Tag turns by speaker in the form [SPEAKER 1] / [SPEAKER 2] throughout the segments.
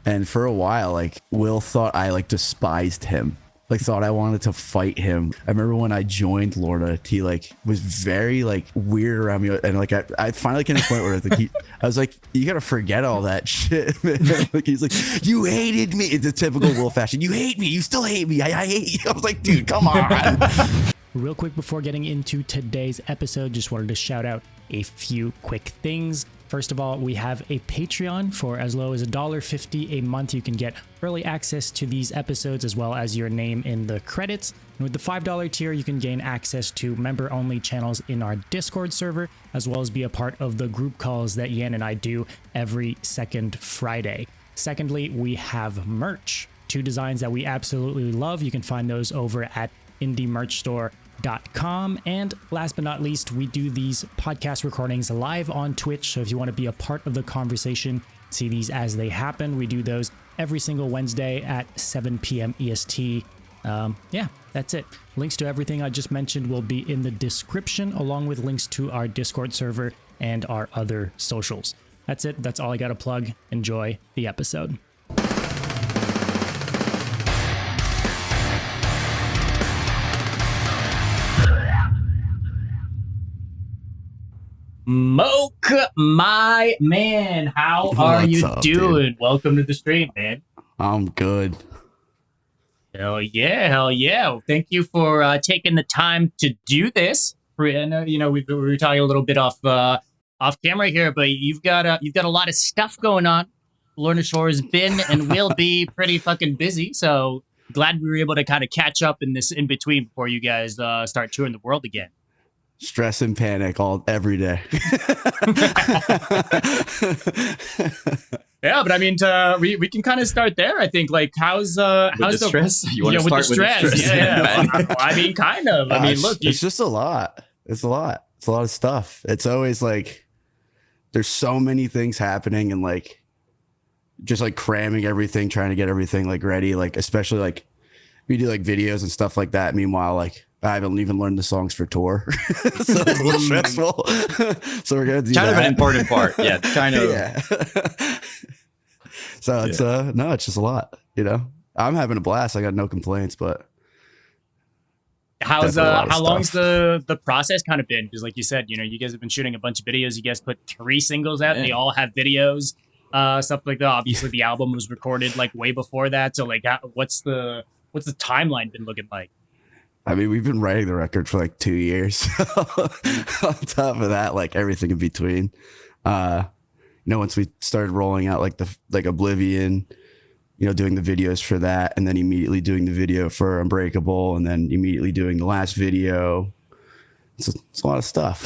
[SPEAKER 1] And for a while, like, Will thought I like despised him. Like, thought I wanted to fight him. I remember when I joined Lorna, he like was very like weird around me, and like I finally came to the point where I was like, you gotta forget all that shit, man. Like, he's like, you hated me. It's a typical Will fashion. You hate me. You still hate me. I hate you. I was like, dude, come on.
[SPEAKER 2] Real quick before getting into today's episode, just wanted to shout out a few quick things. First of all, we have a Patreon. For as low as $1.50 a month, you can get early access to these episodes as well as your name in the credits. And with the $5 tier, you can gain access to member-only channels in our Discord server, as well as be a part of the group calls that Yan and I do every second Friday. Secondly, we have merch. 2 designs that we absolutely love. You can find those over at indiemerchstore.com. And last but not least, we do these podcast recordings live on Twitch. So if you want to be a part of the conversation, see these as they happen. We do those every single Wednesday at 7 p.m. EST. Yeah, that's it. Links to everything I just mentioned will be in the description, along with links to our Discord server and our other socials. That's it. That's all I got to plug. Enjoy the episode. Moke, my man, how are you doing? Dude? Welcome to the stream, man.
[SPEAKER 1] I'm good.
[SPEAKER 2] Hell yeah. Well, thank you for taking the time to do this. I know, we were talking a little bit off camera here, but you've got a lot of stuff going on. Lorna Shore has been and will be pretty fucking busy, so glad we were able to kind of catch up in this in between before you guys start touring the world again.
[SPEAKER 1] Stress and panic every day.
[SPEAKER 2] Yeah, but I mean, we can kind of start there. I think, like, how's the
[SPEAKER 3] stress? You want to start with the stress?
[SPEAKER 2] Yeah. Well, I mean, kind of. I mean, look,
[SPEAKER 1] it's just a lot. It's a lot of stuff. It's always like there's so many things happening, and like just like cramming everything, trying to get everything like ready. Like, especially like we do like videos and stuff like that. Meanwhile, like, I haven't even learned the songs for tour, so it's a little stressful. So we're gonna do
[SPEAKER 3] kind
[SPEAKER 1] that.
[SPEAKER 3] of an important part, yeah. Kind of,
[SPEAKER 1] yeah. So it's no, it's just a lot. I'm having a blast. I got no complaints, but
[SPEAKER 2] how long's the process kind of been? Because like you said, you guys have been shooting a bunch of videos. You guys put 3 singles out. And they all have videos, stuff like that. Obviously, the album was recorded like way before that. So like, what's the timeline been looking like?
[SPEAKER 1] I mean, we've been writing the record for like 2 years. On top of that, like everything in between. Once we started rolling out like Oblivion, doing the videos for that, and then immediately doing the video for Unbreakable, and then immediately doing the last video. It's a lot of stuff.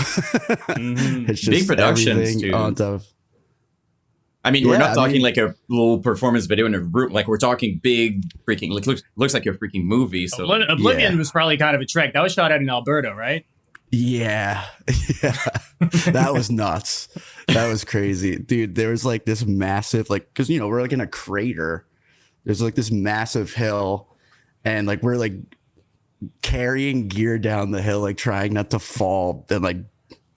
[SPEAKER 3] Mm-hmm.
[SPEAKER 1] It's just
[SPEAKER 3] big productions too.
[SPEAKER 1] On top of,
[SPEAKER 3] I mean, we're not talking like a little performance video in a room. Like, we're talking big freaking, looks like a freaking movie. So
[SPEAKER 2] Oblivion was probably kind of a trek. That was shot out in Alberta, right?
[SPEAKER 1] Yeah. That was nuts. That was crazy. Dude, there was like this massive, like, because, we're like in a crater. There's like this massive hill, and like we're like carrying gear down the hill, like trying not to fall and like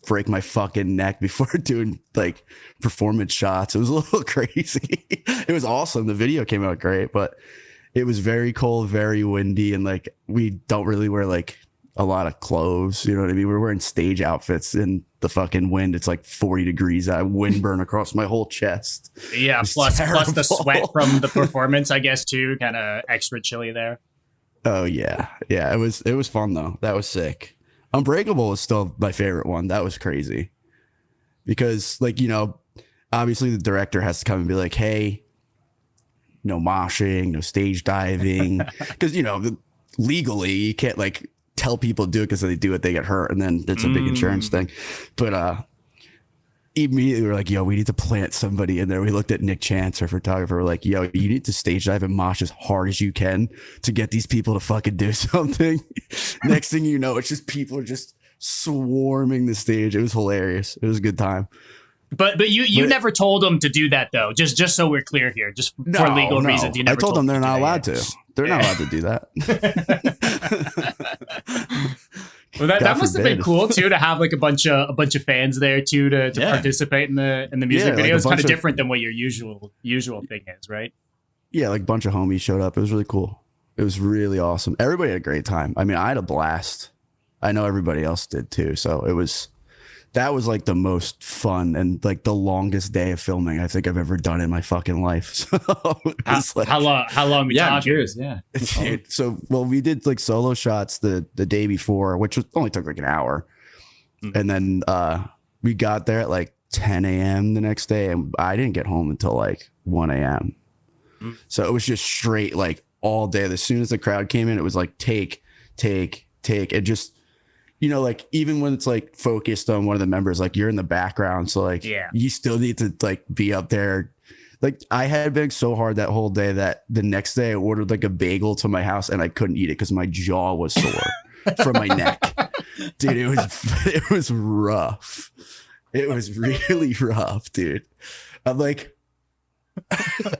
[SPEAKER 1] break my fucking neck before doing like performance shots. It was a little crazy. It was awesome. The video came out great, but it was very cold, very windy, and like we don't really wear like a lot of clothes. You know what I mean? We're wearing stage outfits in the fucking wind. It's like 40 degrees. I wind burn across my whole chest.
[SPEAKER 2] Yeah, plus the sweat from the performance, I guess, too, kind of extra chilly there.
[SPEAKER 1] Oh yeah. It was fun though. That was sick. Unbreakable is still my favorite one. That was crazy because, like, obviously the director has to come and be like, hey, no moshing, no stage diving, because legally you can't like tell people to do it, because if they do it they get hurt, and then it's a big insurance thing. But immediately we're like, yo, we need to plant somebody in there. We looked at Nick Chance, our photographer. We're like, yo, you need to stage dive and mosh as hard as you can to get these people to fucking do something. Next thing you know, it's just people are just swarming the stage. It was hilarious. It was a good time.
[SPEAKER 2] But you never told them to do that though. Just so we're clear here, just for legal reasons. You never
[SPEAKER 1] I told them they're not allowed
[SPEAKER 2] to.
[SPEAKER 1] They're not allowed to do that.
[SPEAKER 2] Well, that must have been cool too, to have like a bunch of fans there too to participate in the music video. It's kind of different than what your usual thing is, right?
[SPEAKER 1] Yeah, like a bunch of homies showed up. It was really cool. It was really awesome. Everybody had a great time. I mean, I had a blast. I know everybody else did too. So that was like the most fun and like the longest day of filming I think I've ever done in my fucking life. So
[SPEAKER 4] how long we talking?
[SPEAKER 3] Cheers, yeah.
[SPEAKER 1] So we did like solo shots the day before, which only took like an hour. And then we got there at like 10 a.m. the next day, and I didn't get home until like 1 a.m. So it was just straight like all day. As soon as the crowd came in, it was like take. It just, like even when it's like focused on one of the members, like you're in the background. So like you still need to like be up there. Like I had been so hard that whole day that the next day I ordered like a bagel to my house and I couldn't eat it because my jaw was sore from my neck. Dude, it was rough. It was really rough, dude. I'm like,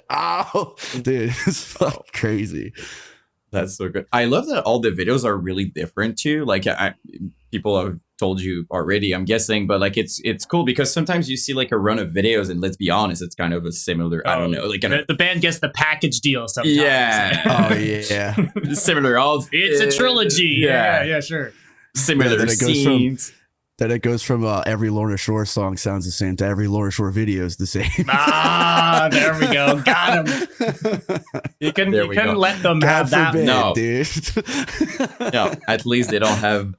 [SPEAKER 1] ow, dude, it's fucking crazy.
[SPEAKER 3] That's so good. I love that all the videos are really different too. Like people have told you already, I'm guessing, but like it's cool because sometimes you see like a run of videos and let's be honest, it's kind of a similar, I don't know, like
[SPEAKER 4] the band gets the package deal sometimes.
[SPEAKER 3] Yeah.
[SPEAKER 1] Oh yeah.
[SPEAKER 3] Similar.
[SPEAKER 4] It's a trilogy. Yeah, sure.
[SPEAKER 3] Similar scenes.
[SPEAKER 1] That it goes from every Lorna Shore song sounds the same to every Lorna Shore video is the same.
[SPEAKER 4] There we go. Got him. You couldn't let them have that.
[SPEAKER 3] No,
[SPEAKER 1] dude.
[SPEAKER 3] No, at least they don't have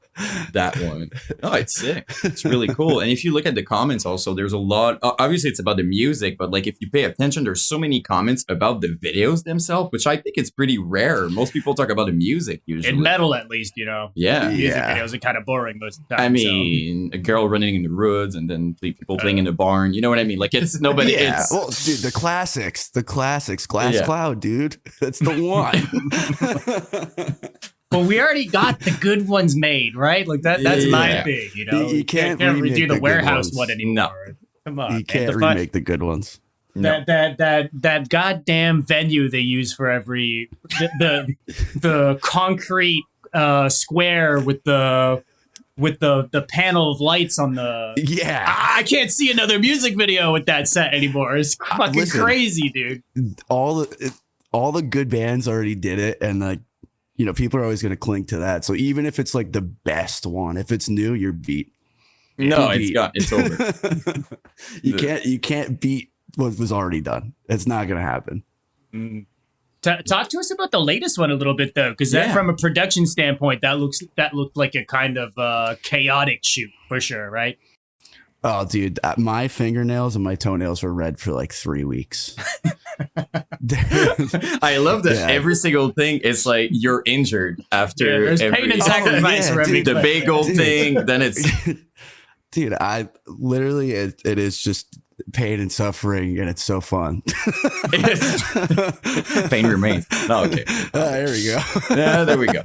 [SPEAKER 3] that one. Oh, it's sick. It's really cool. And if you look at the comments also, there's a lot. Obviously, it's about the music, but like if you pay attention, there's so many comments about the videos themselves, which I think it's pretty rare. Most people talk about the music usually.
[SPEAKER 4] In metal, at least,
[SPEAKER 3] Yeah.
[SPEAKER 4] Music videos are kind of boring most of the time.
[SPEAKER 3] I mean, a girl running in the woods and then people playing in the barn. You know what I mean? Like it's nobody.
[SPEAKER 1] Yeah.
[SPEAKER 3] It's
[SPEAKER 1] well, dude, the classics, Glass Cloud, dude. That's the one.
[SPEAKER 4] Well, we already got the good ones made, right? Like that's my thing,
[SPEAKER 1] You can't
[SPEAKER 4] redo the warehouse
[SPEAKER 1] one
[SPEAKER 4] anymore.
[SPEAKER 3] No.
[SPEAKER 4] Come on.
[SPEAKER 1] You can't remake the good ones.
[SPEAKER 4] That goddamn venue they use for every the concrete square with the panel of lights on the I can't see another music video with that set anymore. It's fucking crazy, dude.
[SPEAKER 1] All the good bands already did it, and like people are always going to cling to that. So even if it's like the best one, if it's new, you're beat.
[SPEAKER 3] No, it's over.
[SPEAKER 1] You can't beat what was already done. It's not going to happen.
[SPEAKER 4] Talk to us about the latest one a little bit, though, because from a production standpoint, that looked like a kind of chaotic shoot for sure, right?
[SPEAKER 1] Oh, dude, my fingernails and my toenails were red for like 3 weeks.
[SPEAKER 3] I love that every single thing is like you're injured after
[SPEAKER 4] there's pain and sacrifice for every
[SPEAKER 3] the bagel thing. Then it's
[SPEAKER 1] dude, I literally it is just pain and suffering, and it's so fun.
[SPEAKER 3] Pain remains. Oh, okay.
[SPEAKER 1] There we go.
[SPEAKER 3] Yeah, there we go.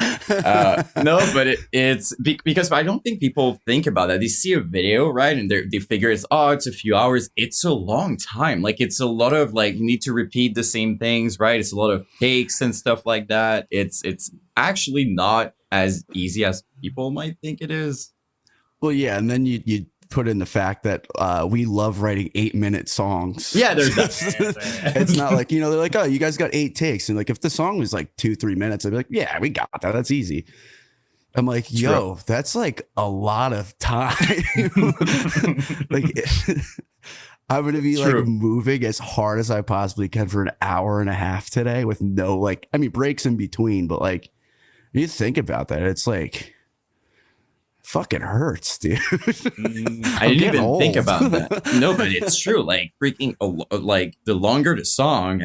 [SPEAKER 3] No, but it's because I don't think people think about that. They see a video, right, and they figure it's a few hours. It's a long time. Like it's a lot of like you need to repeat the same things, right? It's a lot of takes and stuff like that. It's actually not as easy as people might think it is.
[SPEAKER 1] Well, yeah, and then you put in the fact that we love writing 8-minute songs.
[SPEAKER 3] Yeah, there's that.
[SPEAKER 1] It's not like, they're like, oh, you guys got 8 takes. And like, if the song was like 2-3 minutes, I'd be like, yeah, we got that. That's easy. I'm like, yo, that's like a lot of time. Like, I'm going to be like moving as hard as I possibly can for an hour and a half today with no, breaks in between. But like, you think about that, it's like, fucking hurts, dude.
[SPEAKER 3] I didn't even think about that. No, but it's true. Like freaking, like the longer the song,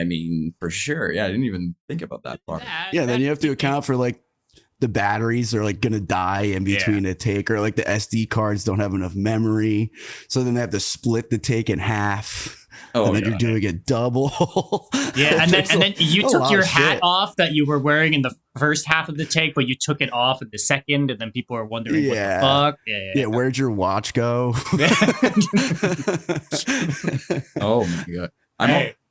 [SPEAKER 3] for sure. Yeah, I didn't even think about that part.
[SPEAKER 1] Yeah, then you have to account for like the batteries are like gonna die in between a take, or like the SD cards don't have enough memory, so then they have to split the take in half. And then you're doing a double.
[SPEAKER 4] Yeah, and then you took your hat off that you were wearing in the first half of the take, but you took it off in the second, and then people are wondering what the fuck.
[SPEAKER 1] Yeah, where'd your watch go?
[SPEAKER 3] Oh my god.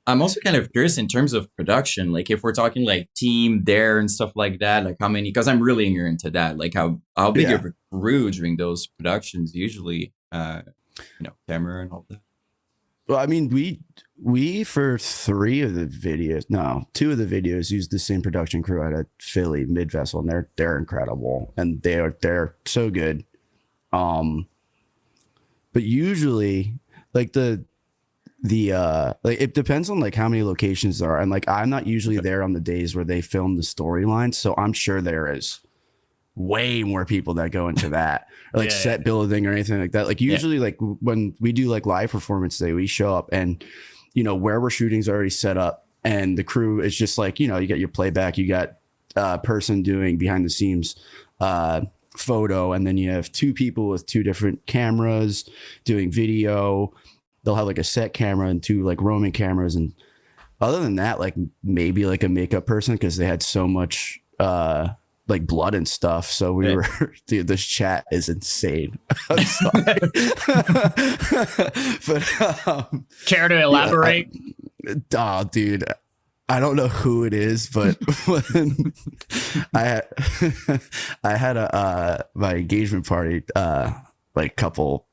[SPEAKER 3] I'm also kind of curious in terms of production, like if we're talking like team there and stuff like that, like how many, because I'm really ignorant to that, like how big of a crew during those productions usually, camera and all that.
[SPEAKER 1] Well, We, for 3 of the videos, no, 2 of the videos used the same production crew out of Philly, Mid Vessel, and they're incredible, and they're so good. But usually, like the like it depends on like how many locations there are, and like I'm not usually there on the days where they film the storyline, so I'm sure there is way more people that go into that, or like set building or anything like that. Like usually, like when we do like live performance day, we show up and where we're shooting is already set up, and the crew is just like, you got your playback, you got a person doing behind the scenes photo, and then you have 2 people with 2 different cameras doing video. They'll have like a set camera and 2 like roaming cameras, and other than that, like maybe like a makeup person, because they had so much like blood and stuff. So we were, dude, this chat is insane. I'm sorry. But
[SPEAKER 4] care to elaborate?
[SPEAKER 1] Oh, dude, I don't know who it is, but when I had my engagement party like a couple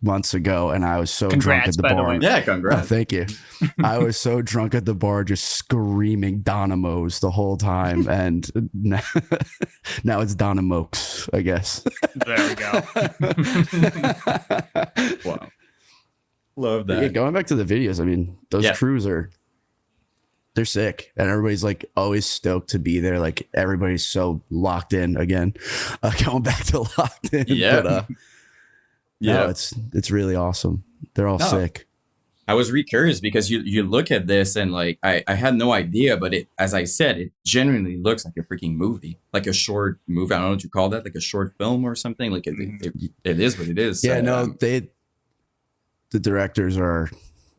[SPEAKER 1] months ago, and I was so drunk at the bar.
[SPEAKER 3] Yeah, congrats.
[SPEAKER 1] Thank you. I was so drunk at the bar, just screaming Dynamos the whole time, and now it's Dynamokes, I guess.
[SPEAKER 4] There we go.
[SPEAKER 3] Wow, love that.
[SPEAKER 1] Yeah, going back to the videos, I mean, those crews they're sick, and everybody's like always stoked to be there. Like everybody's so locked in again. Going back to locked in. But, no, it's really awesome. They're all sick.
[SPEAKER 3] I was really curious because you look at this and like I had no idea, but it, as I said, it genuinely looks like a freaking movie, like a short movie. I don't know what you call that, like a short film or something. Like it is what it is.
[SPEAKER 1] Yeah,
[SPEAKER 3] so,
[SPEAKER 1] no, the directors are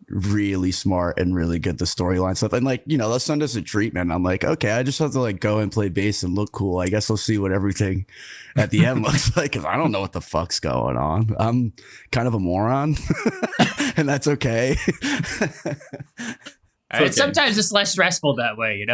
[SPEAKER 1] really smart and really good, the storyline stuff, and like they'll send us a treatment. I'm like, okay, I just have to like go and play bass and look cool. I guess we'll see what everything at the end looks like, because I don't know what the fuck's going on. I'm kind of a moron. And that's okay.
[SPEAKER 4] Sometimes it's less stressful that way,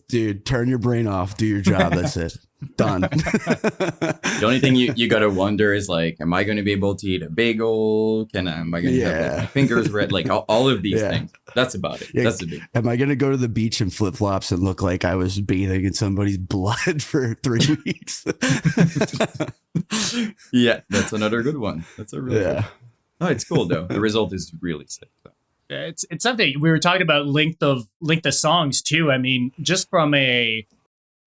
[SPEAKER 3] Dude,
[SPEAKER 1] turn your brain off, do your job. That's it. Done.
[SPEAKER 3] The only thing you gotta wonder is like, am I going to be able to eat a bagel? Am I going to have like, my fingers red? Like all of these things. That's about it. That's the big.
[SPEAKER 1] Am I going to go to the beach in flip flops and look like I was bathing in somebody's blood for 3 weeks?
[SPEAKER 3] Yeah, that's another good one. That's a really good one. Oh, it's cool though. The result is really sick. So.
[SPEAKER 4] It's something we were talking about length of songs too. I mean, just from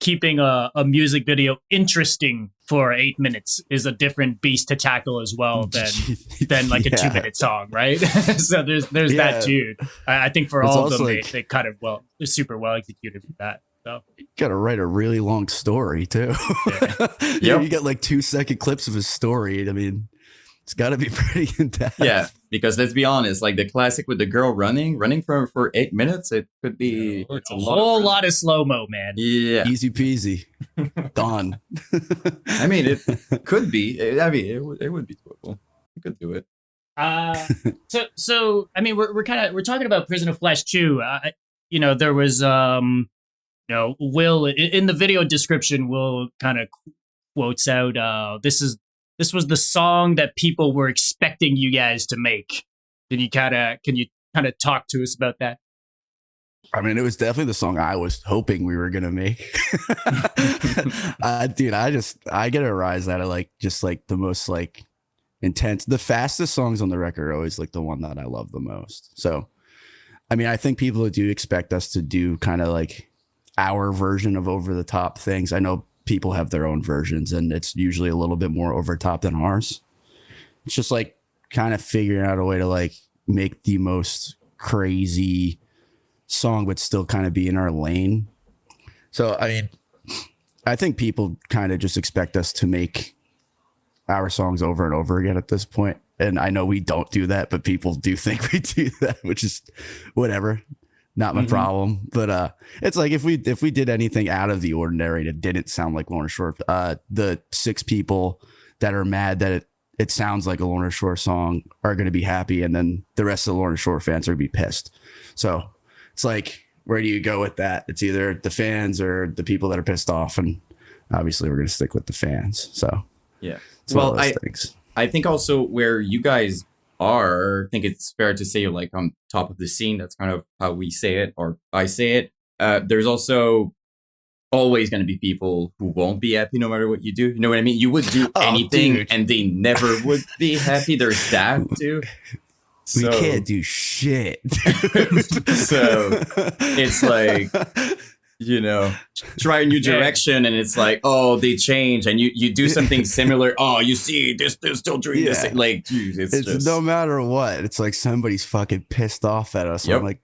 [SPEAKER 4] keeping a music video interesting for 8 minutes is a different beast to tackle as well than like a 2-minute song, right? So there's that too. I think for all of them, like, they kind of they're super well executed with that. So
[SPEAKER 1] you gotta write a really long story too. You get like 2-second clips of his story. I mean, it's got to be pretty in-depth.
[SPEAKER 3] Yeah, because let's be honest, like the classic with the girl running for 8 minutes, it could be
[SPEAKER 4] it's a whole lot of slow-mo, man.
[SPEAKER 3] Yeah.
[SPEAKER 1] Easy peasy. Done.
[SPEAKER 3] I mean, it could be. It would be doable. You could do it.
[SPEAKER 4] So I mean, we're talking about Prison of Flesh too. There was Will in the video description. Will kind of quotes out this was the song that people were expecting you guys to make. Can you kind of talk to us about that?
[SPEAKER 1] I mean, it was definitely the song I was hoping we were gonna make. Dude, I get a rise out of like just like the most like intense, the fastest songs on the record are always like the one that I love the most. So, I mean, I think people do expect us to do kind of like our version of over the top things. I know people have their own versions, and it's usually a little bit more over top than ours. It's just like kind of figuring out a way to like make the most crazy song, but still kind of be in our lane. So, I mean, I think people kind of just expect us to make our songs over and over again at this point. And I know we don't do that, but people do think we do that, which is whatever. Not my problem, but it's like if we did anything out of the ordinary that didn't sound like Lorna Shore, the 6 people that are mad that it sounds like a Lorna Shore song are going to be happy, and then the rest of the Lorna Shore fans are going to be pissed. So it's like, where do you go with that? It's either the fans or the people that are pissed off, and obviously we're going to stick with the fans. So
[SPEAKER 3] yeah,
[SPEAKER 1] it's one of those things.
[SPEAKER 3] I think also where you guys are, I think it's fair to say, like, on top of the scene. That's kind of how we say it, or I say it. There's also always going to be people who won't be happy no matter what you do. You know what I mean? You would do anything
[SPEAKER 1] dude.
[SPEAKER 3] and they never would be happy. There's that too.
[SPEAKER 1] We can't do shit.
[SPEAKER 3] So it's like, you know, try a new direction and it's like, oh, they change, and you do something similar. Oh, you see, they're still doing this. Like, dude, it's just
[SPEAKER 1] no matter what. It's like somebody's fucking pissed off at us.
[SPEAKER 3] Yep.
[SPEAKER 1] I'm like,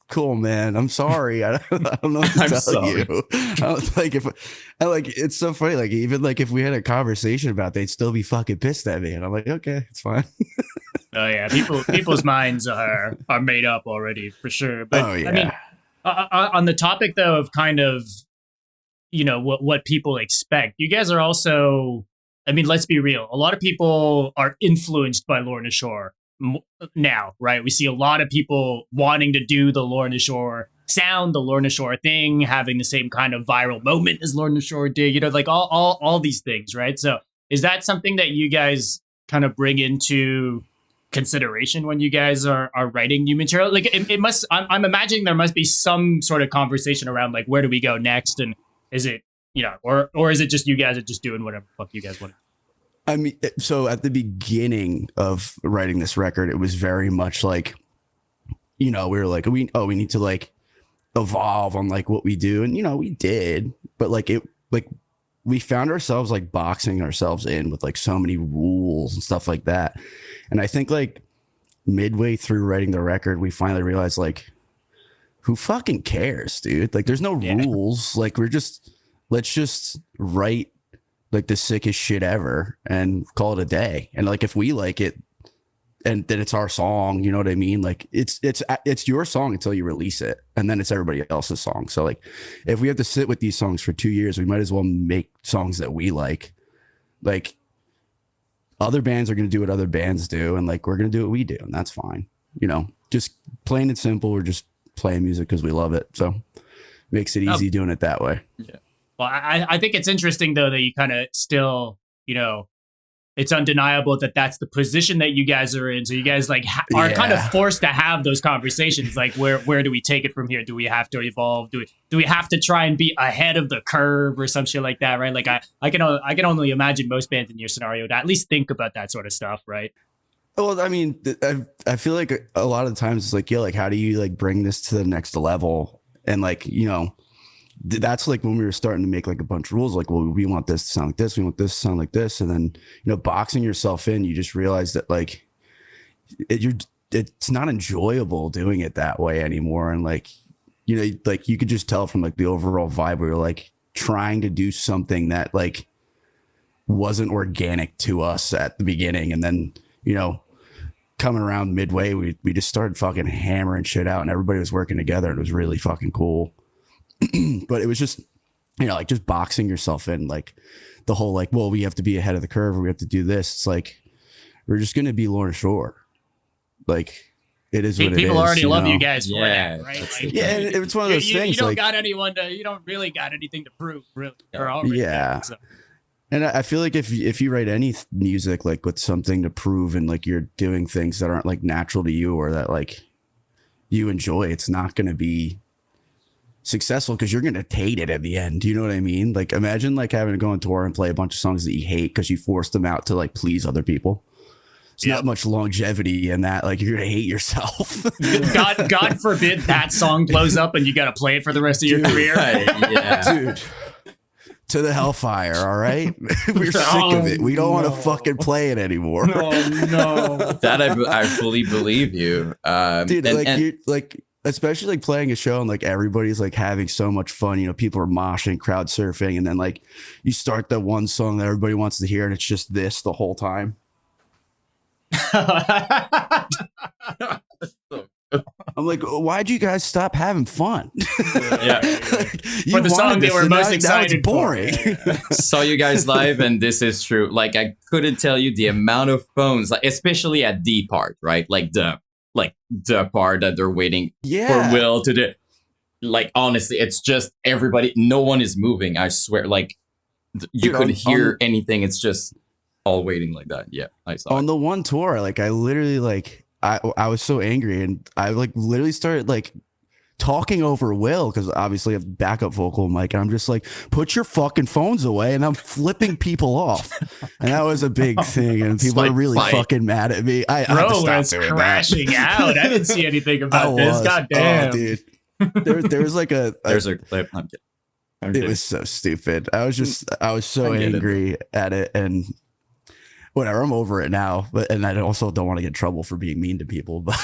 [SPEAKER 1] cool, man. I'm sorry. I don't know what to tell you. I don't, like it's so funny. Like even like if we had a conversation about it, they'd still be fucking pissed at me, and I'm like, okay, it's fine.
[SPEAKER 4] Oh yeah, people's minds are made up already for sure. But
[SPEAKER 1] Oh, yeah.
[SPEAKER 4] I mean, on the topic though of kind of, you know, what people expect, you guys are also, I mean, let's be real. A lot of people are influenced by Lorna Shore now, right? We see a lot of people wanting to do the Lorna Shore sound, the Lorna Shore thing, having the same kind of viral moment as Lorna Shore did, you know, like all these things, right? So is that something that you guys kind of bring into consideration when you guys are writing new material? Like it must, I'm imagining there must be some sort of conversation around like, where do we go next? And is it, you know, or is it just you guys are just doing whatever the fuck you guys want?
[SPEAKER 1] I mean, so at the beginning of writing this record, it was very much like, you know, we were like, we need to like evolve on like what we do. And, you know, we did, but like we found ourselves like boxing ourselves in with like so many rules and stuff like that. And I think like midway through writing the record, we finally realized like, who fucking cares, dude? Like there's no rules. Like let's just write like the sickest shit ever and call it a day. And like, if we like it and then it's our song, you know what I mean? Like it's your song until you release it. And then it's everybody else's song. So like, if we have to sit with these songs for 2 years, we might as well make songs that we like other bands are going to do what other bands do. And like, we're going to do what we do. And that's fine. You know, just plain and simple. We're just playing music because we love it. So makes it easy doing it that way.
[SPEAKER 3] Yeah.
[SPEAKER 4] Well, I think it's interesting though that you kind of still, you know, it's undeniable that that's the position that you guys are in. So you guys like are kind of forced to have those conversations. Like where do we take it from here? Do we have to evolve? Do we have to try and be ahead of the curve or some shit like that? Right. Like I can only imagine most bands in your scenario to at least think about that sort of stuff. Right.
[SPEAKER 1] Well, I mean, I feel like a lot of the times it's like, yeah, like how do you like bring this to the next level? And like, you know, that's like when we were starting to make like a bunch of rules, like, well, we want this to sound like this, we want this to sound like this, and then, you know, boxing yourself in, you just realize that like it's not enjoyable doing it that way anymore. And like, you know, like you could just tell from like the overall vibe where you're like trying to do something that like wasn't organic to us at the beginning, and then, you know, coming around midway, we just started fucking hammering shit out, and everybody was working together, and it was really fucking cool. But it was just, you know, like just boxing yourself in, like the whole like, well, we have to be ahead of the curve, or we have to do this. It's like, we're just going to be Lorna Shore. Like, it is what it is.
[SPEAKER 4] People already love
[SPEAKER 1] know?
[SPEAKER 4] you guys for that, right? Like,
[SPEAKER 1] yeah, and it's one of those things.
[SPEAKER 4] You don't
[SPEAKER 1] like,
[SPEAKER 4] got anyone to, you don't really got anything to prove, really. Yeah. So.
[SPEAKER 1] And I feel like if you write any music like with something to prove, and like you're doing things that aren't like natural to you or that like you enjoy, it's not going to be successful because you're going to hate it at the end. You know what I mean? Like imagine like having to go on tour and play a bunch of songs that you hate because you forced them out to like please other people. It's not much longevity in that. Like you're going to hate yourself.
[SPEAKER 4] God forbid that song blows up and you got to play it for the rest of your career.
[SPEAKER 1] Dude. To the Hellfire, all right? We're sick of it. We don't want to fucking play it anymore.
[SPEAKER 4] No.
[SPEAKER 3] That I fully believe you.
[SPEAKER 1] Dude, you like especially like playing a show and like everybody's like having so much fun, you know, people are moshing, crowd surfing, and then like you start that one song that everybody wants to hear and it's just this the whole time. I'm like, why'd you guys stop having fun?
[SPEAKER 3] Yeah.
[SPEAKER 1] Like,
[SPEAKER 4] for the song they were most excited
[SPEAKER 1] it's boring.
[SPEAKER 3] Saw you guys live, and this is true. Like I couldn't tell you the amount of phones, like especially at the part, right? Like the part that they're waiting for Will to do. Like honestly, it's just everybody. No one is moving. I swear. Like you could hear anything. It's just all waiting like that. Yeah, I saw
[SPEAKER 1] On
[SPEAKER 3] it.
[SPEAKER 1] the one tour, like I literally like I was so angry and I like literally started like talking over Will because obviously I have backup vocal mic and I'm just like, put your fucking phones away, and I'm flipping people off, and that was a big thing, and people
[SPEAKER 3] like
[SPEAKER 1] are really
[SPEAKER 3] fight.
[SPEAKER 1] fucking mad at me. I had to
[SPEAKER 4] Bro
[SPEAKER 1] stop
[SPEAKER 4] was
[SPEAKER 1] doing
[SPEAKER 4] crashing out. I didn't see anything
[SPEAKER 1] I
[SPEAKER 4] about this.
[SPEAKER 1] was.
[SPEAKER 4] God damn.
[SPEAKER 1] Oh, dude. There was like
[SPEAKER 3] There's a clip. I'm kidding.
[SPEAKER 1] it was so stupid. I was so
[SPEAKER 3] I get it.
[SPEAKER 1] angry at it, and whatever, I'm over it now. But and I also don't want to get in trouble for being mean to people. But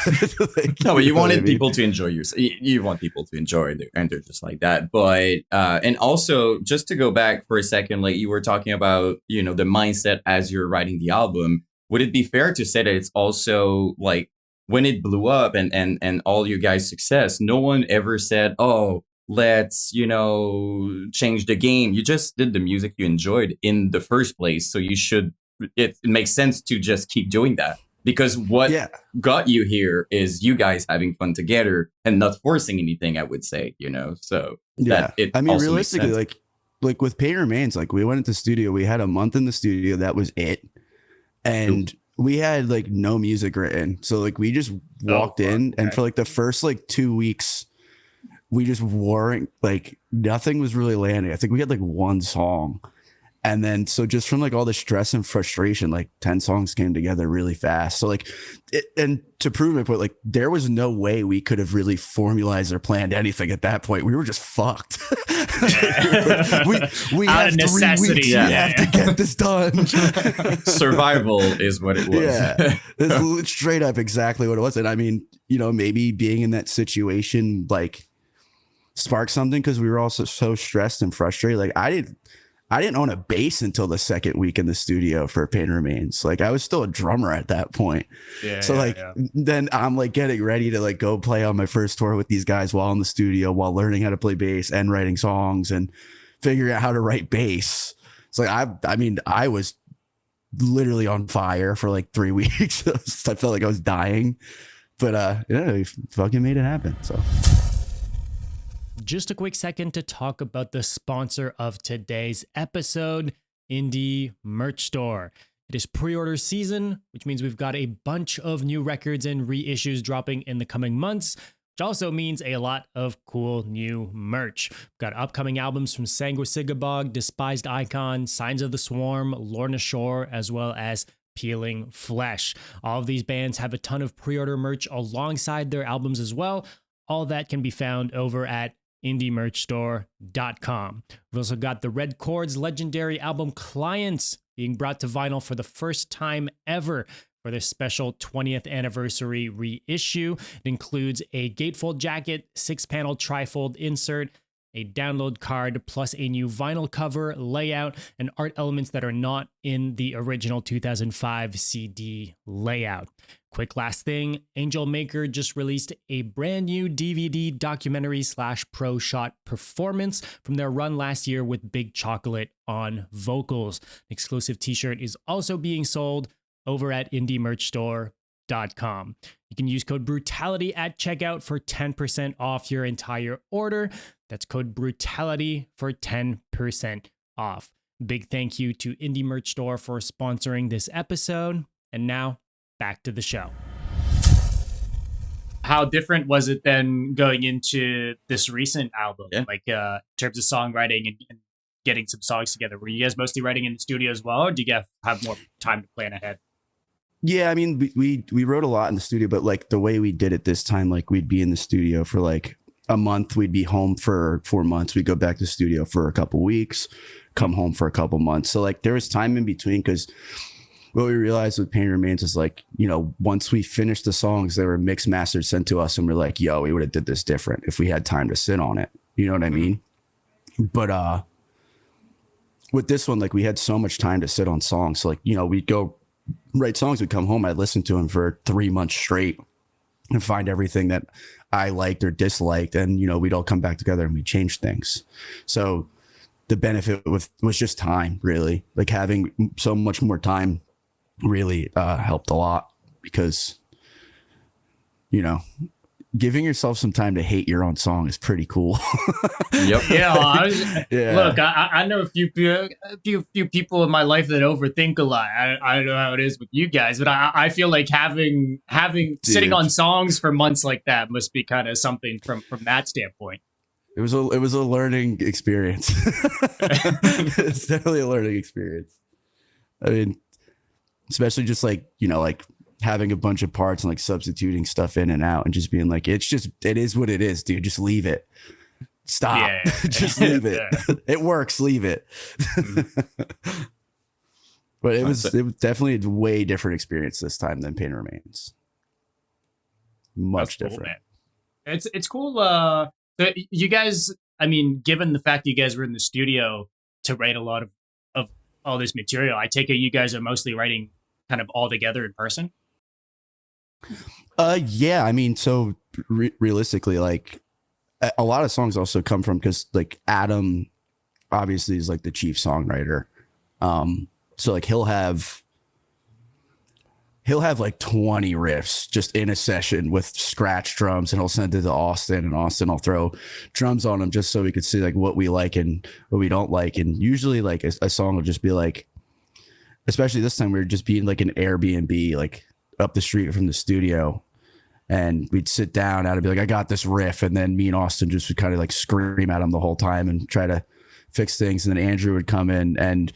[SPEAKER 1] like,
[SPEAKER 3] No, but you
[SPEAKER 1] know what
[SPEAKER 3] wanted
[SPEAKER 1] I mean?
[SPEAKER 3] people to enjoy your. You want people to enjoy it, and they're just like that. But and also just to go back for a second, like you were talking about, the mindset as you're writing the album. Would it be fair to say that it's also like when it blew up and all you guys' success, no one ever said, "Oh, let's change the game." You just did the music you enjoyed in the first place, so you should. It makes sense to just keep doing that, because what got you here is you guys having fun together and not forcing anything, I would say, so that it
[SPEAKER 1] I mean,
[SPEAKER 3] also
[SPEAKER 1] realistically,
[SPEAKER 3] makes sense.
[SPEAKER 1] like with Pain Remains, like we went into studio, we had a month in the studio, that was it, and we had like no music written, so like we just walked in, and for like the first like 2 weeks, we just weren't like, nothing was really landing. I think we had like one song. And then, so just from like all the stress and frustration, like 10 songs came together really fast. So like, and to prove my point, like there was no way we could have really formalized or planned anything at that point. We were just fucked. we
[SPEAKER 4] Out
[SPEAKER 1] have
[SPEAKER 4] of
[SPEAKER 1] 3
[SPEAKER 4] necessity.
[SPEAKER 1] weeks.
[SPEAKER 4] Yeah.
[SPEAKER 1] We have to get this done.
[SPEAKER 3] Survival is what it was.
[SPEAKER 1] Yeah, it's straight up exactly what it was. And I mean, maybe being in that situation like sparked something, because we were also so stressed and frustrated. Like I didn't own a bass until the second week in the studio for Pain Remains. Like I was still a drummer at that point. Then I'm like getting ready to like go play on my first tour with these guys while in the studio, while learning how to play bass and writing songs and figuring out how to write bass. So like I was literally on fire for like 3 weeks. I felt like I was dying, but we fucking made it happen. So.
[SPEAKER 2] Just a quick second to talk about the sponsor of today's episode, Indie Merch Store. It is pre-order season, which means we've got a bunch of new records and reissues dropping in the coming months, which also means a lot of cool new merch. We've got upcoming albums from Sanguisigabog, Despised Icon, Signs of the Swarm, Lorna Shore, as well as Peeling Flesh. All of these bands have a ton of pre-order merch alongside their albums as well. All that can be found over at indiemerchstore.com. We've also got the Red Chord's legendary album Clients being brought to vinyl for the first time ever for this special 20th anniversary reissue. It includes a gatefold jacket, 6-panel trifold insert, a download card, plus a new vinyl cover, layout, and art elements that are not in the original 2005 CD layout. Quick last thing, Angel Maker just released a brand new DVD documentary / pro shot performance from their run last year with Big Chocolate on vocals. An exclusive t-shirt is also being sold over at indiemerchstore.com. You can use code Brutality at checkout for 10% off your entire order. That's code Brutality for 10% off. Big thank you to Indie Merch Store for sponsoring this episode. And now, back to the show.
[SPEAKER 4] How different was it then going into this recent album?
[SPEAKER 3] Yeah.
[SPEAKER 4] Like in terms of songwriting and getting some songs together? Were you guys mostly writing in the studio as well, or do you guys have more time to plan ahead?
[SPEAKER 1] Yeah, I mean, we wrote a lot in the studio, but like the way we did it this time, like we'd be in the studio for like a month, we'd be home for 4 months, we'd go back to the studio for a couple weeks, come home for a couple months. So like there was time in between, because what we realized with Pain Remains is like, once we finished the songs, they were mixed mastered, sent to us, and we're like, yo, we would have did this different if we had time to sit on it. You know what I mean? But with this one, like we had so much time to sit on songs. So like, we'd go write songs, we'd come home, I'd listen to them for 3 months straight and find everything that I liked or disliked. And, we'd all come back together and we'd change things. So the benefit was just time, really. Like having so much more time really helped a lot, because, giving yourself some time to hate your own song is pretty cool.
[SPEAKER 3] Yep.
[SPEAKER 4] Yeah,
[SPEAKER 1] Yeah.
[SPEAKER 4] look, I know a few people in my life that overthink a lot. I don't know how it is with you guys, but I feel like having sitting on songs for months like that must be kind of something from that standpoint.
[SPEAKER 1] It was a learning experience. It's definitely a learning experience. I mean, especially just like, like having a bunch of parts and like substituting stuff in and out and just being like, it is what it is, dude. Just leave it. Stop.
[SPEAKER 4] Yeah.
[SPEAKER 1] Just leave it.
[SPEAKER 4] Yeah.
[SPEAKER 1] It works. Leave it. But it was definitely a way different experience this time than Pain Remains. Much
[SPEAKER 4] That's cool,
[SPEAKER 1] different.
[SPEAKER 4] man. It's cool. That you guys, I mean, given the fact that you guys were in the studio to write a lot of all this material, I take it you guys are mostly writing kind of all together in person.
[SPEAKER 1] Yeah. I mean, so realistically, like a lot of songs also come from, because like Adam obviously is like the chief songwriter. So like he'll have like 20 riffs just in a session with scratch drums, and he'll send it to Austin, and Austin will throw drums on them just so we could see like what we like and what we don't like. And usually like a song will just be like, especially this time we were just being like an Airbnb, like up the street from the studio. And we'd sit down and I'd be like, I got this riff. And then me and Austin just would kind of like scream at him the whole time and try to fix things. And then Andrew would come in and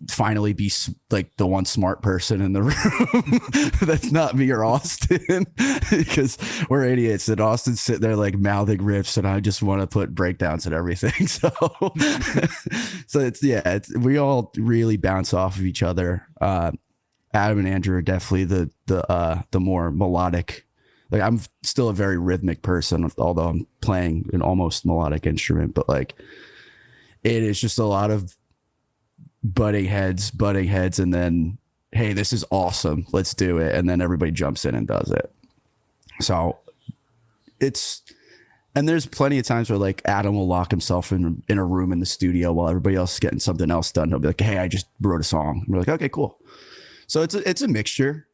[SPEAKER 1] finally be like the one smart person in the room. That's not me or Austin, because we're idiots. And Austin's sitting there like mouthing riffs, and I just want to put breakdowns and everything. So, we all really bounce off of each other. Adam and Andrew are definitely the more melodic. Like, I'm still a very rhythmic person, although I'm playing an almost melodic instrument, but like it is just a lot of butting heads, and then, hey, this is awesome, let's do it. And then everybody jumps in and does it. So and there's plenty of times where like Adam will lock himself in a room in the studio while everybody else is getting something else done. He'll be like, hey, I just wrote a song. And we're like, okay, cool. So it's a mixture.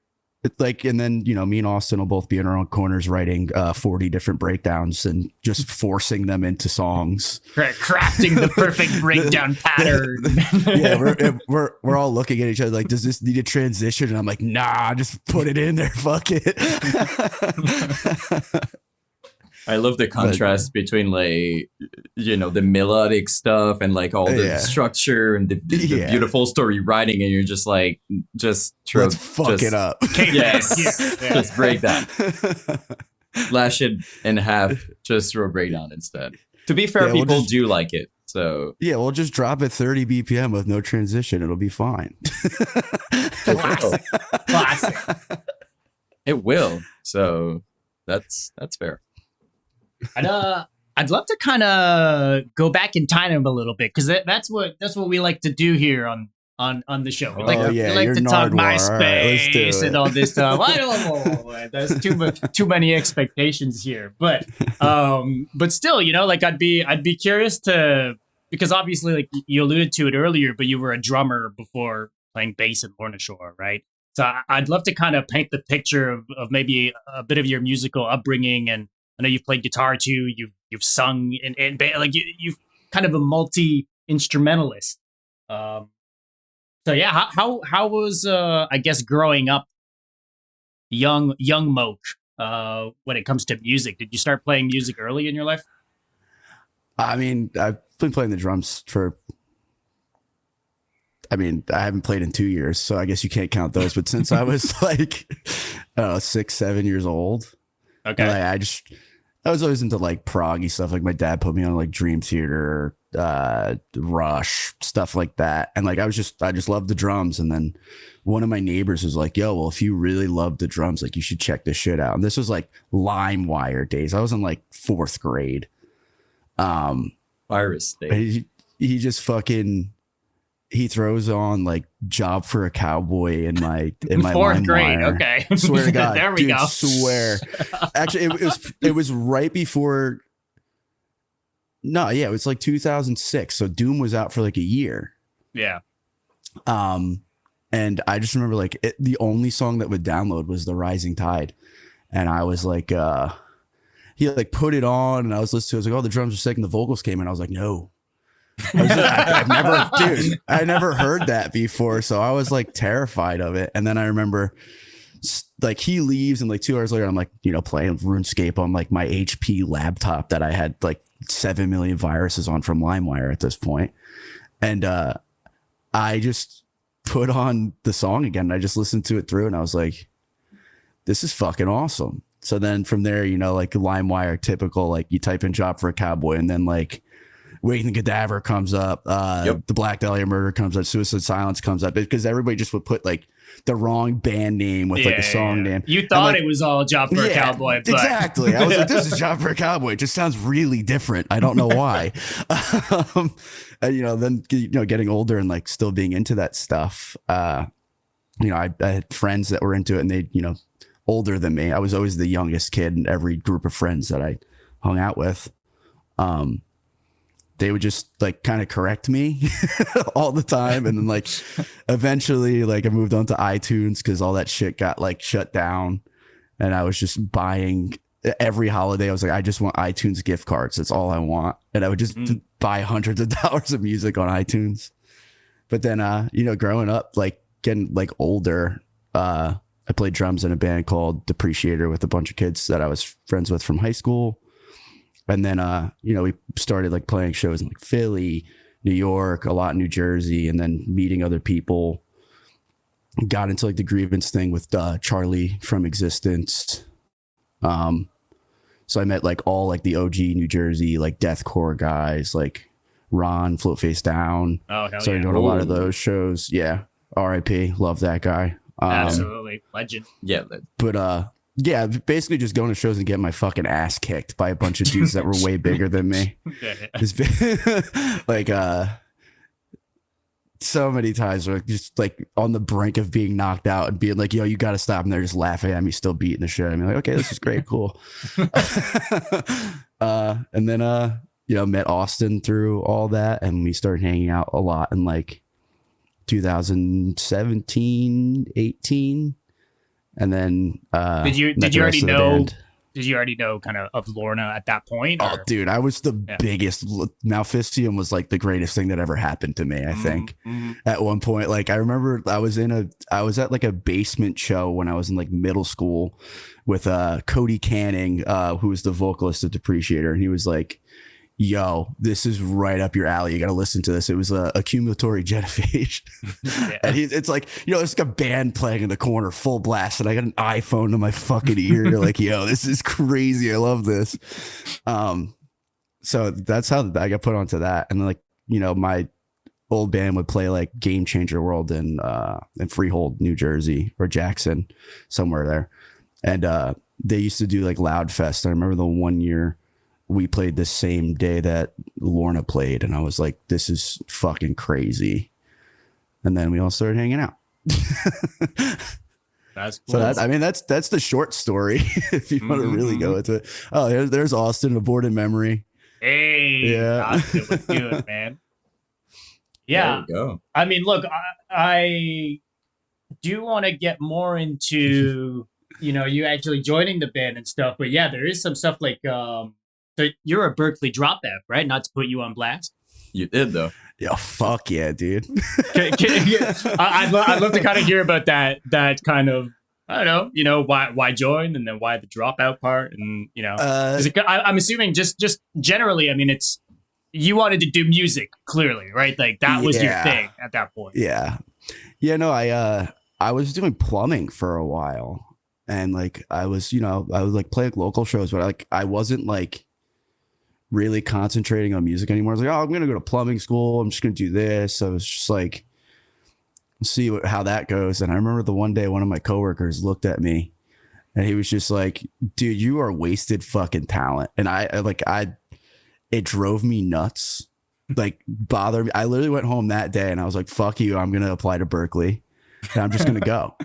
[SPEAKER 1] It's like, and then, me and Austin will both be in our own corners writing 40 different breakdowns and just forcing them into songs.
[SPEAKER 4] Crafting the perfect breakdown pattern.
[SPEAKER 1] Yeah, we're all looking at each other like, does this need a transition? And I'm like, nah, just put it in there. Fuck it.
[SPEAKER 3] I love the contrast between like, the melodic stuff and like all the structure and the beautiful story writing, and you're just like, let's fuck
[SPEAKER 1] it up.
[SPEAKER 3] Yes, just break that, slash it in half, just throw a breakdown instead. To be fair, people do like it, so
[SPEAKER 1] yeah, we'll just drop it 30 BPM with no transition. It'll be fine.
[SPEAKER 4] Classic.
[SPEAKER 3] It will. So that's fair.
[SPEAKER 4] I'd love to kind of go back in time a little bit, because that's what we like to do here on the show. We like to talk MySpace and all this stuff. I don't know. There's too many expectations here, but still, like I'd be curious to, because obviously, like you alluded to it earlier, but you were a drummer before playing bass in Lorna Shore, right? So I'd love to kind of paint the picture of maybe a bit of your musical upbringing. And I know you've played guitar too. You've sung and like you've kind of a multi-instrumentalist. So yeah, how was I guess growing up young Moke when it comes to music? Did you start playing music early in your life?
[SPEAKER 1] I mean, I've been playing the drums I haven't played in 2 years, so I guess you can't count those. But since I was like 6-7 years old,
[SPEAKER 4] okay,
[SPEAKER 1] like, I was always into like proggy stuff. Like my dad put me on like Dream Theater, Rush, stuff like that. And like I just loved the drums. And then one of my neighbors was like, yo, well, if you really love the drums, like you should check this shit out. And this was like LimeWire days. I was in like 4th grade.
[SPEAKER 3] Virus day.
[SPEAKER 1] He just fucking, he throws on like Job for a Cowboy in my
[SPEAKER 4] 4th grade. Okay.
[SPEAKER 1] Swear to God.
[SPEAKER 4] There we go.
[SPEAKER 1] Swear. Actually, it was right before. No, yeah, it was like 2006. So Doom was out for like a year.
[SPEAKER 4] Yeah.
[SPEAKER 1] And I just remember like the only song that would download was The Rising Tide. And I was like, he like put it on, and I was listening to it. I was like, oh, the drums are sick, and the vocals came in. I was like, no. I never heard that before, so I was like terrified of it. And then I remember like he leaves, and like 2 hours later I'm like, you know, playing RuneScape on like my HP laptop that I had like 7 million viruses on from LimeWire at this point. And I just put on the song again, and I just listened to it through, and I was like, this is fucking awesome. So then from there, you know, like LimeWire, typical, like you type in Job for a Cowboy, and then like Waiting the Cadaver comes up, the Black Dahlia Murder comes up, Suicide Silence comes up, because everybody just would put like the wrong band name with like a song name.
[SPEAKER 4] You thought
[SPEAKER 1] like,
[SPEAKER 4] it was all Job for a Cowboy, but
[SPEAKER 1] exactly. I was like, this is Job for a Cowboy. It just sounds really different. I don't know why. And, you know, then, you know, getting older and like still being into that stuff. You know, I had friends that were into it, and they, you know, older than me. I was always the youngest kid in every group of friends that I hung out with. They would just like kind of correct me all the time. And then like eventually like I moved on to iTunes because all that shit got like shut down. And I was just buying every holiday. I was like, I just want iTunes gift cards. That's all I want. And I would just buy hundreds of dollars of music on iTunes. But then, you know, growing up, like getting like older, I played drums in a band called Depreciator with a bunch of kids that I was friends with from high school. And then, you know, we started like playing shows in like Philly, New York, a lot in New Jersey, and then meeting other people. Got into like the Grievance thing with Charlie from Existence. So I met like all like the OG New Jersey, like deathcore guys, like Ron, Float Face Down.
[SPEAKER 4] Oh, hell
[SPEAKER 1] Started doing a lot of those shows. Yeah. R.I.P. Love that guy.
[SPEAKER 4] Absolutely. Legend.
[SPEAKER 3] Yeah.
[SPEAKER 1] But yeah, basically just going to shows and getting my fucking ass kicked by a bunch of dudes that were way bigger than me. Like so many times where just like on the brink of being knocked out and being like, yo, you got to stop. And they're just laughing at me, still beating the shit. I'm like, okay, this is great. Cool. And then, you know, met Austin through all that. And we started hanging out a lot in like 2017, 18. And then
[SPEAKER 4] did you already know? Did you already know kind of Lorna at that point?
[SPEAKER 1] Oh, dude, I was the biggest. Malfistium was like the greatest thing that ever happened to me. I think at one point, like I remember I was at like a basement show when I was in like middle school with Cody Canning, who was the vocalist of Depreciator, and he was like, yo, this is right up your alley. You got to listen to this. It was a accumulatory genophage. And it's like, you know, it's like a band playing in the corner full blast. And I got an iPhone to my fucking ear. You're like, yo, this is crazy. I love this. So that's how I got put onto that. And then like, you know, my old band would play like Game Changer World in Freehold, New Jersey, or Jackson, somewhere there. And they used to do like Loud Fest. I remember the one year we played the same day that Lorna played, and I was like, this is fucking crazy. And then we all started hanging out.
[SPEAKER 4] That's cool.
[SPEAKER 1] So that's the short story. If you want to really go into it. Oh, there's Austin, Aborted Memory.
[SPEAKER 4] Hey,
[SPEAKER 1] yeah,
[SPEAKER 4] let's do it, man. Yeah,
[SPEAKER 3] there we go.
[SPEAKER 4] I mean, look, I do want to get more into, you know, you actually joining the band and stuff, but yeah, there is some stuff like so you're a Berklee dropout, right? Not to put you on blast.
[SPEAKER 3] You did, though.
[SPEAKER 1] Yeah, fuck yeah, dude.
[SPEAKER 4] I'd love to kind of hear about that kind of, I don't know, you know, why join, and then why the dropout part, and you know, I'm assuming just generally, I mean, it's you wanted to do music, clearly, right? Like that was your thing at that point.
[SPEAKER 1] Yeah, no, I was doing plumbing for a while, and like I was like playing local shows, but like I wasn't like really concentrating on music anymore. I was like, oh, I'm gonna go to plumbing school. I'm just gonna do this. So I was just like, see how that goes. And I remember the one day one of my coworkers looked at me, and he was just like, dude, you are wasted fucking talent. And it drove me nuts, like bothered me. I literally went home that day and I was like, fuck you, I'm gonna apply to Berklee, and I'm just gonna go.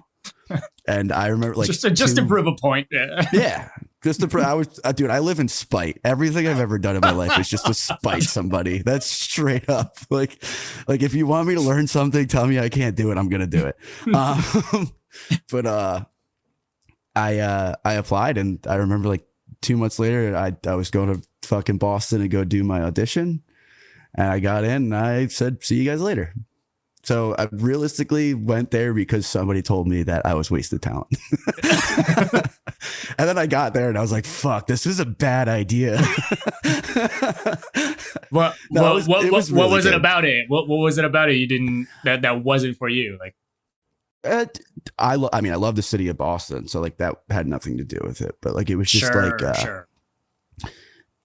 [SPEAKER 1] And I remember like
[SPEAKER 4] just to prove a point.
[SPEAKER 1] Yeah. Just to dude, I live in spite. Everything I've ever done in my life is just to spite somebody. That's straight up. Like if you want me to learn something, tell me I can't do it. I'm gonna do it. But I applied, and I remember like 2 months later, I was going to fucking Boston to go do my audition. And I got in and I said, see you guys later. So I realistically went there because somebody told me that I was wasted talent. And then I got there and I was like, fuck, this is a bad idea.
[SPEAKER 4] What was it about it? What was it about it you didn't that wasn't for you? Like,
[SPEAKER 1] I love the city of Boston, so like that had nothing to do with it. But like it was just
[SPEAKER 4] sure.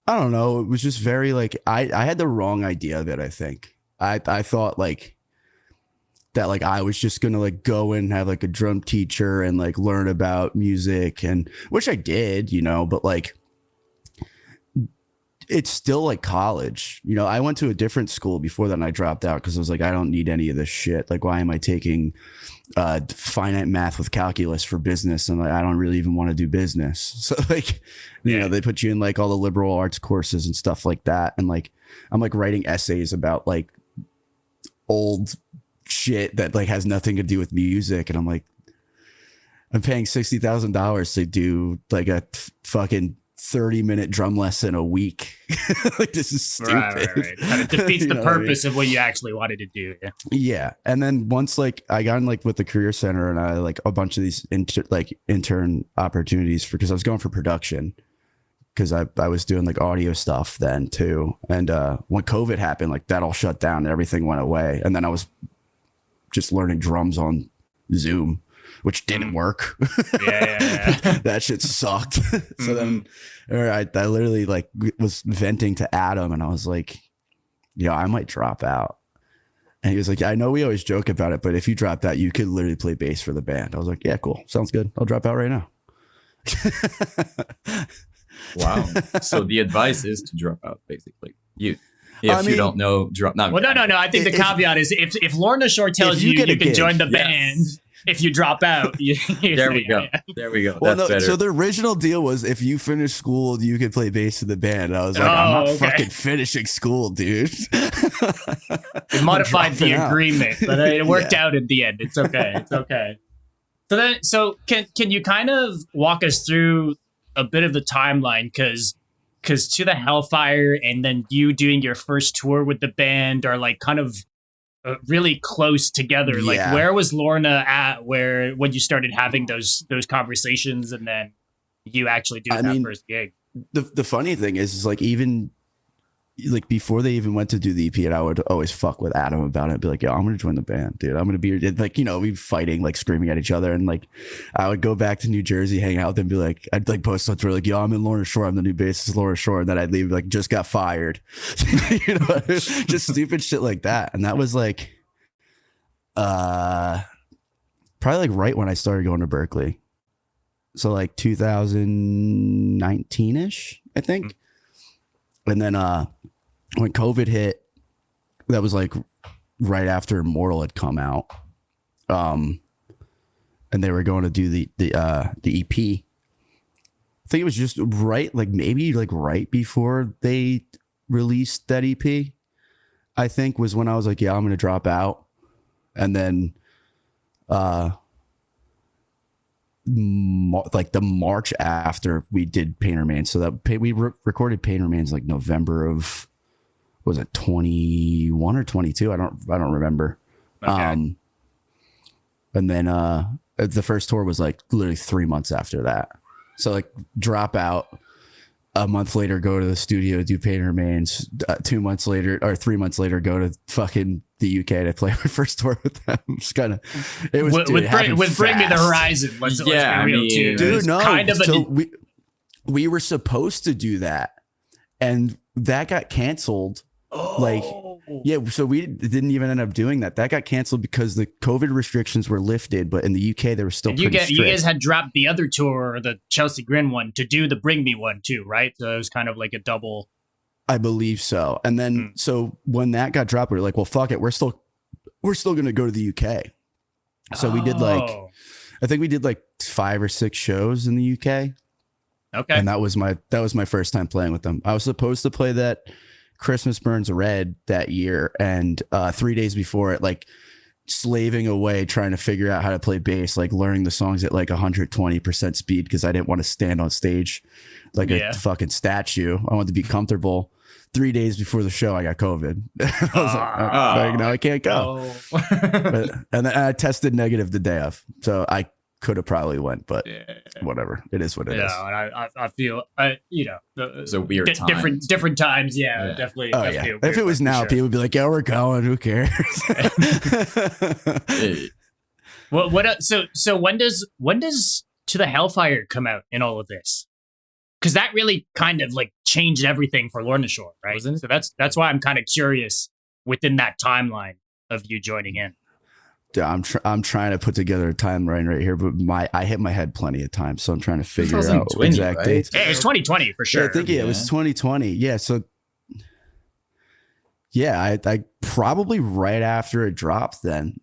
[SPEAKER 1] I don't know. It was just very like I had the wrong idea of it. I think I thought like that like I was just gonna like go in and have like a drum teacher and like learn about music, and which I did, you know, but like it's still like college, you know. I went to a different school before that and I dropped out because I was like, I don't need any of this shit. Like, why am I taking finite math with calculus for business? And like, I don't really even want to do business. So like, you know, they put you in like all the liberal arts courses and stuff like that. And like, I'm like writing essays about like old shit that like has nothing to do with music. And I'm like, I'm paying $60,000 to do like a fucking 30-minute drum lesson a week. Like, this is stupid.
[SPEAKER 4] Right. Kind of defeats the purpose of what you actually wanted to do.
[SPEAKER 1] Yeah. And then once like I got in like with the career center and I like a bunch of these intern opportunities because I was going for production because I was doing like audio stuff then too. And when COVID happened, like that all shut down and everything went away. And then I was just learning drums on Zoom, which didn't work. Yeah. That shit sucked. So then I literally like was venting to Adam and I was like, yo, I might drop out. And he was like, I know we always joke about it, but if you dropped out, you could literally play bass for the band. I was like, yeah, cool. Sounds good. I'll drop out right now.
[SPEAKER 3] Wow. So the advice is to drop out, basically. You don't know, drop. No.
[SPEAKER 4] I think the caveat is if Lorna Shore tells you can join the band, if you drop out,
[SPEAKER 3] there we go. There we go.
[SPEAKER 1] Well,
[SPEAKER 3] That's better.
[SPEAKER 1] So the original deal was if you finish school, you could play bass in the band. I was like, I'm not fucking finishing school, dude.
[SPEAKER 4] We modified the agreement, but it worked out at the end. It's okay. It's okay. So can you kind of walk us through a bit of the timeline? Because To The Hellfire and then you doing your first tour with the band are like kind of really close together.
[SPEAKER 1] Yeah.
[SPEAKER 4] Like, where was Lorna at when you started having those conversations and then you actually doing that first gig?
[SPEAKER 1] The funny thing is like even like before they even went to do the EP, and I would always fuck with Adam about it. I'd be like, yo, I'm gonna join the band, dude. I'm gonna be like, you know, we'd fighting, like screaming at each other, and like I would go back to New Jersey, hang out with them, be like, I'd like post on Twitter like, yo, I'm in Lorna Shore, I'm the new bassist Lorna Shore, and then I'd leave like just got fired. You know, just stupid shit like that. And that was like probably like right when I started going to Berklee. So like 2019-ish, I think. And then when COVID hit, that was like right after Immortal had come out. And they were going to do the EP. I think it was just right, like maybe like right before they released that EP, I think was when I was like, yeah, I'm going to drop out. And then like the March after we did Pain Remains, so that we recorded Pain Remains like November of, was it 21 or 22? I don't remember.
[SPEAKER 4] Okay.
[SPEAKER 1] And then the first tour was like literally 3 months after that. So like drop out, a month later go to the studio, do Pain Remains, 2 months later or 3 months later go to fucking the UK to play my first tour with them. It's kind of, it was
[SPEAKER 4] with Bring Me the Horizon. Let's be real too.
[SPEAKER 1] Dude, no.
[SPEAKER 4] Kind of
[SPEAKER 1] we were supposed to do that, and that got canceled. Like, yeah, so we didn't even end up doing that. That got canceled because the COVID restrictions were lifted, but in the UK they were still pretty strict.
[SPEAKER 4] You guys had dropped the other tour, the Chelsea Grin one, to do the Bring Me one too, right? So it was kind of like a double.
[SPEAKER 1] I believe so. And then so when that got dropped, we were like, well, fuck it, we're still going to go to the UK. So we did like, I think we did like 5 or 6 shows in the UK.
[SPEAKER 4] Okay.
[SPEAKER 1] And that was my first time playing with them. I was supposed to play that Christmas Burns Red that year, and 3 days before it, like slaving away trying to figure out how to play bass, like learning the songs at like 120% speed because I didn't want to stand on stage like a fucking statue. I wanted to be comfortable. 3 days before the show, I got COVID. I was like, no, I can't go. And then I tested negative the day of, so I could have probably went, but whatever. It is what it is.
[SPEAKER 4] Yeah, I feel,
[SPEAKER 3] It's a weird time.
[SPEAKER 4] different times. Yeah, definitely.
[SPEAKER 1] Oh yeah. If it was now,
[SPEAKER 4] sure.
[SPEAKER 1] people would be like, "Yeah, we're going. Who cares?"
[SPEAKER 4] Well, so when does To The Hellfire come out in all of this? Because that really kind of like changed everything for Lorna Shore, right?
[SPEAKER 3] Wasn't it?
[SPEAKER 4] So that's why I'm kind of curious within that timeline of you joining in.
[SPEAKER 1] Yeah, I'm trying to put together a timeline right here, but I hit my head plenty of times, so I'm trying to figure out
[SPEAKER 3] 2020,
[SPEAKER 1] exact
[SPEAKER 3] right?
[SPEAKER 1] dates.
[SPEAKER 4] Yeah, it was 2020 for sure.
[SPEAKER 1] Yeah, I think it was 2020. Yeah, so yeah, I probably right after it dropped then.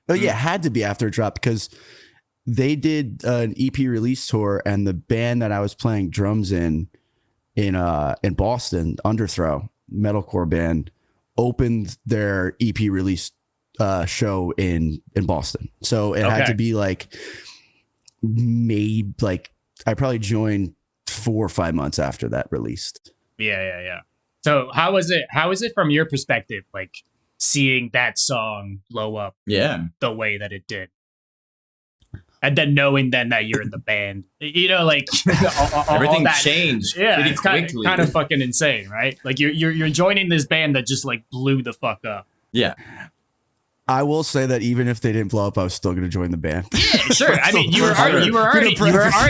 [SPEAKER 1] Oh yeah, it had to be after it dropped because they did an EP release tour, and the band that I was playing drums in Boston, Underthrow, metalcore band, opened their EP release show in Boston. So it had to be like maybe like I probably joined 4 or 5 months after that released.
[SPEAKER 4] Yeah. So how is it from your perspective, like seeing that song blow up the way that it did? And then knowing then that you're in the band, like
[SPEAKER 3] everything
[SPEAKER 4] all that
[SPEAKER 3] changed.
[SPEAKER 4] Yeah,
[SPEAKER 3] pretty
[SPEAKER 4] it's
[SPEAKER 3] quickly.
[SPEAKER 4] kind of fucking insane, right? Like you're joining this band that just like blew the fuck up.
[SPEAKER 3] Yeah.
[SPEAKER 1] I will say that even if they didn't blow up, I was still going to join the band.
[SPEAKER 4] Yeah, sure. I mean, you were already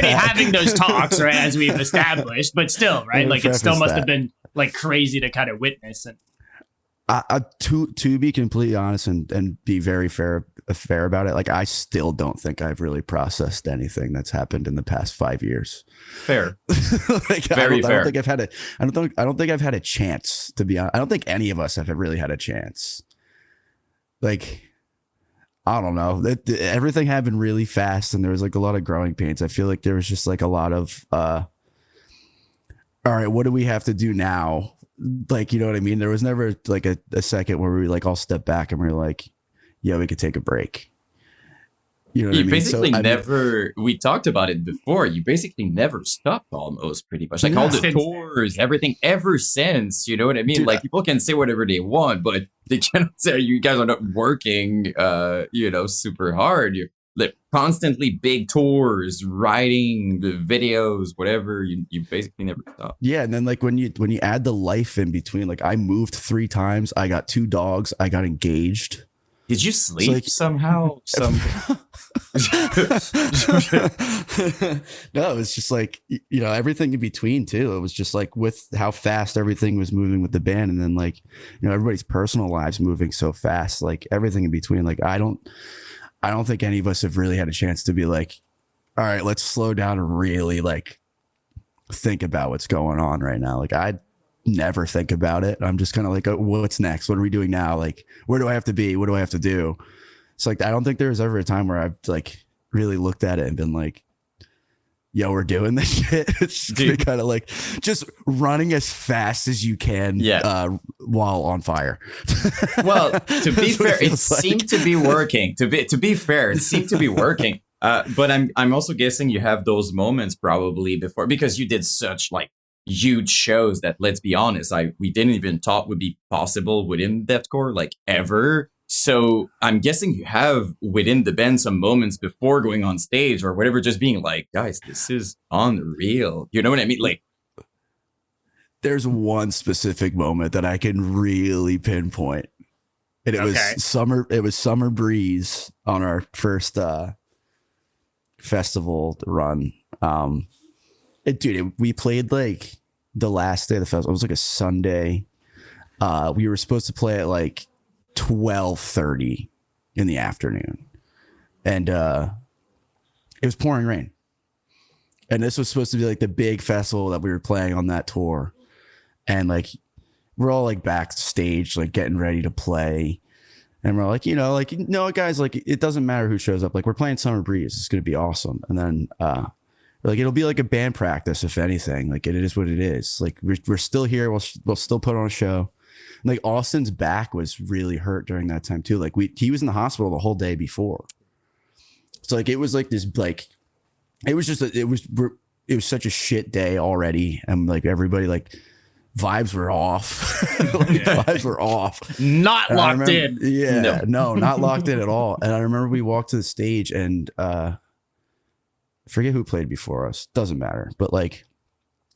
[SPEAKER 4] having those talks, right, as we've established. But still, right, like it still must have been like crazy to kind of witness. And
[SPEAKER 1] to be completely honest and be very fair about it, like I still don't think I've really processed anything that's happened in the past 5 years.
[SPEAKER 3] Fair.
[SPEAKER 1] Like,
[SPEAKER 3] Very fair.
[SPEAKER 1] I don't think I've had a chance, to be honest. I don't think any of us have really had a chance. Like, I don't know. Everything happened really fast, and there was like a lot of growing pains. I feel like there was just like a lot of, all right, what do we have to do now? Like, you know what I mean? There was never like a second where we like all step back and we were like, yeah, we could take a break. You know what I mean?
[SPEAKER 3] Basically never, we talked about it before, you basically never stopped almost pretty much. Like all the tours, everything ever since, you know what I mean? Dude, like people can say whatever they want, but they cannot say you guys are not working, super hard. You're like constantly big tours, writing the videos, whatever. You basically never stop.
[SPEAKER 1] Yeah. And then like when you add the life in between, like I moved 3 times. I got 2 dogs. I got engaged.
[SPEAKER 3] Did you sleep somehow?
[SPEAKER 1] No, it was just like, everything in between too. It was just like with how fast everything was moving with the band. And then like, everybody's personal lives moving so fast, like everything in between. Like, I don't think any of us have really had a chance to be like, all right, let's slow down and really like think about what's going on right now. Like I never think about it. I'm just kind of like, oh, what's next? What are we doing now? Like, where do I have to be? What do I have to do? It's like, I don't think there was ever a time where I've like really looked at it and been like, yo, we're doing this shit. It's kind of like just running as fast as you can while on fire.
[SPEAKER 3] Well, to be fair, it seemed to be working. To be fair, it seemed to be working. But I'm also guessing you have those moments probably before, because you did such like huge shows that, let's be honest, we didn't even thought would be possible within deathcore, like ever. So I'm guessing you have within the band some moments before going on stage or whatever, just being like, guys, this is unreal. You know what I mean? Like,
[SPEAKER 1] there's one specific moment that I can really pinpoint. And it was Summer Breeze on our first festival run. We played like the last day of the festival. It was like a Sunday. We were supposed to play at like 12:30 in the afternoon, and it was pouring rain. And this was supposed to be like the big festival that we were playing on that tour. And like we're all like backstage, like getting ready to play. And we're like, no, guys, like it doesn't matter who shows up. Like we're playing Summer Breeze. It's gonna be awesome. And then like it'll be like a band practice, if anything. Like it is what it is. Like we're still here. We'll still put on a show. Like Austin's back was really hurt during that time too. Like he was in the hospital the whole day before. So like it was like this like it was such a shit day already, and like everybody like vibes were off. Vibes were off.
[SPEAKER 4] Not
[SPEAKER 1] And
[SPEAKER 4] locked in.
[SPEAKER 1] Yeah, no, not locked in at all. And I remember we walked to the stage and I forget who played before us. Doesn't matter. But like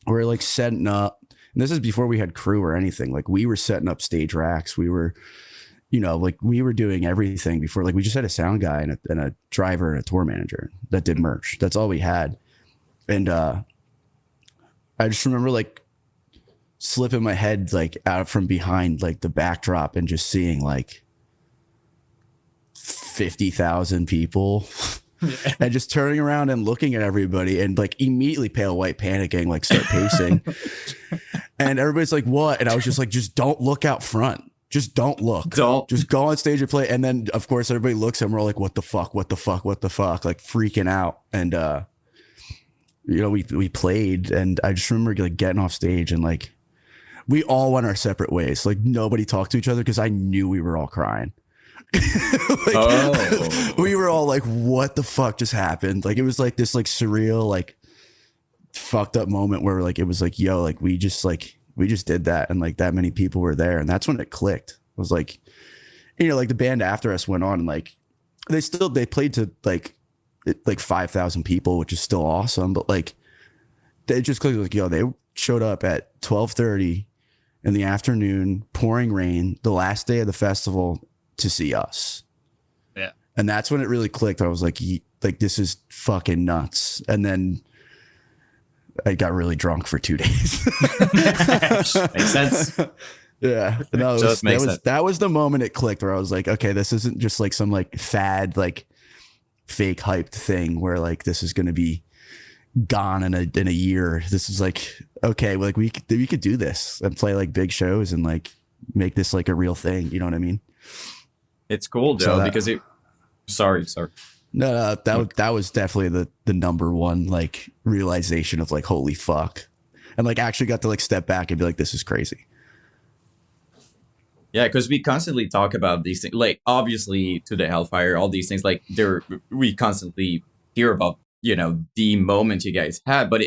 [SPEAKER 1] we're like setting up. And this is before we had crew or anything. Like we were setting up stage racks. We were, like we were doing everything before. Like we just had a sound guy and a driver and a tour manager that did merch. That's all we had. And I just remember like slipping my head like out from behind like the backdrop and just seeing like 50,000 people. And just turning around and looking at everybody and like immediately pale white panicking, like start pacing. And everybody's like, what? And I was just like, just don't look out front. Just don't look. Just go on stage and play. And then of course everybody looks and we're all like, what the fuck? What the fuck? What the fuck? Like freaking out. And we played and I just remember like getting off stage and like we all went our separate ways. Like nobody talked to each other because I knew we were all crying. We were all like, what the fuck just happened? Like it was like this like surreal like fucked up moment where like it was like, yo, like we just did that and like that many people were there, and that's when it clicked. It was like, like the band after us went on and like they played to like 5,000 people, which is still awesome, but like they just clicked like, yo, they showed up at 12:30 in the afternoon, pouring rain, the last day of the festival to see us.
[SPEAKER 4] Yeah.
[SPEAKER 1] And that's when it really clicked. I was like this is fucking nuts. And then I got really drunk for 2 days.
[SPEAKER 3] Makes sense.
[SPEAKER 1] Yeah. No, that was the moment it clicked where I was like, okay, this isn't just like some like fad, like fake hyped thing where like this is going to be gone in a year. This is like, okay, like we could do this and play like big shows and like make this like a real thing. You know what I mean?
[SPEAKER 3] It's cool, Joe, because it. Sorry.
[SPEAKER 1] No, that was definitely the number one like realization of like, holy fuck, and like actually got to like step back and be like, this is crazy.
[SPEAKER 3] Yeah, because we constantly talk about these things, like obviously To The Hellfire, all these things, like we constantly hear about the moment you guys had, but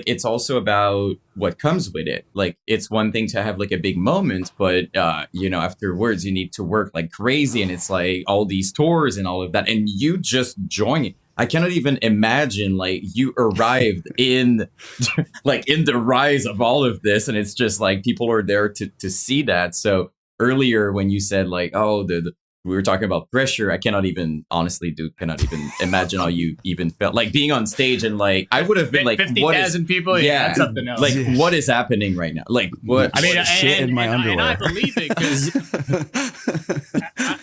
[SPEAKER 3] it's also about what comes with it. Like it's one thing to have like a big moment, but afterwards you need to work like crazy, and it's like all these tours and all of that, and you just join it. I cannot even imagine like you arrived in like in the rise of all of this, and it's just like people are there to see that. So earlier when you said like, oh, we were talking about pressure, I cannot even imagine how you even felt like being on stage and like I would have been like
[SPEAKER 4] 50,000 people. Yeah, that's something else.
[SPEAKER 3] Like what is happening right now? Like what?
[SPEAKER 4] I mean,
[SPEAKER 1] shit in my underwear.
[SPEAKER 4] And I believe it because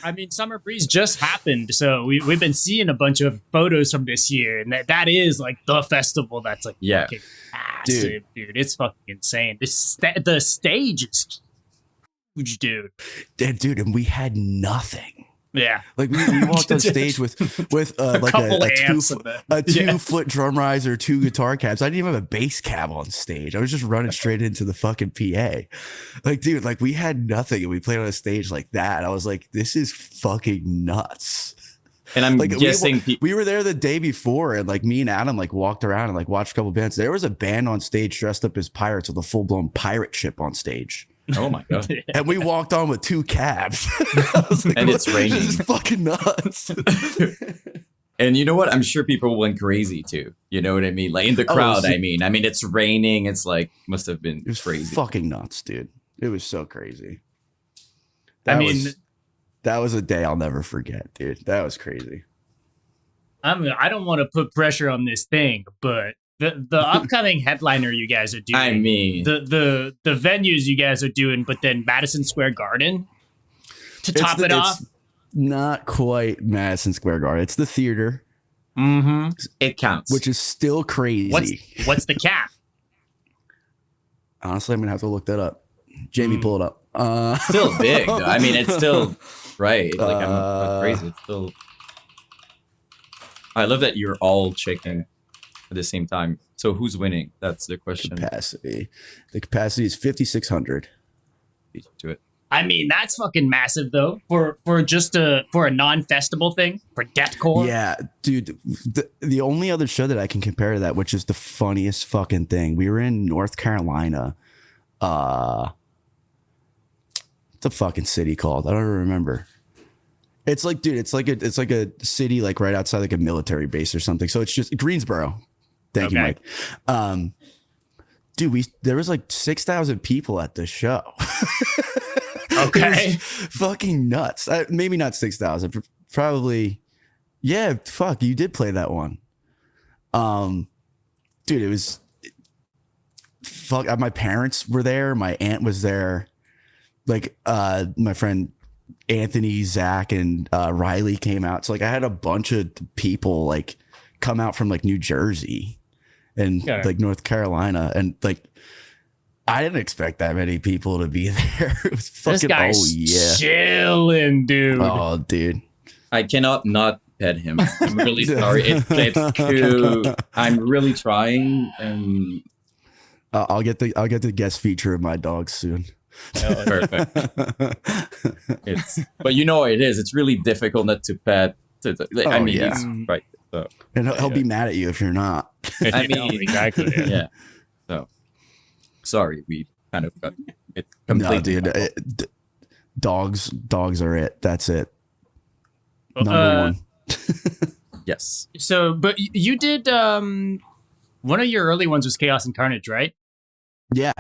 [SPEAKER 4] I mean, Summer Breeze just happened, so we've been seeing a bunch of photos from this year, and that is like the festival that's like fucking massive, dude. It's fucking insane. The stage is huge, dude.
[SPEAKER 1] And we had nothing.
[SPEAKER 4] Yeah,
[SPEAKER 1] like we walked on stage with like a 2 foot drum riser, 2 guitar cabs. I didn't even have a bass cab on stage. I was just running straight into the fucking PA. Like, dude, like we had nothing and we played on a stage like that. I was like, this is fucking nuts.
[SPEAKER 3] And I'm
[SPEAKER 1] like,
[SPEAKER 3] guessing
[SPEAKER 1] we were there the day before, and like me and Adam like walked around and like watched a couple bands. There was a band on stage dressed up as pirates with a full blown pirate ship on stage.
[SPEAKER 3] Oh my god!
[SPEAKER 1] And we walked on with 2 cabs. Like,
[SPEAKER 3] and it's raining.
[SPEAKER 1] This is fucking nuts.
[SPEAKER 3] And you know what? I'm sure people went crazy too. You know what I mean? Like in the crowd. I mean, it's raining. It's like must have been crazy.
[SPEAKER 1] Fucking nuts, dude. It was so crazy. That was a day I'll never forget, dude. That was crazy.
[SPEAKER 4] I don't want to put pressure on this thing, but the upcoming headliner you guys are doing.
[SPEAKER 3] I mean,
[SPEAKER 4] the venues you guys are doing, but then Madison Square Garden to top it off.
[SPEAKER 1] Not quite Madison Square Garden. It's the theater.
[SPEAKER 4] Mm-hmm.
[SPEAKER 3] It counts,
[SPEAKER 1] which is still crazy.
[SPEAKER 4] What's the cap?
[SPEAKER 1] Honestly, I'm gonna have to look that up. Jamie, pull it up.
[SPEAKER 3] Still big, though. I mean, it's still right. Like I'm crazy. It's still. I love that you're all checking at the same time. So who's winning? That's the question.
[SPEAKER 1] Capacity. The capacity is 5,600.
[SPEAKER 3] To it.
[SPEAKER 4] I mean, that's fucking massive though for a non-festival thing for deathcore.
[SPEAKER 1] Yeah, dude. The only other show that I can compare to that, which is the funniest fucking thing, we were in North Carolina. What's the fucking city called? I don't remember. It's like, dude, it's like a city like right outside like a military base or something. So it's just Greensboro. Thank you, Mike. Dude, there was like 6,000 people at the show.
[SPEAKER 4] Okay.
[SPEAKER 1] Fucking nuts. Maybe not 6,000. Probably. Yeah. Fuck. You did play that one. Dude, it was. Fuck. My parents were there. My aunt was there. Like, my friend Anthony, Zach, and Riley came out. So like, I had a bunch of people like come out from like New Jersey and like North Carolina, and like. I didn't expect that many people to be there. It was fucking,
[SPEAKER 4] this guy's chilling, dude.
[SPEAKER 1] Oh, dude.
[SPEAKER 3] I cannot not pet him. I'm really sorry. It's too. I'm really trying, and
[SPEAKER 1] I'll get the guest feature of my dog soon.
[SPEAKER 3] oh, perfect. But you know what it is. It's really difficult not to pet. I mean,
[SPEAKER 1] yeah.
[SPEAKER 3] Right. So,
[SPEAKER 1] And he'll be mad at you if you're not.
[SPEAKER 3] I mean,
[SPEAKER 4] exactly.
[SPEAKER 3] Yeah. So, sorry, we kind of got it
[SPEAKER 1] No,
[SPEAKER 3] completely.
[SPEAKER 1] dude. Dogs are it. That's it. Number one.
[SPEAKER 3] Yes.
[SPEAKER 4] So, but you did one of your early ones was Chaos and Carnage, right?
[SPEAKER 1] Yeah.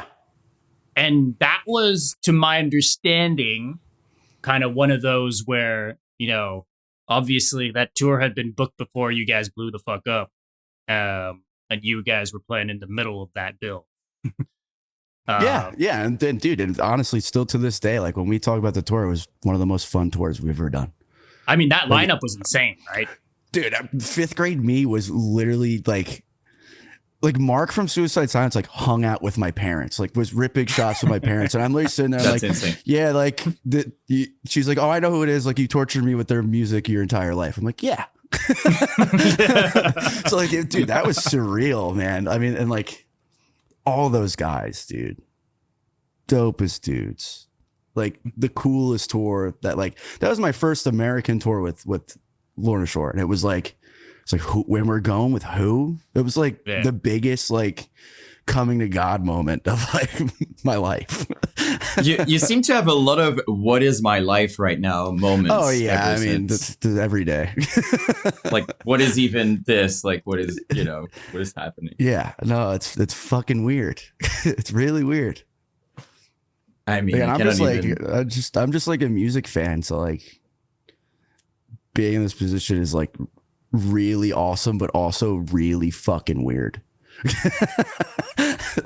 [SPEAKER 4] And that was, to my understanding, kind of one of those where, you know, obviously that tour had been booked before you guys blew the fuck up. And you guys were playing in the middle of that bill.
[SPEAKER 1] Yeah. And then, dude, and honestly, still to this day, like when we talk about the tour, it was one of the most fun tours we've ever done.
[SPEAKER 4] I mean, that lineup was insane, right?
[SPEAKER 1] Dude, fifth grade me was literally like Mark from Suicide Silence, like hung out with my parents, like was ripping shots with my parents. And I'm literally sitting there
[SPEAKER 3] That's
[SPEAKER 1] like,
[SPEAKER 3] insane.
[SPEAKER 1] yeah, like she's like, oh, I know who it is. Like you tortured me with their music your entire life. I'm like, yeah. So like, dude, that was surreal, man. I mean, and like all those guys, dude, dopest dudes, like the coolest tour that was my first American tour with Lorna Shore. And it was like, when we're going with who? It was like the biggest like coming to God moment of like my life.
[SPEAKER 3] You seem to have a lot of what is my life right now moments.
[SPEAKER 1] Oh yeah, I mean that's every day.
[SPEAKER 3] Like what is even this? Like what is what is happening?
[SPEAKER 1] Yeah, no, it's fucking weird. It's really weird.
[SPEAKER 3] I mean,
[SPEAKER 1] I'm just like a music fan, so like being in this position is like really awesome, but also really fucking weird.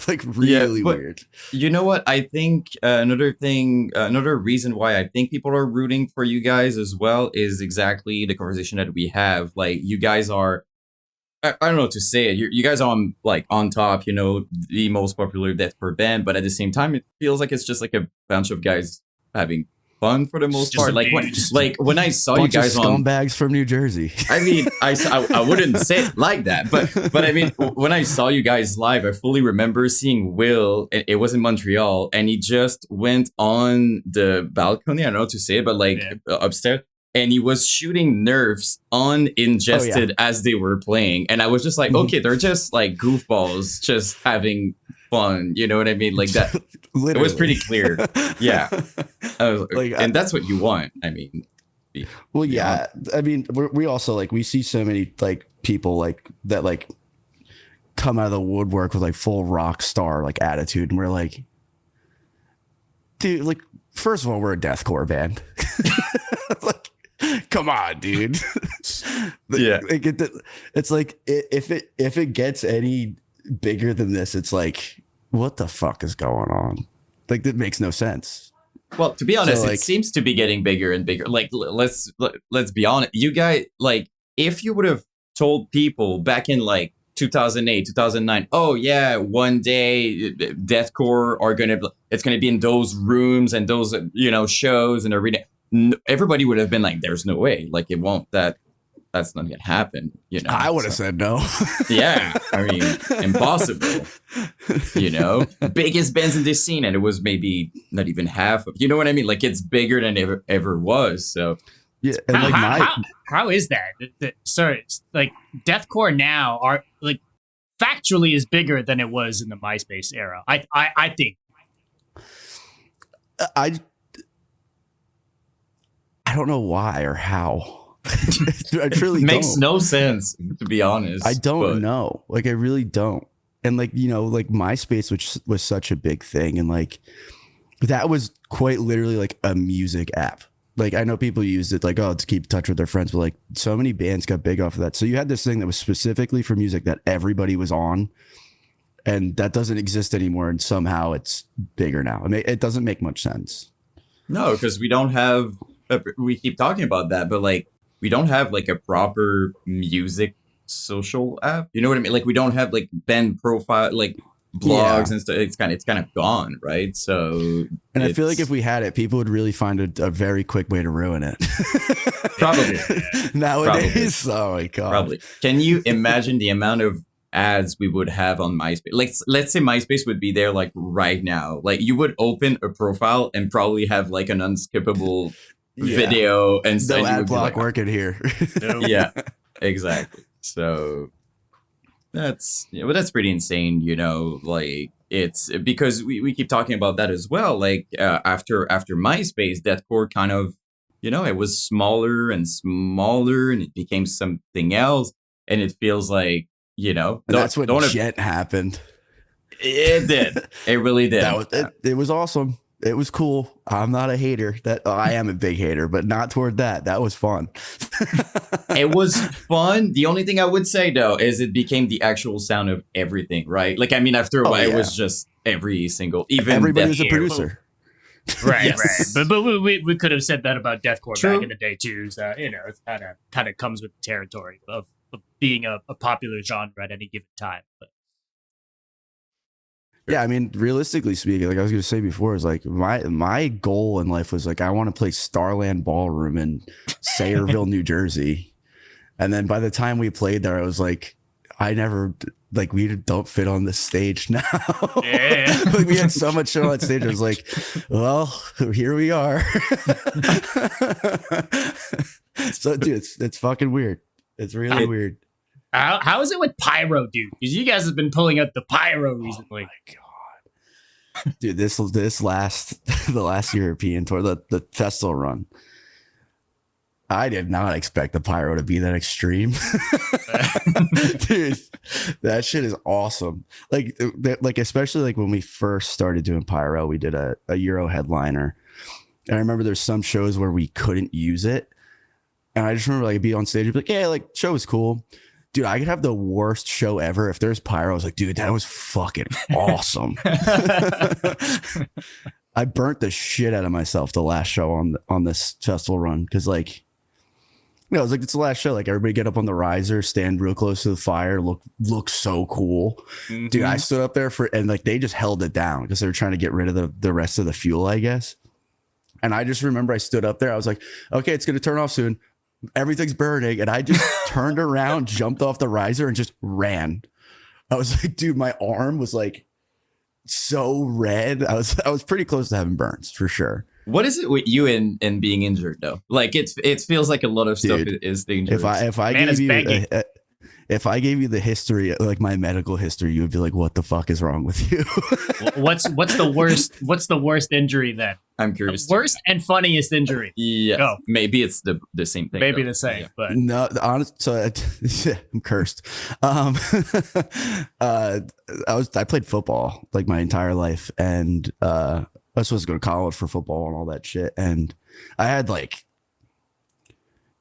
[SPEAKER 1] Like really weird.
[SPEAKER 3] You know what? I think another reason why I think people are rooting for you guys as well is exactly the conversation that we have. Like you guys are, I don't know what to say it. You guys are on top, the most popular deathcore band, but at the same time, it feels like it's just like a bunch of guys having fun for the most part. Like when I saw you guys on
[SPEAKER 1] scumbags from New Jersey.
[SPEAKER 3] I mean, I wouldn't say it like that, but I mean, when I saw you guys live, I fully remember seeing Will. It was in Montreal, and he just went on the balcony. I don't know what to say it, but upstairs, and he was shooting nerfs uningested as they were playing, and I was just like, okay, they're just like goofballs, just having fun. You know what I mean? Like that. It was pretty clear. Yeah. And that's what you want. I mean.
[SPEAKER 1] Well, yeah. I mean, we also like, we see so many like people like that, like come out of the woodwork with like full rock star like attitude. And we're like, dude, like, first of all, we're a deathcore band. Like, come on, dude.
[SPEAKER 3] Yeah.
[SPEAKER 1] Like, it's like, if it gets any bigger than this, it's like, what the fuck is going on? Like, that makes no sense.
[SPEAKER 3] Well, to be honest,
[SPEAKER 1] So, like,
[SPEAKER 3] it seems to be getting bigger and bigger. Like, let's be honest. You guys, like, if you would have told people back in like 2008, 2009, oh yeah, one day deathcore it's gonna be in those rooms and those shows and arena, everybody would have been like, there's no way. Like, it won't. That that's not gonna happen. You know,
[SPEAKER 1] I would have
[SPEAKER 3] so,
[SPEAKER 1] said no.
[SPEAKER 3] yeah, I mean, impossible. You know, biggest bands in this scene, and it was maybe not even half of. You know what I mean? Like it's bigger than ever was. So
[SPEAKER 1] Yeah, and like
[SPEAKER 4] how is that? Sorry, like deathcore now are like factually is bigger than it was in the MySpace era. I think.
[SPEAKER 1] I don't know why or how. I truly
[SPEAKER 3] makes
[SPEAKER 1] don't.
[SPEAKER 3] no sense, to be honest.
[SPEAKER 1] I don't know. Like I really don't. And like, you know, like MySpace, which was such a big thing, and like that was quite literally like a music app. Like I know people used it like, oh, to keep in touch with their friends, but like so many bands got big off of that. So you had this thing that was specifically for music that everybody was on, and that doesn't exist anymore. And somehow it's bigger now. I mean, it doesn't make much sense.
[SPEAKER 3] No, because we don't have. We keep talking about that, but like we don't have like a proper music social app. You know what I mean? Like we don't have like band profile, like blogs and stuff. It's kind of gone, right? So,
[SPEAKER 1] and I feel like if we had it, people would really find a very quick way to ruin it.
[SPEAKER 3] Probably
[SPEAKER 1] nowadays. Probably. Oh my god!
[SPEAKER 3] Probably. Can you imagine the amount of ads we would have on MySpace? Like, let's say MySpace would be there like right now. Like, you would open a profile and probably have like an unskippable video and
[SPEAKER 1] no
[SPEAKER 3] and
[SPEAKER 1] ad block
[SPEAKER 3] like,
[SPEAKER 1] working here.
[SPEAKER 3] Yeah, exactly. So that's but that's pretty insane, you know. Like it's because we keep talking about that as well. Like after MySpace, deathcore kind of, you know, it was smaller and smaller, and it became something else. And it feels like, you know,
[SPEAKER 1] and that's when Jet happened.
[SPEAKER 3] It did. It really did.
[SPEAKER 1] It was awesome. It was cool. I'm not a hater. I am a big hater, but not toward that. That was fun.
[SPEAKER 3] It was fun. The only thing I would say though is it became the actual sound of everything, right? Like, I mean, after a while, it was just every single, even
[SPEAKER 1] everybody was a producer.
[SPEAKER 4] Right, yes. Right. But we could have said that about deathcore back in the day too. So, you know, it kind of comes with the territory of being a popular genre at any given time. But.
[SPEAKER 1] Yeah, I mean, realistically speaking, like I was going to say before, is like my goal in life was like I want to play Starland Ballroom in Sayreville, New Jersey, and then by the time we played there, I was like, I never like we don't fit on this stage now.
[SPEAKER 4] Yeah,
[SPEAKER 1] like we had so much show on stage. I was like, well, here we are. So, dude, it's fucking weird. It's really weird.
[SPEAKER 4] How is it with Pyro, dude? Because you guys have been pulling out the Pyro recently.
[SPEAKER 1] Oh my god, dude! The last European tour, the festival run, I did not expect the Pyro to be that extreme. Dude, that shit is awesome. Like especially like when we first started doing Pyro, we did a Euro headliner, and I remember there's some shows where we couldn't use it, and I just remember like be on stage and be like, yeah, like show was cool. Dude, I could have the worst show ever. If there's Pyro, I was like, dude, that was fucking awesome. I burnt the shit out of myself the last show on this festival run. Cause like, you know, it was like, it's the last show. Like everybody get up on the riser, stand real close to the fire, look so cool. Mm-hmm. Dude, I stood up there and like, they just held it down because they were trying to get rid of the rest of the fuel, I guess. And I just remember I stood up there. I was like, okay, it's going to turn off soon. Everything's burning, and I just turned around, jumped off the riser, and just ran. I was like, dude, my arm was like so red. I was pretty close to having burns for sure.
[SPEAKER 3] What is it with you and being injured though? Like it feels like a lot of stuff is dangerous.
[SPEAKER 1] If I gave you the history, like my medical history, you would be like, "What the fuck is wrong with you?"
[SPEAKER 4] What's the worst? What's the worst injury then?
[SPEAKER 3] I'm curious.
[SPEAKER 4] Worst and funniust injury.
[SPEAKER 3] Yeah,
[SPEAKER 4] Go.
[SPEAKER 3] Maybe it's the same thing.
[SPEAKER 4] Maybe the same, but
[SPEAKER 1] no. Honest, so I'm cursed. I played football like my entire life, and I was supposed to go to college for football and all that shit, and I had like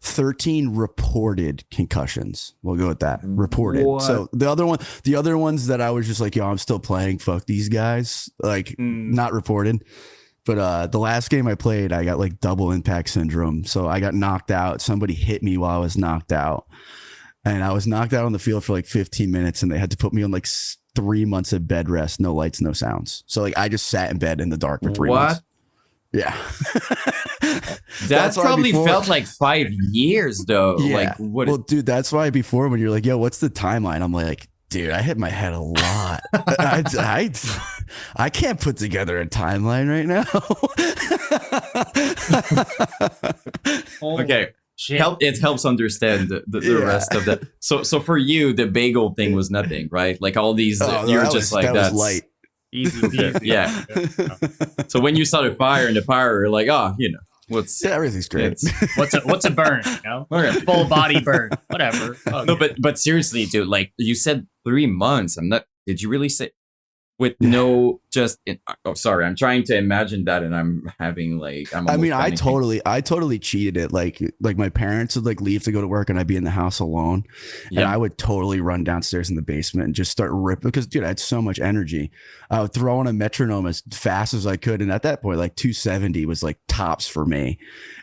[SPEAKER 1] 13 reported concussions. We'll go with that. Reported. What? So the other ones that I was just like, yo, I'm still playing. Fuck these guys. Like not reported. But the last game I played, I got like double impact syndrome. So I got knocked out. Somebody hit me while I was knocked out. And I was knocked out on the field for like 15 minutes, and they had to put me on like 3 months of bed rest, no lights, no sounds. So like I just sat in bed in the dark for 3 months. Yeah.
[SPEAKER 3] That
[SPEAKER 1] why
[SPEAKER 3] probably
[SPEAKER 1] before-
[SPEAKER 3] felt like 5 years though.
[SPEAKER 1] Yeah.
[SPEAKER 3] Like what?
[SPEAKER 1] Well, dude, that's why before when you're like, yo, what's the timeline? I'm like, dude, I hit my head a lot. I can't put together a timeline right now.
[SPEAKER 3] Okay.
[SPEAKER 4] Shit.
[SPEAKER 3] It helps understand the rest of that. So for you, the bagel thing was nothing, right? Like all these, you're just like
[SPEAKER 1] that
[SPEAKER 3] that's
[SPEAKER 1] was light.
[SPEAKER 4] Easy peasy.
[SPEAKER 3] Yeah. So when you saw the fire and the pyro, you're like, oh, what's
[SPEAKER 1] Yeah, everything's great.
[SPEAKER 4] What's a burn? Full body burn. Whatever. Oh,
[SPEAKER 3] no, but seriously, dude, like you said 3 months. Did you really say with no sorry, I'm trying to imagine that and I'm having like
[SPEAKER 1] I mean, I totally cheated it. Like my parents would like leave to go to work and I'd be in the house alone.
[SPEAKER 3] Yeah.
[SPEAKER 1] And I would totally run downstairs in the basement and just start ripping because dude, I had so much energy. I would throw on a metronome as fast as I could. And at that point, like 270 was like tops for me.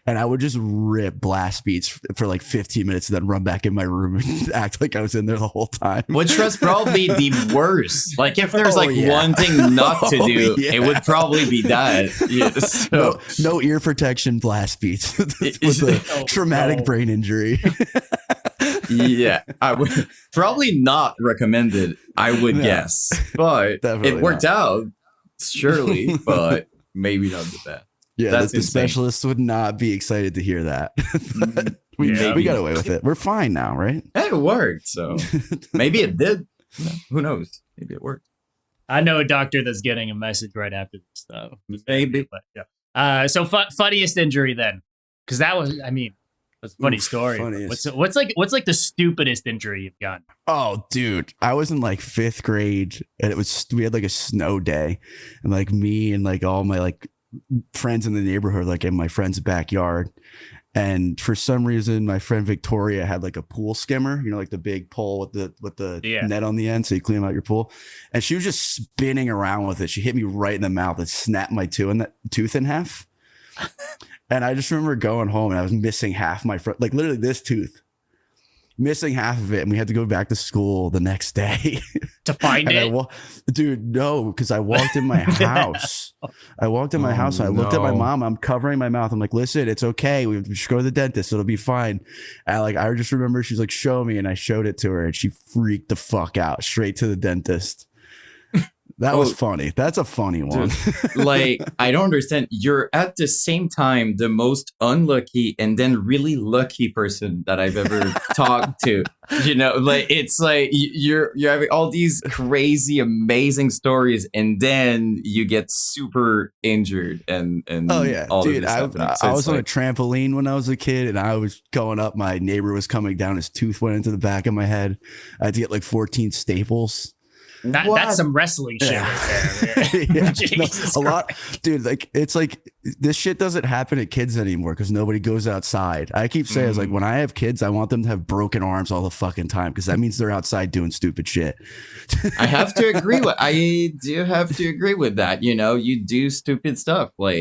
[SPEAKER 1] And I would just rip blast beats for like 15 minutes and then run back in my room and act like I was in there the whole time.
[SPEAKER 3] Which was probably the worst. Like if there's one thing not to do, it would probably be that. Yeah, so.
[SPEAKER 1] No ear protection blast beats with a traumatic brain injury.
[SPEAKER 3] Yeah, I would probably not recommend it, I would guess. But
[SPEAKER 1] Definitely
[SPEAKER 3] it worked out, surely, but maybe not the best.
[SPEAKER 1] Yeah,
[SPEAKER 3] That's
[SPEAKER 1] the specialist would not be excited to hear that. we got away with it. We're fine now, right?
[SPEAKER 3] It worked, so maybe it did. Who knows? Maybe it worked.
[SPEAKER 4] I know a doctor that's getting a message right after this, though.
[SPEAKER 3] Maybe.
[SPEAKER 4] But, yeah. So funniest injury then, because that was, I mean, that's a funny story.
[SPEAKER 1] Funniest.
[SPEAKER 4] What's like the stupidest injury you've gotten?
[SPEAKER 1] Oh, dude, I was in like 5th grade, and we had like a snow day, and like me and like all my like friends in the neighborhood, like in my friend's backyard. And for some reason, my friend Victoria had like a pool skimmer, like the big pole with the net on the end, so you clean out your pool. And she was just spinning around with it. She hit me right in the mouth and snapped my tooth in half. And I just remember going home and I was missing half my front, like literally this tooth, missing half of it, and we had to go back to school the next day
[SPEAKER 4] to find it.
[SPEAKER 1] Dude, no, because I walked in my house. I walked in my house and I looked at my mom. I'm covering my mouth. I'm like, listen, it's okay. We should go to the dentist. It'll be fine. And I just remember she's like, show me, and I showed it to her, and she freaked the fuck out. Straight to the dentist. That was funny. That's a funny one.
[SPEAKER 3] Dude, like, I don't understand. You're at the same time the most unlucky and then really lucky person that I've ever talked to. Like it's like you're having all these crazy, amazing stories, and then you get super injured and
[SPEAKER 1] oh yeah,
[SPEAKER 3] all
[SPEAKER 1] dude.
[SPEAKER 3] of this
[SPEAKER 1] I was on a trampoline when I was a kid, and I was going up. My neighbor was coming down. His tooth went into the back of my head. I had to get like 14 staples.
[SPEAKER 4] That's some wrestling shit right there.
[SPEAKER 1] Yeah,
[SPEAKER 4] Jesus
[SPEAKER 1] a lot, dude. Like it's like this shit doesn't happen at kids anymore because nobody goes outside. I keep saying, it's like when I have kids, I want them to have broken arms all the fucking time because that means they're outside doing stupid shit.
[SPEAKER 3] I do have to agree with that. You do stupid stuff like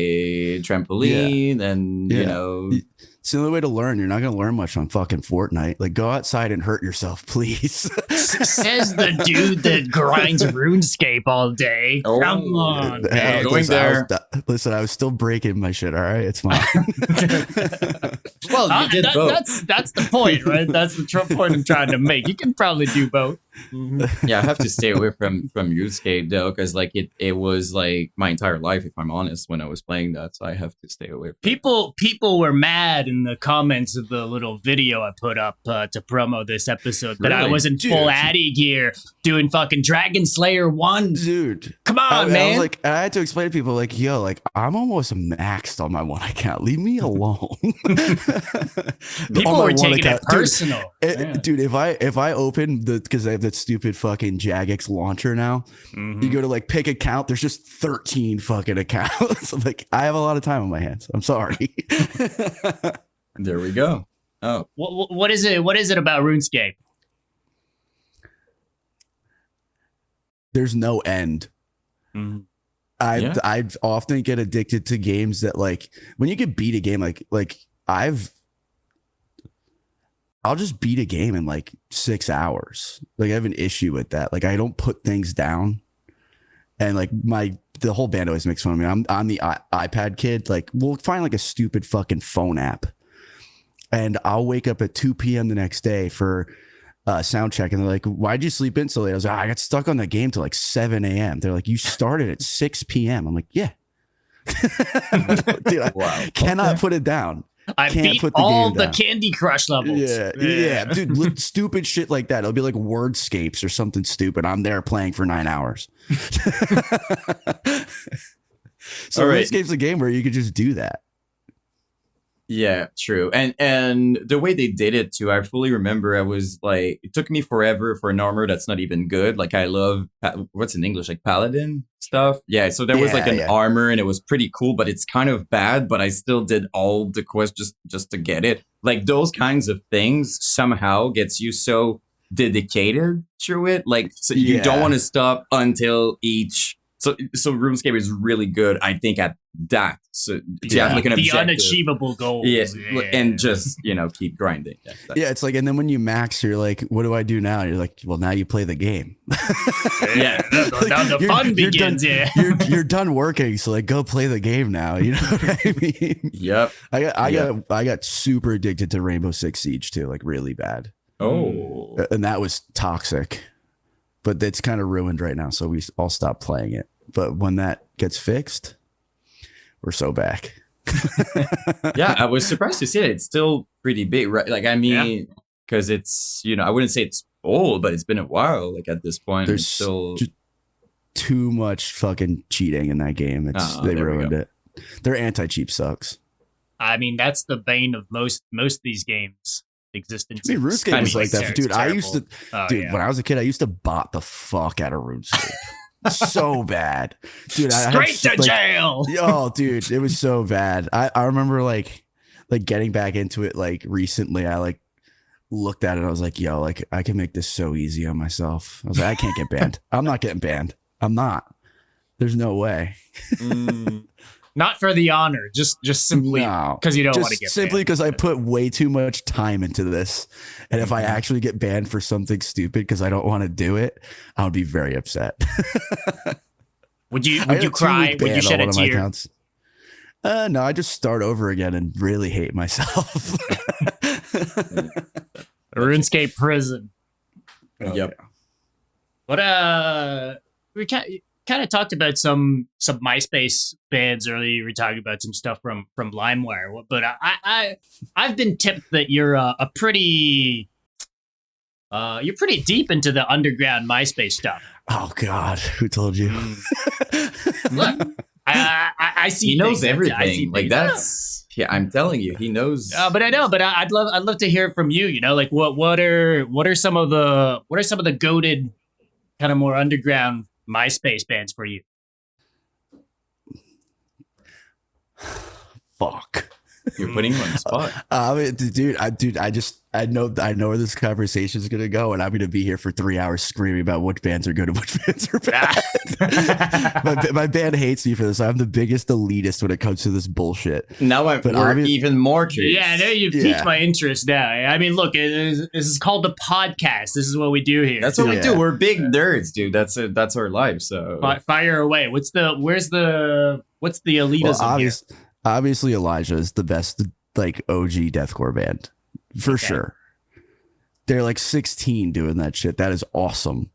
[SPEAKER 3] trampoline and
[SPEAKER 1] It's the only way to learn. You're not going to learn much on fucking Fortnite. Like, go outside and hurt yourself, please.
[SPEAKER 4] Says the dude that grinds RuneScape all day.
[SPEAKER 3] Oh,
[SPEAKER 4] come on.
[SPEAKER 3] Man. Going there.
[SPEAKER 1] Listen, I was still breaking my shit. All right, it's fine.
[SPEAKER 3] Well, you did both.
[SPEAKER 4] That's the point, right? That's the point I'm trying to make. You can probably do both.
[SPEAKER 3] Yeah, I have to stay away from RuneScape though, because like it was like my entire life, if I'm honest, when I was playing that. So I have to stay away.
[SPEAKER 4] People were mad in the comments of the little video I put up to promo this episode that I was in full Addy gear doing fucking Dragon Slayer 1.
[SPEAKER 1] Dude,
[SPEAKER 4] come on, man.
[SPEAKER 1] I was like, I had to explain to people like, yo, like I'm almost maxed on my one account. Leave me alone.
[SPEAKER 4] People were taking it personal.
[SPEAKER 1] Dude, if I open because I have that stupid fucking Jagex launcher now, you go to like pick account, there's just 13 fucking accounts. Like I have a lot of time on my hands. I'm sorry.
[SPEAKER 3] There we go. Oh,
[SPEAKER 4] what is it? What is it about RuneScape?
[SPEAKER 1] There's no end. I often get addicted to games that like when you can beat a game like I'll just beat a game in like 6 hours. Like I have an issue with that. Like I don't put things down. And like the whole band always makes fun of me. I'm the iPad kid. Like, we'll find like a stupid fucking phone app, and I'll wake up at 2 p.m. the next day for sound check, and they're like, "Why'd you sleep in so late?" I was like, "I got stuck on the game till like 7 a.m." They're like, "You started at 6 p.m." I'm like, "Yeah." Dude, I cannot put it down.
[SPEAKER 4] I
[SPEAKER 1] Can't
[SPEAKER 4] beat
[SPEAKER 1] put the
[SPEAKER 4] all
[SPEAKER 1] game
[SPEAKER 4] the
[SPEAKER 1] down.
[SPEAKER 4] Candy Crush levels.
[SPEAKER 1] Yeah, dude, stupid shit like that. It'll be like Wordscapes or something stupid. I'm there playing for 9 hours. So
[SPEAKER 3] All right.
[SPEAKER 1] RuneScape's a game where you could just do that.
[SPEAKER 3] Yeah, true. And the way they did it too, I fully remember. I was like, it took me forever for an armor that's not even good. Like, I love what's in English, like paladin stuff. Yeah, so there was like an armor, and it was pretty cool, but it's kind of bad. But I still did all the quests just to get it. Like, those kinds of things somehow gets you so dedicated to it. Like, so you don't want to stop until each. So RuneScape is really good, I think, at that. So you have like an
[SPEAKER 4] the
[SPEAKER 3] objective.
[SPEAKER 4] Unachievable goals.
[SPEAKER 3] Yeah, and just, keep grinding.
[SPEAKER 1] Yeah, it's like, and then when you max, you're like, what do I do now? You're like, well, now you play the game.
[SPEAKER 4] Yeah, now the fun begins.
[SPEAKER 1] You're done working, so like, go play the game now. You know what I mean?
[SPEAKER 3] Yep.
[SPEAKER 1] I got super addicted to Rainbow Six Siege too, like really bad.
[SPEAKER 3] Oh.
[SPEAKER 1] And that was toxic. But it's kind of ruined right now, so we all stopped playing it. But when that gets fixed, we're so back.
[SPEAKER 3] Yeah, I was surprised to see it. It's still pretty big, right? Like, I mean, because it's, I wouldn't say it's old, but it's been a while. Like, at this point,
[SPEAKER 1] there's
[SPEAKER 3] it's still
[SPEAKER 1] just too much fucking cheating in that game. They ruined it. Their anti-cheat sucks.
[SPEAKER 4] I mean, that's the bane of most of these games. Existence.
[SPEAKER 1] I mean, RuneScape was like that, dude. I used to, when I was a kid, I used to bot the fuck out of RuneScape. So bad, dude.
[SPEAKER 4] Straight to jail.
[SPEAKER 1] Oh, dude, it was so bad. I remember like getting back into it like recently. I like looked at it. I was like, yo, like I can make this so easy on myself. I was like, I can't get banned. I'm not getting banned. I'm not. There's no way.
[SPEAKER 4] Not for the honor, just simply because you don't want to get
[SPEAKER 1] simply because I put way too much time into this, and if I actually get banned for something stupid because I don't want to do it, I would be very upset.
[SPEAKER 4] Would you cry? Would you shed a tear?
[SPEAKER 1] No, I just start over again and really hate myself.
[SPEAKER 4] RuneScape prison.
[SPEAKER 3] Yep.
[SPEAKER 4] What we kind of talked about some MySpace bands earlier. You were talking about some stuff from LimeWire, but I've been tipped that you're pretty deep into the underground MySpace stuff.
[SPEAKER 1] Oh God, who told you?
[SPEAKER 4] Look, I see.
[SPEAKER 3] He knows everything.
[SPEAKER 4] I see
[SPEAKER 3] like that's. Yeah, I'm telling you, he knows.
[SPEAKER 4] But I know. But I'd love to hear it from you. Like what are some of the goated kind of more underground MySpace bands for you?
[SPEAKER 1] Fuck.
[SPEAKER 3] You're putting him on the spot. I know where this conversation is gonna go, and I'm gonna be here for 3 hours screaming about which bands are good and which bands are bad. my band hates me for this. I'm the biggest elitist when it comes to this bullshit. Now we're even more curious.
[SPEAKER 4] Yeah, I know you piqued my interest now. I mean, look, this is called the podcast. This is what we do here.
[SPEAKER 3] That's what we do. We're big nerds, dude. That's our life. So
[SPEAKER 4] fire away. What's the elitism here?
[SPEAKER 1] Obviously, Elijah is the best, like, OG deathcore band. For sure. They're like 16 doing that shit. That is awesome.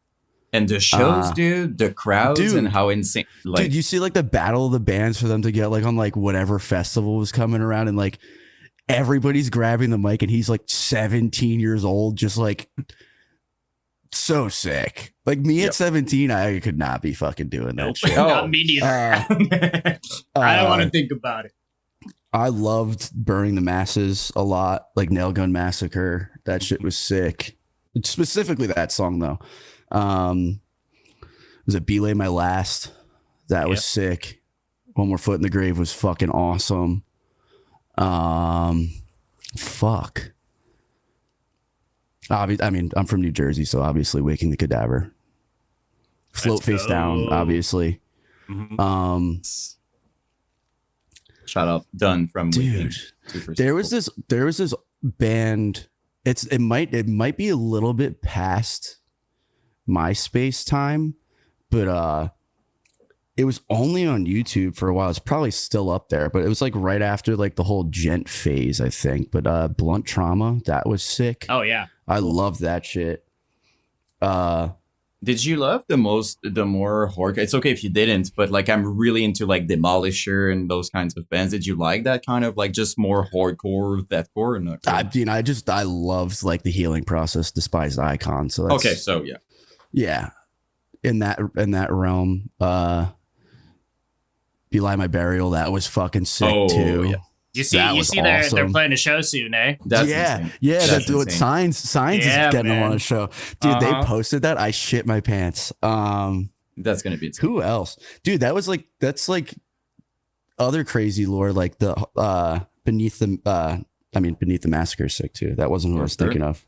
[SPEAKER 3] And the shows, dude, the crowds, and how insane. Like,
[SPEAKER 1] dude, you see like the battle of the bands for them to get like on like whatever festival was coming around, and like everybody's grabbing the mic, and he's like 17 years old, just like so sick. Like me at 17, I could not be fucking doing that shit.
[SPEAKER 4] Not me neither. I don't want to think about it.
[SPEAKER 1] I loved Burning the Masses a lot, like Nail Gun Massacre. That shit was sick. Specifically that song though. Was it Belay My Last? That was sick. One More Foot in the Grave was fucking awesome. Fuck. I mean, I'm from New Jersey, so obviously Waking the Cadaver. Float Face Down, obviously.
[SPEAKER 3] Mm-hmm. Shut up, done from
[SPEAKER 1] dude. There was this band. It might be a little bit past MySpace time, but it was only on YouTube for a while. It's probably still up there, but it was like right after like the whole gent phase, I think. But Blunt Trauma, that was sick.
[SPEAKER 4] Oh yeah,
[SPEAKER 1] I love that shit.
[SPEAKER 3] Did you love the more hardcore? It's okay if you didn't, but like I'm really into like Demolisher and those kinds of bands. Did you like that kind of like just more hardcore deathcore or not?
[SPEAKER 1] I loved like the Healing Process, Despised Icon. So that's,
[SPEAKER 3] okay, so
[SPEAKER 1] yeah, in that realm, Belie My Burial, that was fucking sick too. Yeah.
[SPEAKER 4] You see,
[SPEAKER 1] awesome.
[SPEAKER 4] they're playing a show soon, eh?
[SPEAKER 3] That's
[SPEAKER 1] yeah,
[SPEAKER 3] insane.
[SPEAKER 1] yeah. That's what
[SPEAKER 3] insane.
[SPEAKER 1] Signs
[SPEAKER 4] Yeah,
[SPEAKER 1] is getting
[SPEAKER 4] man.
[SPEAKER 1] them on a show, dude. They posted that. I shit my pants.
[SPEAKER 3] That's gonna be insane.
[SPEAKER 1] Who else, dude? That's like other crazy lore, like the Beneath the Massacre is sick too. That wasn't what I was thinking of.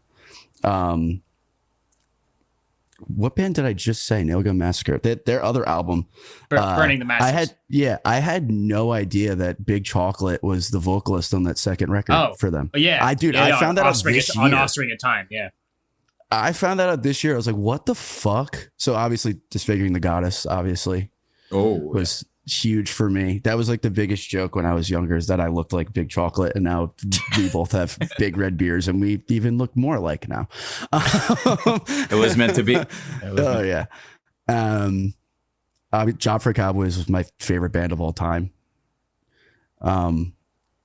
[SPEAKER 1] What band did I just say? Nailgun Massacre. Their other album,
[SPEAKER 4] Burning the Masters.
[SPEAKER 1] I had no idea that Big Chocolate was the vocalist on that second record for them.
[SPEAKER 4] Yeah,
[SPEAKER 1] I found that out this year.
[SPEAKER 4] On Offspring of Time. Yeah,
[SPEAKER 1] I found that out this year. I was like, what the fuck? So obviously, Disfiguring the Goddess, obviously, was huge for me. That was like the biggest joke when I was younger, is that I looked like Big Chocolate, and now we both have big red beards, and we even look more alike now.
[SPEAKER 3] It was meant to be.
[SPEAKER 1] Oh yeah. Job for Cowboys was my favorite band of all time. And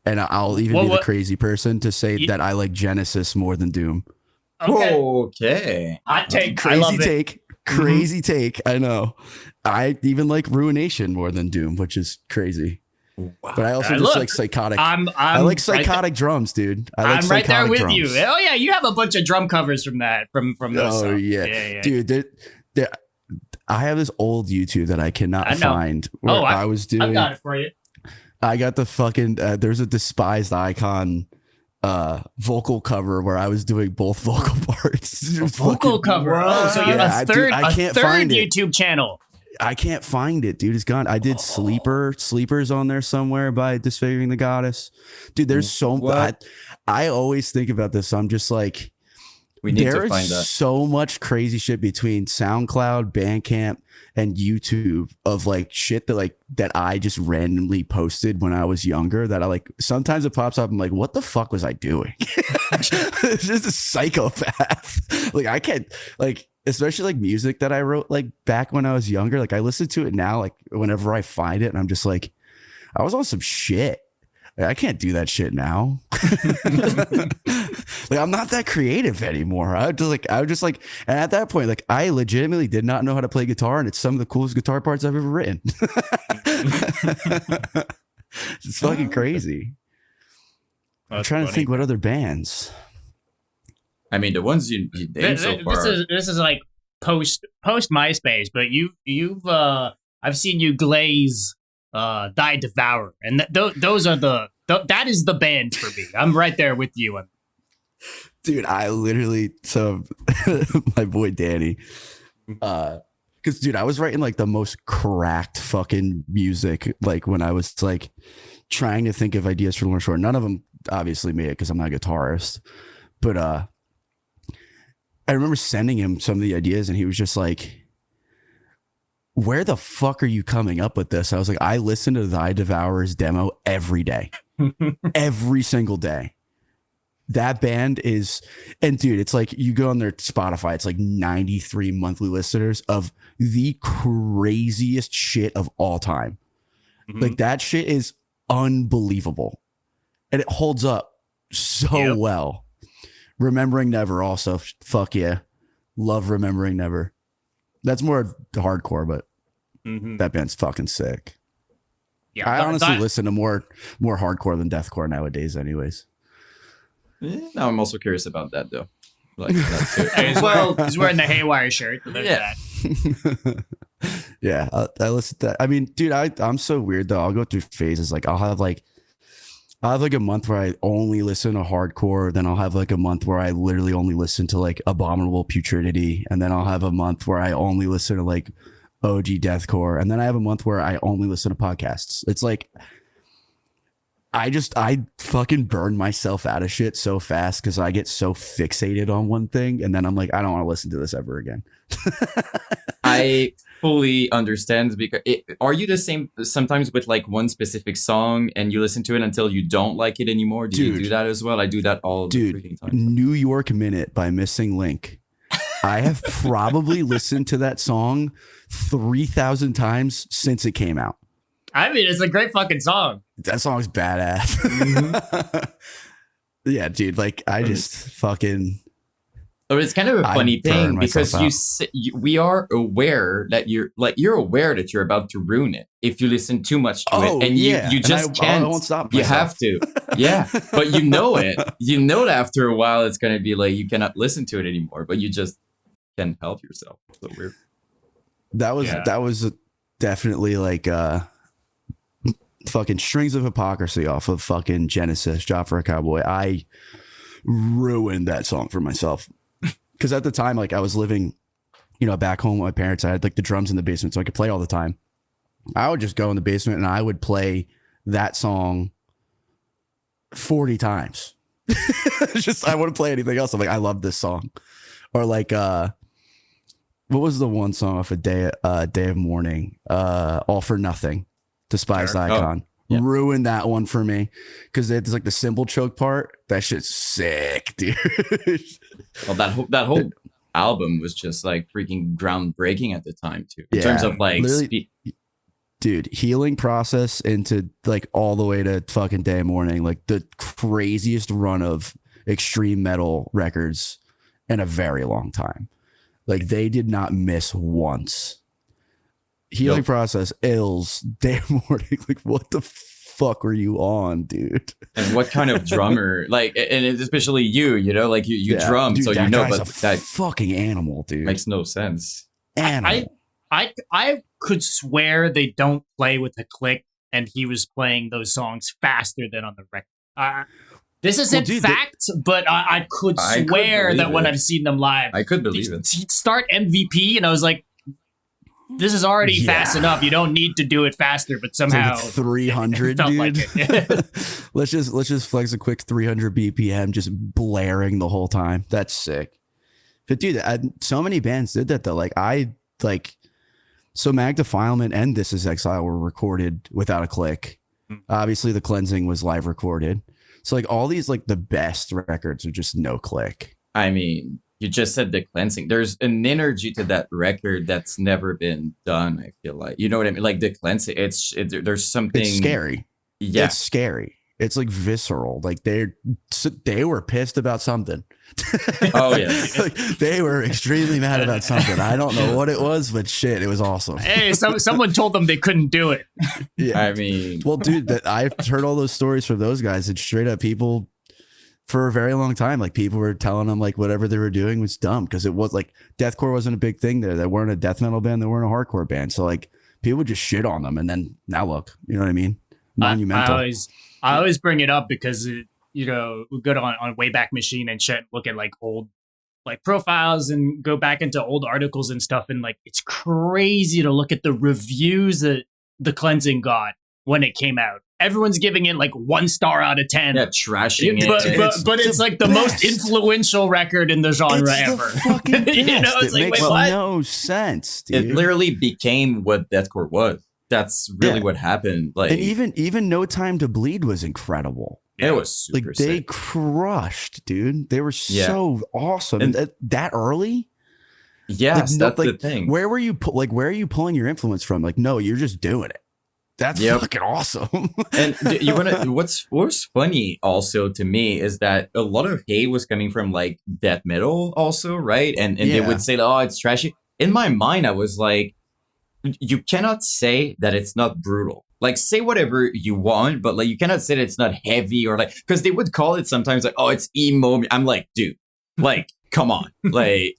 [SPEAKER 1] I'll even be the crazy person to say that I like Genesis more than Doom.
[SPEAKER 3] Okay.
[SPEAKER 4] Hot take.
[SPEAKER 1] Crazy take. Crazy take. I know. I even like Ruination more than Doom, which is crazy. Wow. But I also just like psychotic. I like psychotic drums, dude.
[SPEAKER 4] I'm right there with
[SPEAKER 1] drums.
[SPEAKER 4] you. Oh yeah, you have a bunch of drum covers from those.
[SPEAKER 1] Oh
[SPEAKER 4] songs.
[SPEAKER 1] yeah, dude. I have this old YouTube that I cannot find. Where I was doing.
[SPEAKER 4] I've got it for you.
[SPEAKER 1] I got the fucking. There's a Despised Icon vocal cover where I was doing both vocal parts.
[SPEAKER 4] Vocal cover. Oh, so you have a third YouTube channel.
[SPEAKER 1] I can't find it, dude. It's gone. I did Sleepers on there somewhere by Disfiguring the Goddess. Dude, there's I always think about this. So I'm just like,
[SPEAKER 3] we need to find that.
[SPEAKER 1] There is so much crazy shit between SoundCloud, Bandcamp, and YouTube of like shit that I just randomly posted when I was younger, that I like, sometimes it pops up. I'm like, what the fuck was I doing? It's just a psychopath. Like I can't, like, especially like music that I wrote like back when I was younger. Like I listen to it now, like whenever I find it, and I'm just like, I was on some shit. Like, I can't do that shit now. Like I'm not that creative anymore. I was just like, and at that point, like I legitimately did not know how to play guitar, and it's some of the coolest guitar parts I've ever written. It's fucking crazy. I'm trying to think what other bands.
[SPEAKER 3] I mean, the ones you named so far.
[SPEAKER 4] This is like post MySpace, but you've I've seen you glaze Die Devour, and those are that is the band for me. I'm right there with you.
[SPEAKER 1] Dude, I literally, so my boy Danny, because dude, I was writing like the most cracked fucking music, like when I was like trying to think of ideas for Lorna Shore. None of them obviously made it because I'm not a guitarist, but I remember sending him some of the ideas, and he was just like, where the fuck are you coming up with this? I was like, I listen to Thy Devourer's demo every day. Every single day. That band is, and dude, it's like you go on their Spotify, it's like 93 monthly listeners of the craziest shit of all time. Mm-hmm. Like that shit is unbelievable. And it holds up so well. Remembering Never also, fuck yeah. Love Remembering Never. That's more hardcore, but that band's fucking sick. Yeah, I honestly listen to more hardcore than deathcore nowadays anyways.
[SPEAKER 3] Now I'm also curious about that though. Like that
[SPEAKER 4] as well, he's wearing the Haywire shirt.
[SPEAKER 3] Yeah.
[SPEAKER 1] Yeah, I listen to that. I mean, dude, I'm so weird though. I'll go through phases. Like I'll have like a month where I only listen to hardcore. Then I'll have like a month where I literally only listen to like Abominable Putridity. And then I'll have a month where I only listen to like OG deathcore. And then I have a month where I only listen to podcasts. It's like, I fucking burn myself out of shit so fast because I get so fixated on one thing. And then I'm like, I don't want to listen to this ever again.
[SPEAKER 3] I fully understand because are you the same sometimes with like one specific song and you listen to it until you don't like it anymore? Do you do that as well? I do that all the freaking time.
[SPEAKER 1] New York Minute by Missing Link. I have probably listened to that song 3,000 times since it came out.
[SPEAKER 4] I mean, it's a great fucking song.
[SPEAKER 1] That song's badass. Mm-hmm. Yeah, dude. Like, I just fucking.
[SPEAKER 3] But it's kind of a funny thing because we are aware that you're aware that you're about to ruin it if you listen too much to it, and you just can't.
[SPEAKER 1] I won't stop
[SPEAKER 3] you
[SPEAKER 1] myself.
[SPEAKER 3] have to, yeah. But you know it. You know that after a while it's gonna be like you cannot listen to it anymore, but you just can't help yourself. So weird.
[SPEAKER 1] That was definitely like fucking Strings of Hypocrisy off of fucking Genesis, Job for a Cowboy. I ruined that song for myself. Because at the time, like I was living, back home with my parents. I had like the drums in the basement, so I could play all the time. I would just go in the basement and I would play that song 40 times. I wouldn't play anything else. I'm like, I love this song. Or like, what was the one song off of Day of Mourning? All for Nothing, Despised Icon. Yeah. Ruined that one for me because it's like the cymbal choke part. That shit's sick, dude.
[SPEAKER 3] Well, that whole album was just like freaking groundbreaking at the time too. In terms of like,
[SPEAKER 1] dude, Healing Process into like all the way to fucking Day of Mourning, like the craziest run of extreme metal records in a very long time. Like they did not miss once. Healing Process, Ills, Day of Mourning. Like, what the fuck were you on, dude?
[SPEAKER 3] And what kind of drummer? Like, and especially you like you drum, dude, so but that
[SPEAKER 1] fucking animal, dude,
[SPEAKER 3] makes no sense.
[SPEAKER 1] Animal.
[SPEAKER 4] I could swear they don't play with a click, and he was playing those songs faster than on the record. This isn't fact, but I could swear that when I've seen them live,
[SPEAKER 3] I could believe it.
[SPEAKER 4] He'd start MVP, and I was like, this is already fast enough. You don't need to do it faster, but somehow
[SPEAKER 1] it's like 300, dude.
[SPEAKER 4] Like it.
[SPEAKER 1] let's just flex a quick 300 BPM, just blaring the whole time. That's sick. But dude, so many bands did that though. So Mag Defilement and This Is Exile were recorded without a click. Obviously, The Cleansing was live recorded. So like all these like the best records are just no click.
[SPEAKER 3] I mean, you just said The Cleansing. There's an energy to that record that's never been done. I feel like, you know what I mean? Like The Cleansing, there's something.
[SPEAKER 1] It's scary. Yeah, it's scary. It's like visceral. Like they were pissed about something.
[SPEAKER 3] Oh yeah,
[SPEAKER 1] like, they were extremely mad about something. I don't know what it was, but shit, it was awesome.
[SPEAKER 4] Hey, someone told them they couldn't do it.
[SPEAKER 1] Yeah,
[SPEAKER 3] I mean,
[SPEAKER 1] well, dude, I've heard all those stories from those guys. And straight up, people for a very long time, like people were telling them like whatever they were doing was dumb because it was like deathcore wasn't a big thing there. They weren't a death metal band. They weren't a hardcore band. So like people would just shit on them, and then now look, you know what I mean? Monumental.
[SPEAKER 4] I always bring it up because we go on Wayback Machine and shit, look at like old like profiles and go back into old articles and stuff, and like it's crazy to look at the reviews that The Cleansing got when it came out. Everyone's giving it like 1 star out of 10.
[SPEAKER 3] Yeah, trashing
[SPEAKER 4] it. But it's like the most influential record in the genre ever.
[SPEAKER 1] Fucking
[SPEAKER 4] it's like,
[SPEAKER 1] makes no sense, dude.
[SPEAKER 3] It literally became what deathcore was. That's really what happened. Like,
[SPEAKER 1] and even No Time to Bleed was incredible.
[SPEAKER 3] It was super
[SPEAKER 1] like they crushed, dude. They were so awesome. And that early.
[SPEAKER 3] Yes, that's the thing.
[SPEAKER 1] Where are you pulling your influence from? Like, no, you're just doing it. That's fucking awesome.
[SPEAKER 3] And what's funny also to me is that a lot of hate was coming from like death metal also, right? And they would say, oh, it's trashy. In my mind, I was like, you cannot say that it's not brutal. Like, say whatever you want, but like you cannot say that it's not heavy or like, because they would call it sometimes like, oh, it's emo. I'm like, dude, like, come on, like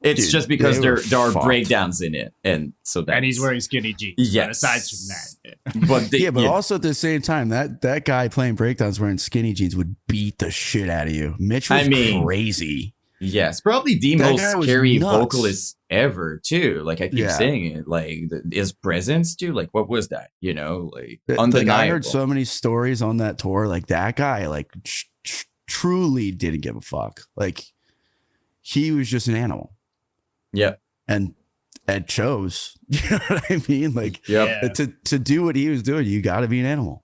[SPEAKER 3] it's just because there are breakdowns in it, and so that.
[SPEAKER 4] And he's wearing skinny jeans.
[SPEAKER 3] Yeah.
[SPEAKER 4] Aside from that,
[SPEAKER 1] but also at the same time, that guy playing breakdowns wearing skinny jeans would beat the shit out of you. Mitch was crazy.
[SPEAKER 3] Yes, probably the most scary vocalist ever, too. Like, I keep saying it. Like, his presence, too. Like, what was that? Like, undeniable.
[SPEAKER 1] I heard so many stories on that tour. Like, that guy, like, truly didn't give a fuck. Like, he was just an animal.
[SPEAKER 3] Yeah.
[SPEAKER 1] And and chose. You know what I mean? Like,
[SPEAKER 3] Yep.
[SPEAKER 4] Yeah.
[SPEAKER 1] to do what he was doing, you got to be an animal.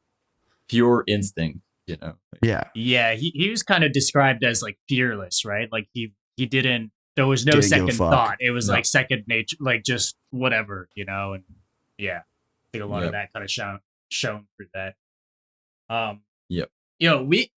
[SPEAKER 3] Pure instinct, you know.
[SPEAKER 1] Yeah.
[SPEAKER 4] Yeah, he was kind of described as like fearless, right? Like he didn't. There was no
[SPEAKER 1] Didn't give a
[SPEAKER 4] second
[SPEAKER 1] fuck.
[SPEAKER 4] thought. It was
[SPEAKER 3] No.
[SPEAKER 4] like second nature, like just whatever, you know. And yeah, I think a lot of
[SPEAKER 3] Yep.
[SPEAKER 4] that kind of shown through that.
[SPEAKER 3] Yep.
[SPEAKER 4] You know, we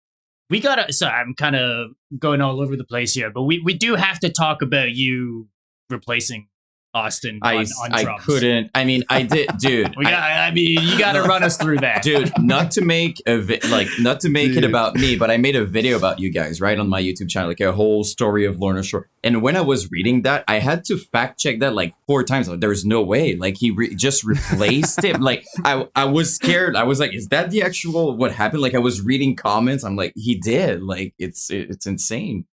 [SPEAKER 4] gotta. So I'm kind of going all over the place here, but we do have to talk about you replacing Austin on
[SPEAKER 3] I
[SPEAKER 4] drums.
[SPEAKER 3] couldn't. I mean, I did, dude.
[SPEAKER 4] I mean, you got to run us through that,
[SPEAKER 3] Dude, not to make not to make it about me, but I made a video about you guys, right, on my YouTube channel, like a whole story of Lorna Shore. And when I was reading that, I had to fact check that like 4 times. Like, there's no way, like he just replaced him. Like I was scared. I was like, is that the actual what happened? Like I was reading comments. I'm like, he did. Like it's insane.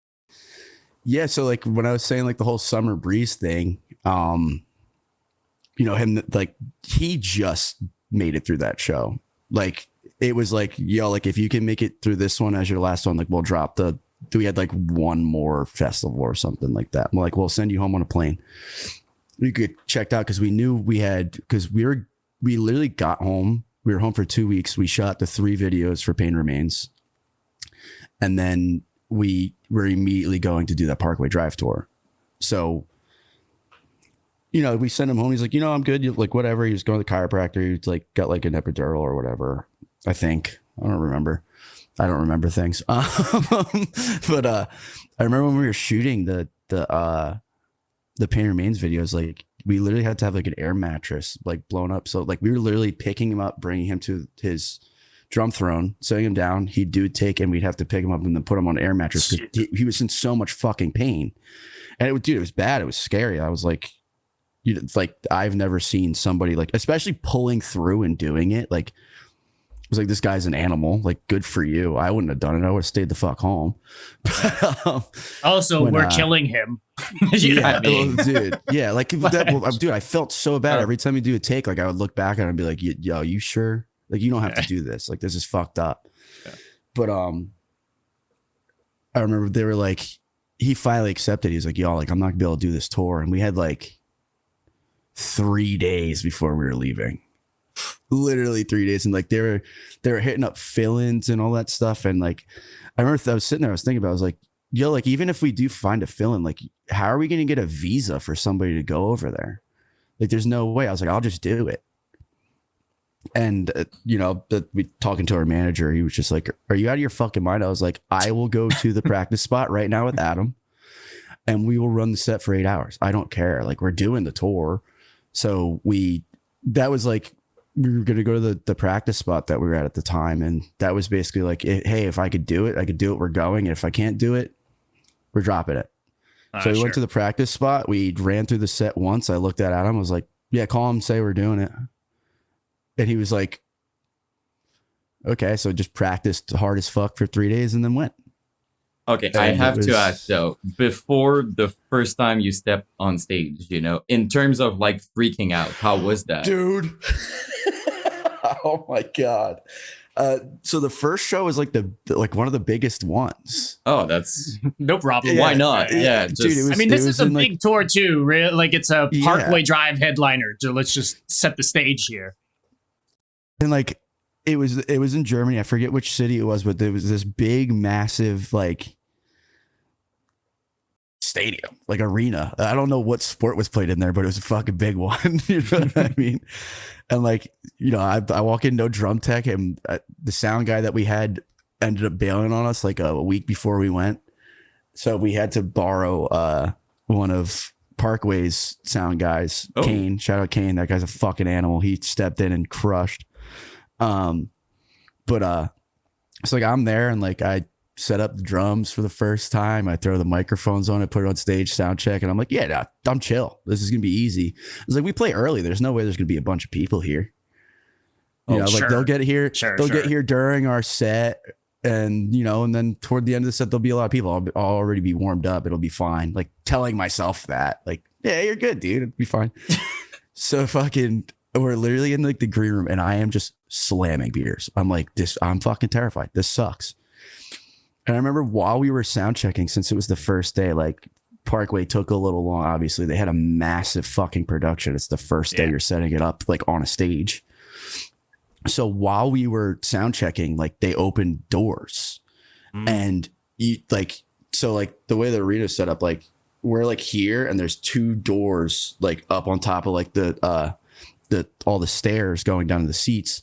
[SPEAKER 1] Yeah. So like when I was saying like the whole Summer Breeze thing, you know, him, like he just made it through that show. Like it was like, yo, like if you can make it through this one as your last one, like we'll drop we had like one more festival or something like that. I'm like, we'll send you home on a plane. We get checked out because we knew we literally got home. We were home for 2 weeks. We shot the 3 videos for Pain Remains. And then we were immediately going to do that Parkway Drive tour. So, you know, we sent him home. He's like, you know, I'm good. Like, whatever. He was going to the chiropractor. He's like, got like an epidural or whatever. I think. I don't remember things. But I remember when we were shooting the Pain Remains videos, like we literally had to have like an air mattress like blown up. So like we were literally picking him up, bringing him to his drum throne, setting him down. He'd do a take and we'd have to pick him up and then put him on an air mattress because he was in so much fucking pain. And it was bad. It was scary. I was like, like I've never seen somebody like, especially pulling through and doing it. Like it was like, this guy's an animal. Like, good for you. I wouldn't have done it. I would have stayed the fuck home.
[SPEAKER 4] Also, we're killing him. You know
[SPEAKER 1] yeah,
[SPEAKER 4] what I mean?
[SPEAKER 1] dude. Yeah, like dude, I felt so bad every time you do a take. Like I would look back and I'd be like, "Yo, you sure? Like you don't have to do this. Like this is fucked up."
[SPEAKER 3] Yeah.
[SPEAKER 1] But I remember they were like, he finally accepted. He was like, "Yo, like I'm not gonna be able to do this tour," and we had like 3 days before we were leaving. Literally 3 days, and like they were hitting up fill-ins and all that stuff. And like I remember I was sitting there, I was thinking about, I was like, yo, like even if we do find a fill-in, like how are we gonna get a visa for somebody to go over there? Like there's no way. I was like, I'll just do it. And you know, we talking to our manager, he was just like, are you out of your fucking mind? I was like, I will go to the practice spot right now with Adam and we will run the set for 8 hours. I don't care. Like we're doing the tour. So that was like, we were going to go to the practice spot that we were at the time. And that was basically like, hey, if I could do it, I could do it. We're going. And if I can't do it, we're dropping it. So we went to the practice spot. We ran through the set once. I looked at Adam. I was like, yeah, call him, say we're doing it. And he was like, okay. So just practiced hard as fuck for 3 days and then went.
[SPEAKER 3] Okay,
[SPEAKER 1] And
[SPEAKER 3] I have
[SPEAKER 1] it
[SPEAKER 3] to
[SPEAKER 1] was-
[SPEAKER 3] ask though, before the first time you stepped on stage, you know, in terms of like freaking out, how was that?
[SPEAKER 1] Dude. Oh my God. So the first show was like like one of the biggest ones.
[SPEAKER 3] Oh, that's
[SPEAKER 4] No problem.
[SPEAKER 3] why not? Yeah,
[SPEAKER 1] Dude,
[SPEAKER 3] just,
[SPEAKER 1] it was-
[SPEAKER 4] I mean, this is a
[SPEAKER 1] in,
[SPEAKER 4] big
[SPEAKER 1] like-
[SPEAKER 4] tour too. Like it's a
[SPEAKER 1] Yeah.
[SPEAKER 4] Parkway Drive headliner. So let's just set the stage here.
[SPEAKER 1] And like it was in Germany. I forget which city it was, but there was this big, massive like stadium, like arena. I don't know what sport was played in there, but it was a fucking big one. You know what I mean? And like, you know, I walk in, no drum tech, and the sound guy that we had ended up bailing on us like a week before we went. So we had to borrow one of Parkway's sound guys,
[SPEAKER 3] Oh.
[SPEAKER 1] Kane. Shout out Kane. That guy's a fucking animal. He stepped in and crushed. But it's like I'm there and like I set up the drums for the first time. I throw the microphones on it, put it on stage, sound check, and I'm like, yeah, nah, I'm chill. This is gonna be easy. It's like we play early. There's no way there's gonna be a bunch of people here. You know,
[SPEAKER 4] sure.
[SPEAKER 1] like they'll get here.
[SPEAKER 4] Sure,
[SPEAKER 1] they'll
[SPEAKER 4] sure.
[SPEAKER 1] get here during our set, and you know, and then toward the end of the set, there'll be a lot of people. I'll already be warmed up. It'll be fine. Like telling myself that, like, yeah, you're good, dude. It'll be fine. So fucking, we're literally in like the green room, and I am just slamming beers. I'm like, I'm fucking terrified. This sucks. And I remember while we were sound checking, since it was the first day, like Parkway took a little long. Obviously, they had a massive fucking production. It's the first day you're setting it up like on a stage. So while we were sound checking, like they opened doors, and you like the way the arena's set up, like we're like here, and there's 2 doors like up on top of like the all the stairs going down to the seats,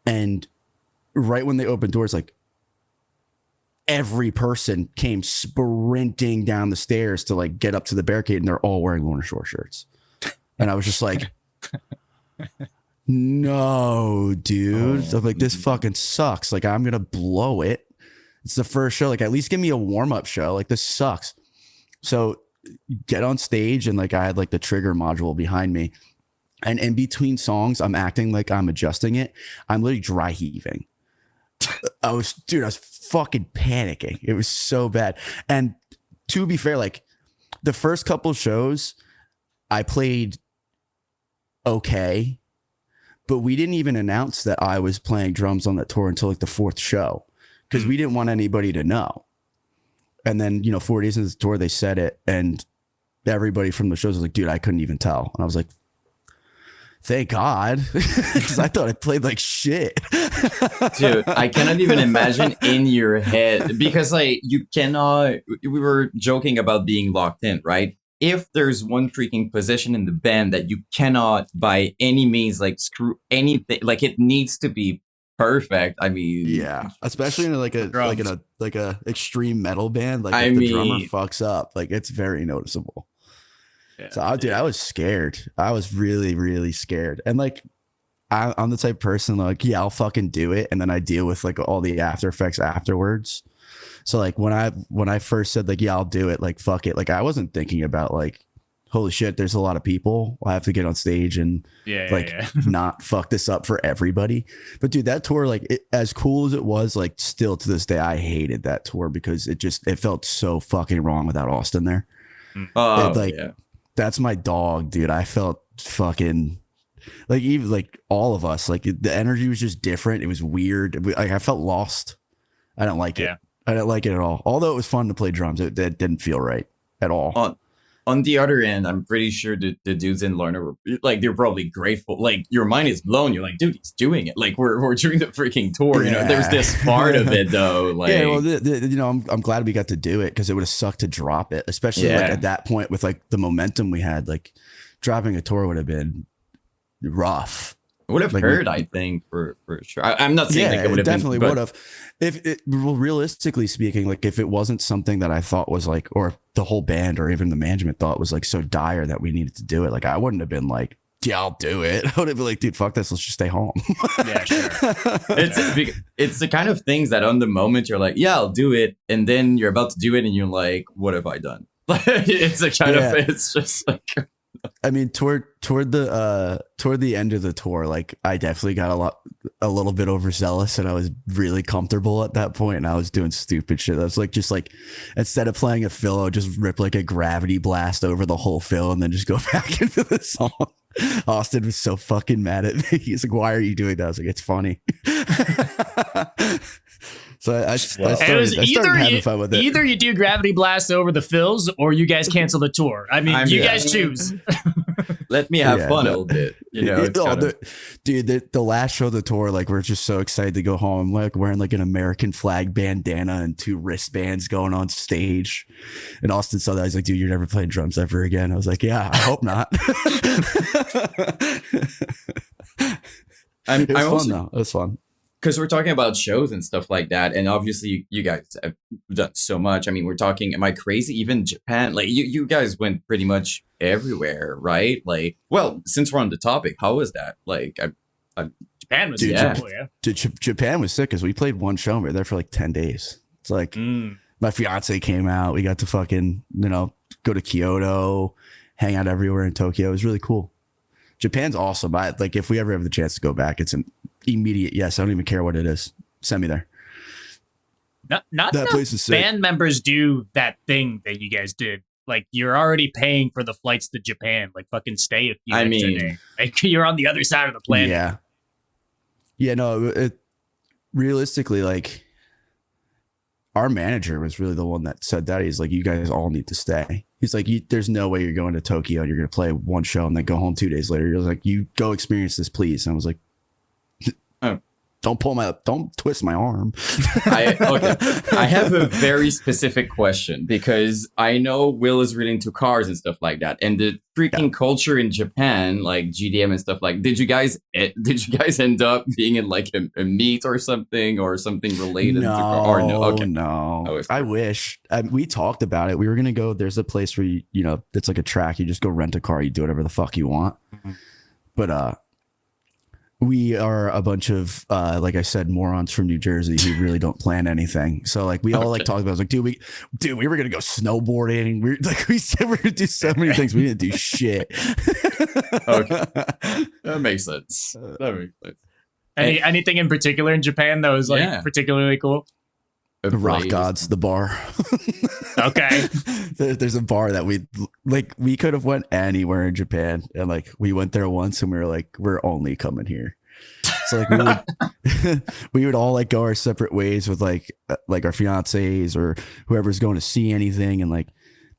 [SPEAKER 1] and right when they opened doors, like every person came sprinting down the stairs to like get up to the barricade, and they're all wearing Lorna Shore shirts. And I was just like, no, dude. I'm like, this fucking sucks. Like, I'm going to blow it. It's the first show. Like, at least give me a warm-up show. Like, this sucks. So get on stage, and like I had like the trigger module behind me. And in between songs, I'm acting like I'm adjusting it. I'm literally dry heaving. I was fucking panicking. It was so bad. And to be fair, like the first couple shows I played okay, but we didn't even announce that I was playing drums on that tour until like the 4th show, because we didn't want anybody to know. And then, 4 days into the tour, they said it, and everybody from the shows was like, dude, I couldn't even tell. And I was like, thank God, because I thought I played like shit.
[SPEAKER 3] Dude, I cannot even imagine in your head, because like you cannot, we were joking about being locked in, right? If there's one freaking position in the band that you cannot by any means like screw anything, like it needs to be perfect. I mean,
[SPEAKER 1] yeah, especially in like a extreme metal band, like
[SPEAKER 3] I
[SPEAKER 1] if the
[SPEAKER 3] mean,
[SPEAKER 1] drummer fucks up, like it's very noticeable.
[SPEAKER 4] Yeah,
[SPEAKER 1] So I was scared. I was really, really scared. And like, I'm the type of person like, yeah, I'll fucking do it. And then I deal with like all the after effects afterwards. So like when I first said like, yeah, I'll do it, like, fuck it. Like I wasn't thinking about like, holy shit, there's a lot of people. I have to get on stage and not fuck this up for everybody. But dude, that tour, like as cool as it was, like still to this day, I hated that tour because it felt so fucking wrong without Austin there. That's my dog, dude. I felt fucking like, even like all of us, like the energy was just different. It was weird. Like I felt lost. I don't like it. I don't like it at all. Although it was fun to play drums, it didn't feel right at all.
[SPEAKER 3] On the other end, I'm pretty sure the dudes in Lorna were like, they're probably grateful. Like your mind is blown. You're like, dude, he's doing it. Like we're doing the freaking tour.
[SPEAKER 1] Yeah.
[SPEAKER 3] There's this part of it though. Like,
[SPEAKER 1] yeah, well, I'm glad we got to do it, because it would have sucked to drop it, especially like at that point with like the momentum we had. Like dropping a tour would have been rough.
[SPEAKER 3] Would have hurt, I think, for sure. I'm not saying like it would have
[SPEAKER 1] definitely
[SPEAKER 3] been,
[SPEAKER 1] would have. Realistically speaking, like if it wasn't something that I thought was like, or the whole band or even the management thought was like so dire that we needed to do it, like I wouldn't have been like, yeah, I'll do it. I would have been like, dude, fuck this, let's just stay home.
[SPEAKER 4] Yeah, sure.
[SPEAKER 3] It's the kind of things that on the moment you're like, yeah, I'll do it, and then you're about to do it, and you're like, what have I done? It's a kind of, it's just like.
[SPEAKER 1] I mean, toward the end of the tour, like I definitely got a little bit overzealous, and I was really comfortable at that point, and I was doing stupid shit. I was like, just like, instead of playing a fill, I would just rip like a gravity blast over the whole fill and then just go back into the song. Austin was so fucking mad at me. He's like, why are you doing that? I was like, it's funny. So I started having fun with it.
[SPEAKER 4] Either you do gravity blast over the fills, or you guys cancel the tour. I mean, you guys choose.
[SPEAKER 3] Let me have fun a little bit.
[SPEAKER 1] Dude, the last show of the tour, like we're just so excited to go home. Like wearing like an American flag bandana and 2 wristbands going on stage. And Austin saw that. He's like, dude, you're never playing drums ever again. I was like, yeah, I hope not. It was fun though. It was fun.
[SPEAKER 3] Because we're talking about shows and stuff like that, and obviously you guys have done so much. I mean, we're talking, am I crazy? Even Japan, like you guys went pretty much everywhere, right? Like, well, since we're on the topic, how was that? Like,
[SPEAKER 4] Japan was
[SPEAKER 1] Japan was sick, because we played one show and we were there for like 10 days. It's like my fiance came out, we got to fucking go to Kyoto, hang out everywhere in Tokyo. It was really cool. Japan's awesome. Like if we ever have the chance to go back, it's an immediate yes. I don't even care what it is. Send me there.
[SPEAKER 4] Not
[SPEAKER 1] that place is sick.
[SPEAKER 4] Band members do that thing that you guys did. Like you're already paying for the flights to Japan. Like fucking stay a few extra days. Like you're on the other side of the planet. Yeah.
[SPEAKER 1] No. Realistically, like our manager was really the one that said that. He's like, you guys all need to stay. He's like, there's no way you're going to Tokyo and you're going to play one show and then go home 2 days later. You're like, you go experience this, please. And I was like,
[SPEAKER 3] Oh.
[SPEAKER 1] don't twist my arm.
[SPEAKER 3] Okay. I have a very specific question because I know Will is really into cars and stuff like that, and the freaking culture in Japan, like GDM and stuff like. Did you guys end up being in like a meet or something related to car? Or no? Okay.
[SPEAKER 1] No. I wish. We talked about it. We were gonna go. There's a place where you know it's like a track. You just go rent a car. You do whatever the fuck you want. Mm-hmm. But we are a bunch of, like I said, morons from New Jersey who really don't plan anything. So like we all like talked about, I was like, dude, we were going to go snowboarding. We said we were going to do so many things. We didn't do shit.
[SPEAKER 3] Okay. That makes sense.
[SPEAKER 4] Anything in particular in Japan that was like particularly cool?
[SPEAKER 1] Rock Gods, the bar.
[SPEAKER 4] Okay.
[SPEAKER 1] There's a bar that we could have went anywhere in Japan, and like we went there once and we were like, we're only coming here. So like we would all like go our separate ways with like our fiancés or whoever's going to see anything, and like,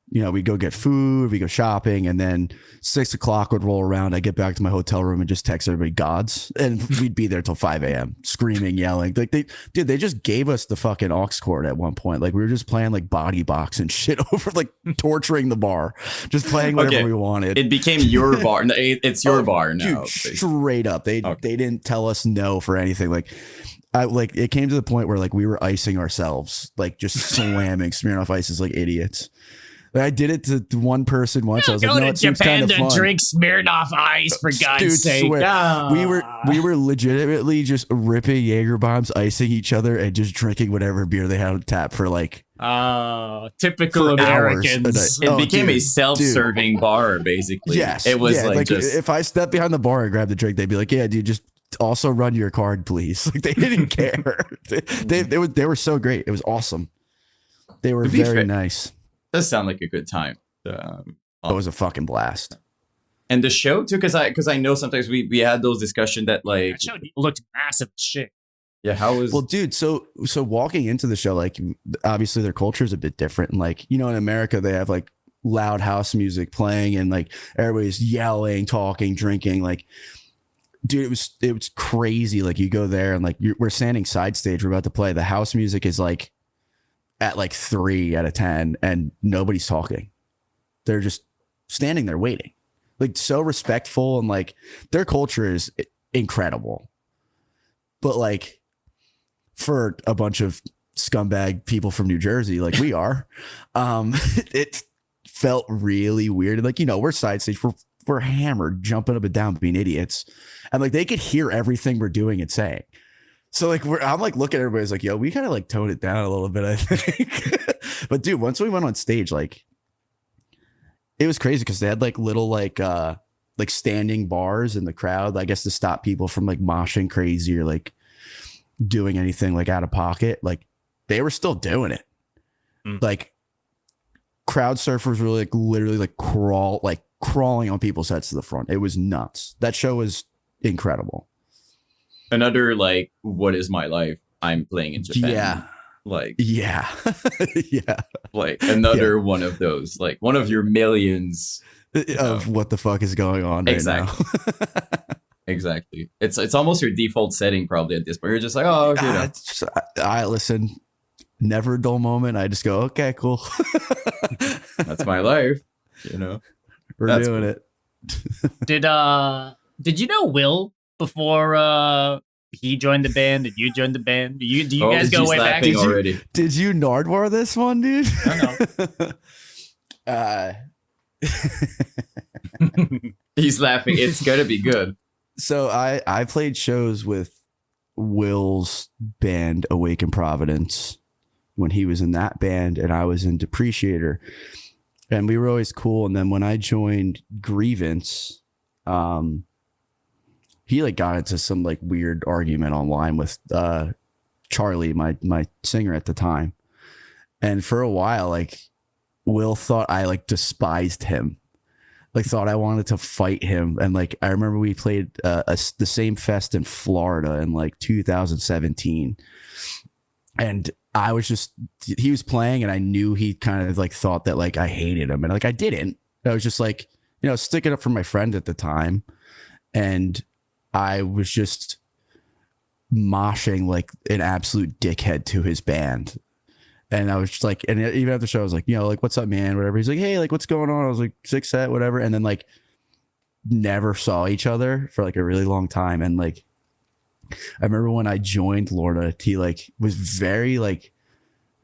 [SPEAKER 1] you know, we go get food, we go shopping, and then 6 o'clock would roll around. I get back to my hotel room and just text everybody gods, and we'd be there till 5 a.m. screaming, yelling. Like they just gave us the fucking aux cord at one point. Like we were just playing like body box and shit over, like torturing the bar, just playing whatever we wanted.
[SPEAKER 3] It became your bar. It's your bar now.
[SPEAKER 1] Dude, straight up. They didn't tell us no for anything. Like it came to the point where like we were icing ourselves, like just slamming Smirnoff Ices like idiots. I did it to one person once. I was like, no, it seems kind of fun.
[SPEAKER 4] Go to Japan to drink Smirnoff Ice, for God's sake.
[SPEAKER 1] We were legitimately just ripping Jaeger bombs, icing each other, and just drinking whatever beer they had on tap for like
[SPEAKER 4] typical Americans.
[SPEAKER 3] It became a self-serving bar, basically.
[SPEAKER 1] Yes.
[SPEAKER 3] It was like just...
[SPEAKER 1] if I stepped behind the bar and grabbed the drink, they'd be like, yeah, dude, just also run your card, please. Like they didn't care. They were so great. It was awesome. They were very nice.
[SPEAKER 3] Does sound like a good time.
[SPEAKER 1] It was a fucking blast.
[SPEAKER 3] And the show too, because I know sometimes we had those discussions that like
[SPEAKER 4] that show looked massive as shit.
[SPEAKER 3] Yeah, how was...
[SPEAKER 1] Well, dude, so walking into the show, like obviously their culture is a bit different. And like, you know, in America they have like loud house music playing and like everybody's yelling, talking, drinking. Like, dude, it was crazy. Like you go there and like we're standing side stage, we're about to play. The house music is like at like 3 out of 10 and nobody's talking. They're just standing there waiting, like so respectful, and like their culture is incredible. But like for a bunch of scumbag people from New Jersey, like we are, it felt really weird. Like, you know, we're side stage, we're hammered, jumping up and down, being idiots, and like they could hear everything we're doing and saying. So like I'm like looking at everybody's like, yo, we kind of like toned it down a little bit, I think. But dude, once we went on stage, like it was crazy because they had like little like standing bars in the crowd, I guess, to stop people from like moshing crazy or like doing anything like out of pocket. Like they were still doing it. Like crowd surfers were like literally like crawling on people's heads to the front. It was nuts. That show was incredible.
[SPEAKER 3] Another like, what is my life? I'm playing in Japan.
[SPEAKER 1] Yeah.
[SPEAKER 3] Like,
[SPEAKER 1] yeah. Yeah.
[SPEAKER 3] Like another one of those, like one of your millions
[SPEAKER 1] of what the fuck is going on
[SPEAKER 3] exactly. Right now. Exactly. It's almost your default setting probably at this point. You're just like, oh, okay.
[SPEAKER 1] I listen, never a dull moment. I just go, okay, cool.
[SPEAKER 3] That's my life. You know,
[SPEAKER 1] we're doing it.
[SPEAKER 4] Did you know Will before he joined the band? Did you join the band? Do you guys go way back?
[SPEAKER 1] Did you Nardwar this one, dude?
[SPEAKER 4] I
[SPEAKER 3] know. He's laughing. It's gonna be good.
[SPEAKER 1] So I played shows with Will's band Awaken Providence when he was in that band, and I was in Depreciator, and we were always cool. And then when I joined Grievance, he like got into some like weird argument online with Charlie, my singer at the time. And for a while, like Will thought I like despised him, like thought I wanted to fight him. And like, I remember we played the same fest in Florida in like 2017. And I was just, he was playing and I knew he kind of like thought that like I hated him, and like I didn't. I was just like, you know, sticking up for my friend at the time, and I was just moshing like an absolute dickhead to his band. And I was just like, and even after the show, I was like, you know, like, what's up, man? Whatever. He's like, hey, like, what's going on? I was like, sick set, whatever. And then like never saw each other for like a really long time. And like, I remember when I joined Lorna, he like was very like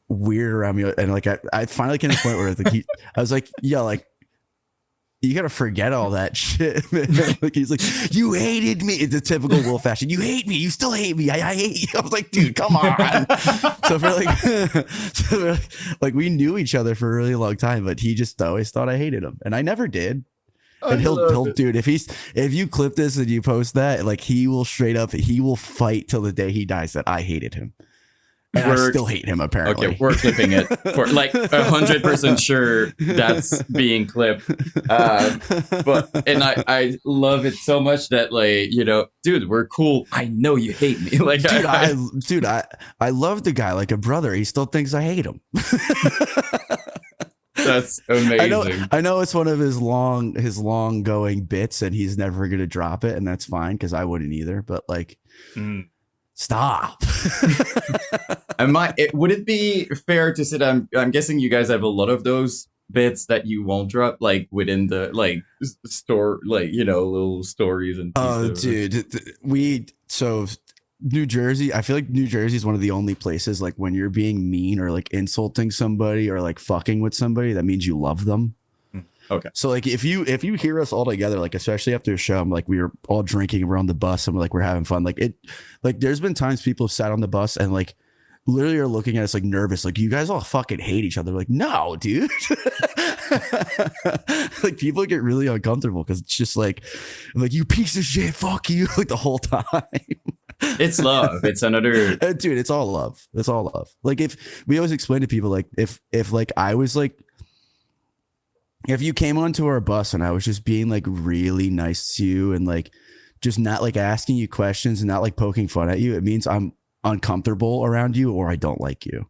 [SPEAKER 1] weird around me. And like, I finally came to the point where like, I was like, yeah, like, you gotta forget all that shit, man. Like he's like, you hated me. It's a typical Will fashion. You hate me. You still hate me. I hate you. I was like, dude, come on. So for like we knew each other for a really long time, but he just always thought I hated him, and I never did. And he'll dude, if you clip this and you post that, like he will straight up, he will fight till the day he dies that I hated him. And I still hate him, apparently.
[SPEAKER 3] Okay, we're clipping it for like 100% sure that's being clipped. But I love it so much that like, you know, dude, we're cool. I know you hate me. Like,
[SPEAKER 1] dude, I love the guy like a brother. He still thinks I hate him.
[SPEAKER 3] That's amazing.
[SPEAKER 1] I know it's one of his long going bits, and he's never gonna drop it, and that's fine because I wouldn't either. But like. Stop.
[SPEAKER 3] Would it be fair to say that I'm guessing you guys have a lot of those bits that you won't drop, like within the like store, like, you know, little stories and pieces.
[SPEAKER 1] Dude, so New Jersey, I feel like New Jersey is one of the only places like when you're being mean or like insulting somebody or like fucking with somebody, that means you love them.
[SPEAKER 3] Okay.
[SPEAKER 1] So like if you hear us all together, like especially after a show, I'm like we were all drinking around the bus and we're having fun. Like there's been times people have sat on the bus and like literally are looking at us like nervous, like you guys all fucking hate each other. Like, no, dude. Like people get really uncomfortable because it's just like you piece of shit, fuck you, like the whole time.
[SPEAKER 3] It's love. It's another
[SPEAKER 1] dude, it's all love. It's all love. Like if we always explain to people, like if like I was like, if you came onto our bus and I was just being like really nice to you and like just not like asking you questions and not like poking fun at you, it means I'm uncomfortable around you or I don't like you.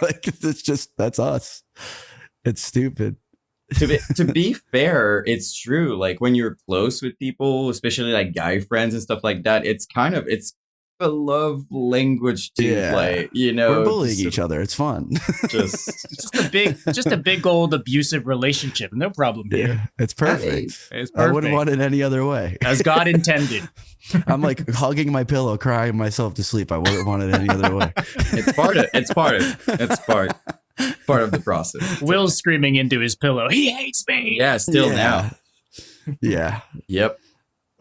[SPEAKER 1] Like it's just, that's us. It's stupid.
[SPEAKER 3] To be fair, it's true. Like when you're close with people, especially like guy friends and stuff like that, it's a love language to like, you know,
[SPEAKER 1] we're bullying each other. It's fun.
[SPEAKER 3] just
[SPEAKER 4] a big old abusive relationship. No problem here.
[SPEAKER 1] Yeah, it's perfect.
[SPEAKER 4] It's perfect.
[SPEAKER 1] I wouldn't want it any other way.
[SPEAKER 4] As God intended.
[SPEAKER 1] I'm like hugging my pillow, crying myself to sleep. I wouldn't want it any other way.
[SPEAKER 3] It's part of the process.
[SPEAKER 4] Will's screaming into his pillow, he hates me.
[SPEAKER 3] Yeah, still now.
[SPEAKER 1] Yeah.
[SPEAKER 3] Yep.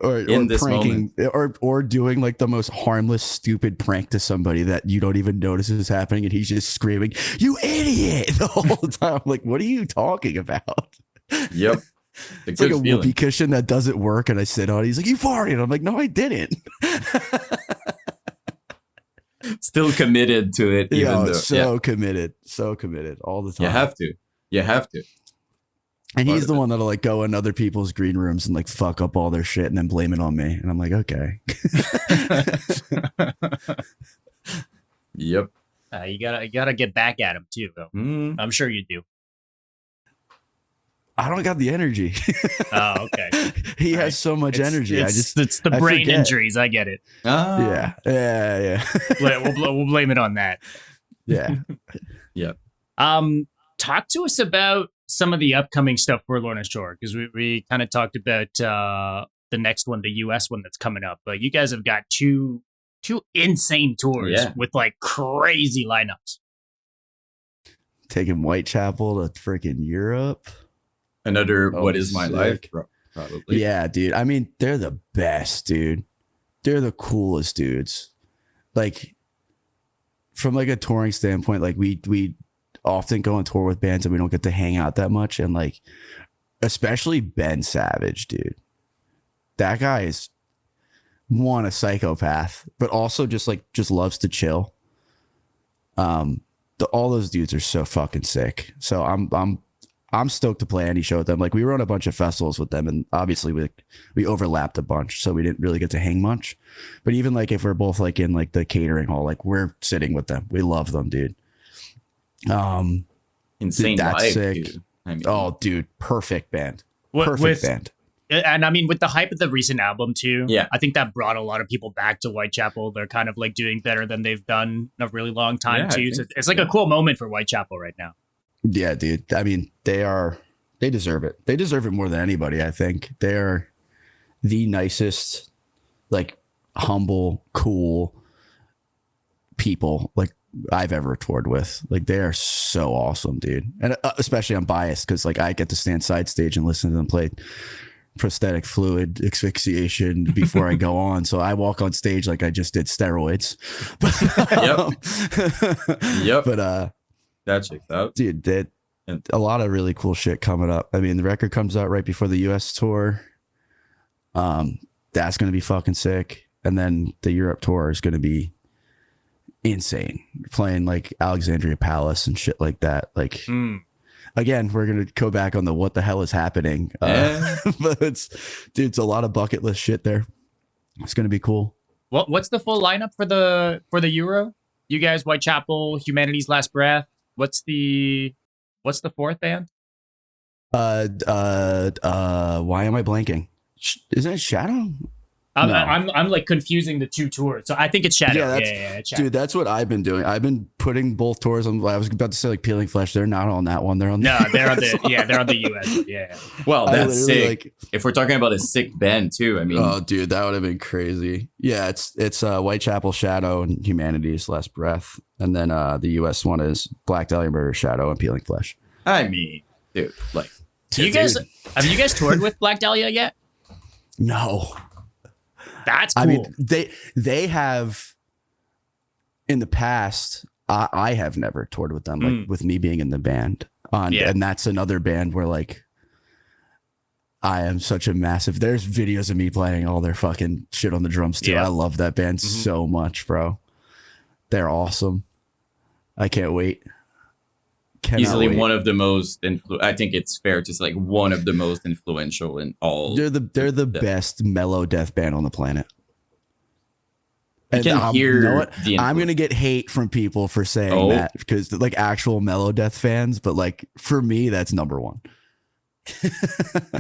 [SPEAKER 1] Or pranking or doing like the most harmless, stupid prank to somebody that you don't even notice is happening, and he's just screaming, "You idiot!" the whole time. Like, what are you talking about?
[SPEAKER 3] Yep.
[SPEAKER 1] It's like a whoopee cushion that doesn't work, and I sit on it. He's like, "You farted." I'm like, "No, I didn't."
[SPEAKER 3] Still committed to it, even though
[SPEAKER 1] committed all the time.
[SPEAKER 3] You have to.
[SPEAKER 1] And he's the one that'll like go in other people's green rooms and like fuck up all their shit and then blame it on me. And I'm like, okay.
[SPEAKER 3] Yep.
[SPEAKER 4] You gotta get back at him too, though. I'm sure you do.
[SPEAKER 1] I don't got the energy.
[SPEAKER 4] Oh, okay.
[SPEAKER 1] He has so much energy.
[SPEAKER 4] It's the brain
[SPEAKER 1] forget.
[SPEAKER 4] Injuries. I get it.
[SPEAKER 1] Yeah.
[SPEAKER 4] We'll blame it on that.
[SPEAKER 1] Yeah.
[SPEAKER 3] Yep.
[SPEAKER 4] Talk to us about some of the upcoming stuff for Lorna Shore, because we kind of talked about the next one, the US one that's coming up. But you guys have got two insane tours with like crazy lineups.
[SPEAKER 1] Taking Whitechapel to freaking Europe.
[SPEAKER 3] Another What Is My Life? Probably.
[SPEAKER 1] Yeah, dude. I mean, they're the best, dude. They're the coolest dudes. Like, from like a touring standpoint, like we often go on tour with bands and we don't get to hang out that much. And like, especially Ben Savage, dude. That guy is a psychopath, but also just loves to chill. All those dudes are so fucking sick. So I'm stoked to play any show with them. Like we run a bunch of festivals with them, and obviously we overlapped a bunch, so we didn't really get to hang much. But even like if we're both like in like the catering hall, like we're sitting with them. We love them, dude.
[SPEAKER 3] Insane,
[SPEAKER 1] dude, that's
[SPEAKER 3] vibe,
[SPEAKER 1] sick.
[SPEAKER 3] dude. I mean,
[SPEAKER 1] Oh, dude, perfect band.
[SPEAKER 4] With-
[SPEAKER 1] Band.
[SPEAKER 4] And I mean, with the hype of the recent album too,
[SPEAKER 3] Yeah.
[SPEAKER 4] I think that brought a lot of people back to Whitechapel. They're kind of like doing better than they've done in a really long time
[SPEAKER 3] Yeah, I
[SPEAKER 4] too. So
[SPEAKER 3] think
[SPEAKER 4] it's like a cool moment for Whitechapel right now.
[SPEAKER 1] Yeah, dude. I mean, they deserve it. They deserve it more than anybody, I think. They're the nicest, like humble, cool people like I've ever toured with. Like they are so awesome, dude. And especially I'm biased because like I get to stand side stage and listen to them play prosthetic fluid asphyxiation before I go on. So I walk on stage like I just did steroids.
[SPEAKER 3] Yep.
[SPEAKER 1] But
[SPEAKER 3] that checks out.
[SPEAKER 1] dude, that a lot of really cool shit coming up. I mean, the record comes out right before the US tour. That's gonna be fucking sick. And then the Europe tour is gonna be insane. Playing like Alexandria Palace and shit like that. Like again, we're gonna go back on the what the hell is happening. But it's a lot of bucket list shit there. It's gonna be cool.
[SPEAKER 4] What's the full lineup for the Euro? You guys, Whitechapel, Humanity's Last Breath. What's the fourth band?
[SPEAKER 1] Why am I blanking? Isn't it Shadow? No.
[SPEAKER 4] I'm like confusing the two tours. So I think it's Shadow.
[SPEAKER 1] Yeah,
[SPEAKER 4] It's Shadow.
[SPEAKER 1] Dude, that's what I've been doing. I've been putting both tours on. I was about to say like Peeling Flesh. They're not on that one. They're on.
[SPEAKER 4] No, they're on the US. Yeah.
[SPEAKER 3] Well,
[SPEAKER 1] I
[SPEAKER 3] that's
[SPEAKER 1] literally,
[SPEAKER 3] sick.
[SPEAKER 1] like-
[SPEAKER 3] If we're talking about a sick band too, I mean,
[SPEAKER 1] Oh, dude, that would have been crazy. Yeah, it's Whitechapel, Shadow, and Humanity's Last Breath, and then the US one is Black Dahlia Murder, Shadow, and Peeling Flesh.
[SPEAKER 3] I mean, dude, like,
[SPEAKER 4] Have you guys toured with Black Dahlia yet?
[SPEAKER 1] No,
[SPEAKER 4] That's cool.
[SPEAKER 1] I mean they have in the past. I have never toured with them, like with me being in the band. And that's another band where like I am such a massive. There's videos of me playing all their fucking shit on the drums too.
[SPEAKER 4] Yeah.
[SPEAKER 1] I love that band so much, bro. They're awesome. I can't wait. Cannot
[SPEAKER 3] easily
[SPEAKER 1] wait.
[SPEAKER 3] one of the most I think it's fair to say like one of the most influential in all.
[SPEAKER 1] They're the best mellow death band on the planet.
[SPEAKER 3] You can hear
[SPEAKER 1] you know what?
[SPEAKER 3] the
[SPEAKER 1] I'm gonna get hate from people for saying that because like actual mellow death fans, but like for me, that's number one.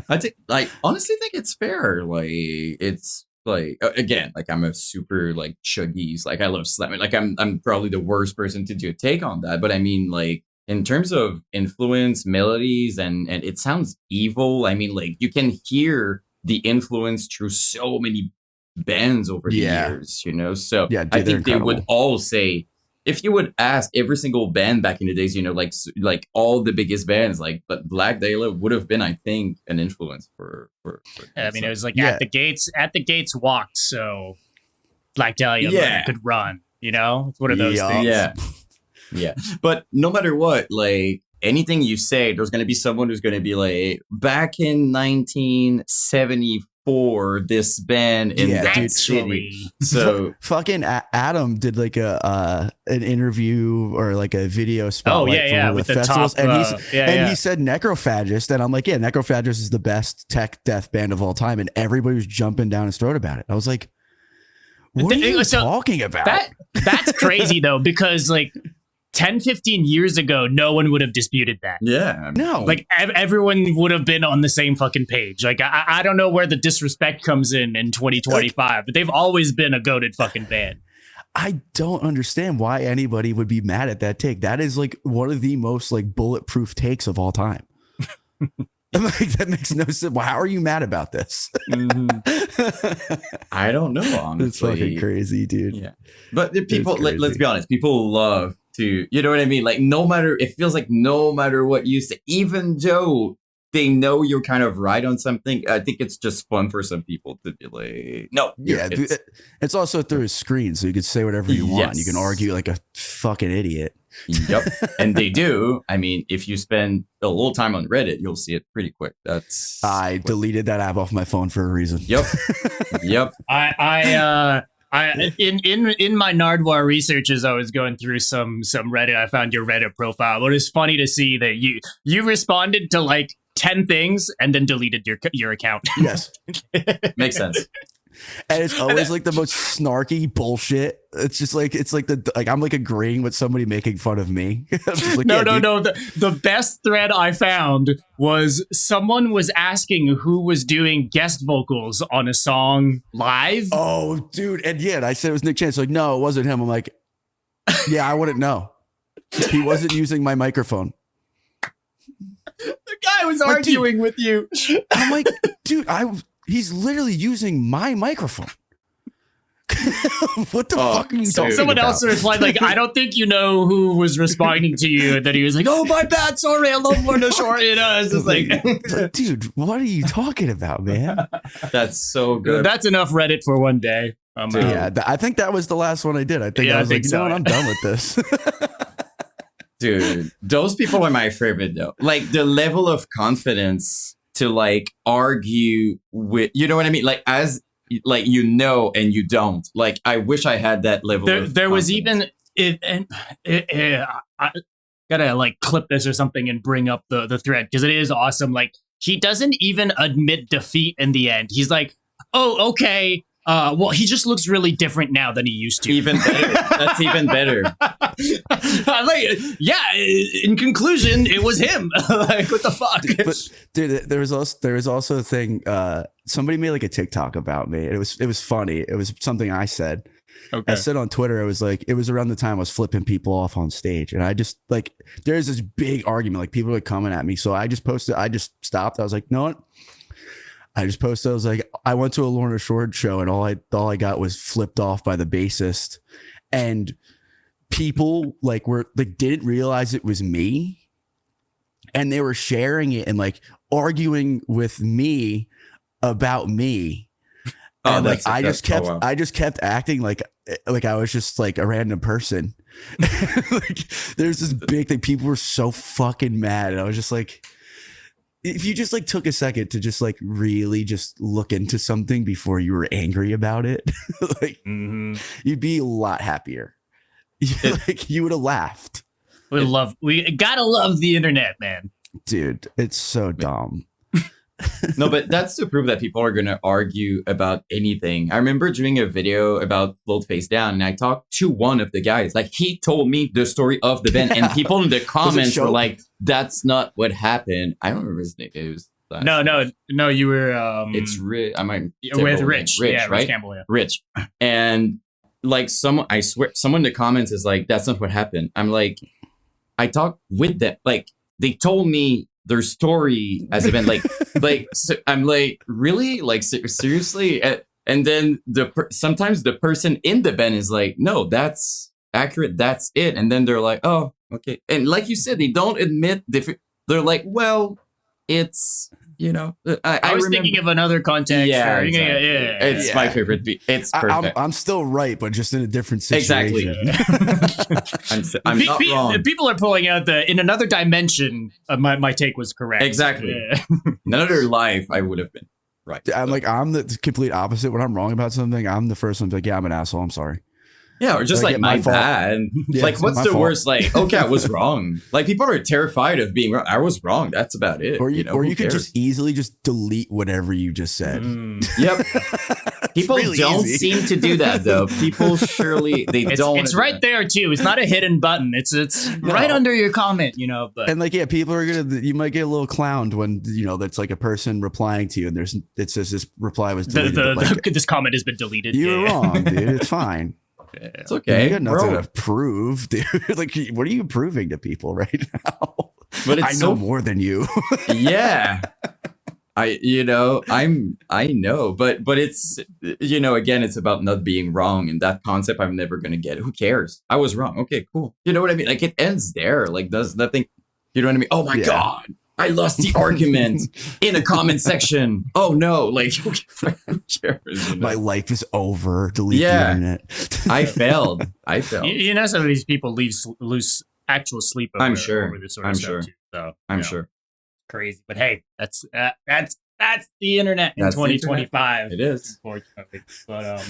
[SPEAKER 3] I think, like, honestly, think it's fair. Like, it's like again, like I'm a super like chuggies. Like I love slamming. Like I'm probably the worst person to do a take on that. But I mean, like in terms of influence, melodies, and it sounds evil. I mean, like you can hear the influence through so many bands over the years. You know, so
[SPEAKER 1] Yeah, dude,
[SPEAKER 3] I
[SPEAKER 1] they're
[SPEAKER 3] think they would
[SPEAKER 1] incredible.
[SPEAKER 3] all say. If you would ask every single band back in the days, you know, like all the biggest bands, like, but Black Dahlia would have been, I think, an influence for
[SPEAKER 4] I mean, it was like
[SPEAKER 1] Yeah.
[SPEAKER 4] at the gates walked, so Black Dahlia
[SPEAKER 3] Yeah.
[SPEAKER 4] could run. You know, it's one of those
[SPEAKER 1] Yeah.
[SPEAKER 4] things.
[SPEAKER 3] yeah. But no matter what, like anything you say, there's going to be someone who's going to be like, back in 1974, this band in
[SPEAKER 1] Yeah,
[SPEAKER 3] that
[SPEAKER 1] dude.
[SPEAKER 3] city. So
[SPEAKER 1] Fucking Adam did like an interview or like a video
[SPEAKER 4] Oh
[SPEAKER 1] spotlight for one of
[SPEAKER 4] with
[SPEAKER 1] the
[SPEAKER 4] the
[SPEAKER 1] festivals,
[SPEAKER 4] top.
[SPEAKER 1] and he said Necrophagist, and I'm like, yeah, Necrophagist is the best tech death band of all time, and everybody was jumping down his throat about it. I was like, what are you talking about?
[SPEAKER 4] That's crazy though, because like 10, 15 years ago, no one would have disputed that.
[SPEAKER 3] yeah,
[SPEAKER 1] No,
[SPEAKER 4] Like everyone would have been on the same fucking page. Like I don't know where the disrespect comes in 2025, but they've always been a goated fucking band.
[SPEAKER 1] I don't understand why anybody would be mad at that take. That is like one of the most like bulletproof takes of all time. Like that makes no sense. Well, how are you mad about this?
[SPEAKER 3] I don't know, honestly.
[SPEAKER 1] It's fucking crazy, dude.
[SPEAKER 3] Yeah, but the people,
[SPEAKER 1] crazy.
[SPEAKER 3] let's be honest, people love to, you know what I mean? Like, no matter, it feels like no matter what you say, even though they know you're kind of right on something, I think it's just fun for some people to be like, no,
[SPEAKER 1] Yeah, it's also through a screen, so you can say whatever you want.
[SPEAKER 3] Yes.
[SPEAKER 1] You can argue like a fucking idiot.
[SPEAKER 3] Yep. And they do. I mean, if you spend a little time on Reddit, you'll see it pretty quick.
[SPEAKER 1] I deleted that app off my phone for a reason.
[SPEAKER 3] Yep. Yep.
[SPEAKER 4] I In my Nardwar research as I was going through some Reddit, I found your Reddit profile. But it's funny to see that you responded to like 10 things and then deleted your account.
[SPEAKER 1] Yes.
[SPEAKER 3] Makes sense.
[SPEAKER 1] And it's always like the most snarky bullshit. It's just like I'm like agreeing with somebody making fun of me. I'm just like,
[SPEAKER 4] No.
[SPEAKER 1] dude.
[SPEAKER 4] The best thread I found was someone was asking who was doing guest vocals on a song live.
[SPEAKER 1] Oh, dude. And yeah, and I said it was Nick Chance. Like, no, it wasn't him. I'm like, yeah, I wouldn't know. He wasn't using my microphone.
[SPEAKER 4] The guy was arguing with you.
[SPEAKER 1] I'm like, dude, he's literally using my microphone. What the fuck are you talking
[SPEAKER 4] Someone
[SPEAKER 1] about?
[SPEAKER 4] else replied, like, I don't think you know who was responding to you. And then he was like, oh, my bad. Sorry. I love Lorna Shore. You know, it's just like,
[SPEAKER 1] dude, what are you talking about, man?
[SPEAKER 3] That's so good.
[SPEAKER 4] That's enough Reddit for one day.
[SPEAKER 1] Yeah, I think that was the last one I did. I think I was like, you know what? I'm done with this.
[SPEAKER 3] Dude, those people are my favorite though. Like the level of confidence to like argue with, you know what I mean? Like as like you know and you don't. Like I wish I had that level.
[SPEAKER 4] There was even I gotta like clip this or something and bring up the thread because it is awesome. Like he doesn't even admit defeat in the end. He's like, oh, okay. Well, he just looks really different now than he used to.
[SPEAKER 3] Even better. That's even better.
[SPEAKER 4] I'm like, yeah. In conclusion, it was him. Like, what the fuck?
[SPEAKER 1] But dude, there was also a thing. Somebody made like a TikTok about me. It was funny. It was something I said.
[SPEAKER 4] Okay.
[SPEAKER 1] I said on Twitter. It was around the time I was flipping people off on stage, and I just like there's this big argument. Like people were coming at me, so I just posted. I just stopped. I was like, no what? I just posted. I was like, I went to a Lorna Shore show, and all I got was flipped off by the bassist, and people like didn't realize it was me, and they were sharing it and like arguing with me about me.
[SPEAKER 3] Oh,
[SPEAKER 1] and like I just kept acting like I was just like a random person. Like there's this big thing. People were so fucking mad, and I was just like, if you just like took a second to just like really just look into something before you were angry about it, like you'd be a lot happier. Like you would have laughed.
[SPEAKER 4] We gotta love the internet, man.
[SPEAKER 1] Dude, it's so dumb.
[SPEAKER 3] No, but that's to prove that people are going to argue about anything. I remember doing a video about Float Face Down, and I talked to one of the guys. Like, he told me the story of the band, and people in the comments were like, that's not what happened. I don't remember his name. It was
[SPEAKER 4] No, you were...
[SPEAKER 3] it's Rich. I might...
[SPEAKER 4] With Rich.
[SPEAKER 3] Rich, right?
[SPEAKER 4] Rich Campbell, yeah.
[SPEAKER 3] Rich. And, like, I swear, someone in the comments is like, that's not what happened. I'm like, I talked with them. Like, they told me their story as a band, so I'm like, really, like seriously, and then sometimes the person in the band is like, no, that's accurate, that's it, and then they're like, oh, okay, and like you said, they don't admit they're like, well, it's, you know,
[SPEAKER 4] I was thinking of another context.
[SPEAKER 3] Yeah,
[SPEAKER 4] exactly.
[SPEAKER 3] It's my favorite beat. It's perfect.
[SPEAKER 1] I'm still right, but just in a different situation.
[SPEAKER 3] Exactly. I'm not wrong.
[SPEAKER 4] People are pulling out in another dimension. My take was correct.
[SPEAKER 3] Exactly.
[SPEAKER 4] Yeah.
[SPEAKER 3] In another life, I would have been right.
[SPEAKER 1] I'm the complete opposite. When I'm wrong about something, I'm the first one to be like, yeah, I'm an asshole. I'm sorry.
[SPEAKER 3] Yeah, or just like my bad.
[SPEAKER 1] Yeah,
[SPEAKER 3] like, what's the
[SPEAKER 1] fault.
[SPEAKER 3] worst? Like, okay, I was wrong. Like, people are terrified of being wrong. I was wrong. That's about it.
[SPEAKER 1] Or you could
[SPEAKER 3] cares?
[SPEAKER 1] just easily just delete whatever you just said.
[SPEAKER 3] Yep. People
[SPEAKER 1] really
[SPEAKER 3] don't
[SPEAKER 1] easy.
[SPEAKER 3] seem to do that though. People surely don't.
[SPEAKER 4] It's right there too. It's not a hidden button. It's right under your comment. You know, but
[SPEAKER 1] And like, yeah, people are you might get a little clowned when that's like a person replying to you, and it says this reply was deleted.
[SPEAKER 4] this comment has been deleted.
[SPEAKER 1] You're wrong, dude. It's fine.
[SPEAKER 3] It's okay.
[SPEAKER 1] You got nothing to prove, dude. Like, what are you proving to people right now?
[SPEAKER 3] But it's
[SPEAKER 1] I know more than you.
[SPEAKER 3] Yeah. I know, but it's, again, it's about not being wrong, and that concept I'm never going to get. Who cares? I was wrong. Okay, cool. You know what I mean? Like, it ends there. Like, does nothing, you know what I mean? Oh my God. I lost the argument in a comment section. Oh no! Like, who cares?
[SPEAKER 1] My life is over. Delete the internet.
[SPEAKER 3] I failed.
[SPEAKER 4] You know, some of these people lose actual sleep over,
[SPEAKER 3] I'm sure.
[SPEAKER 4] over this sort of stuff too. So
[SPEAKER 3] I'm sure.
[SPEAKER 4] Crazy, but hey, that's the internet in 2025.
[SPEAKER 3] It is.
[SPEAKER 4] Unfortunately, but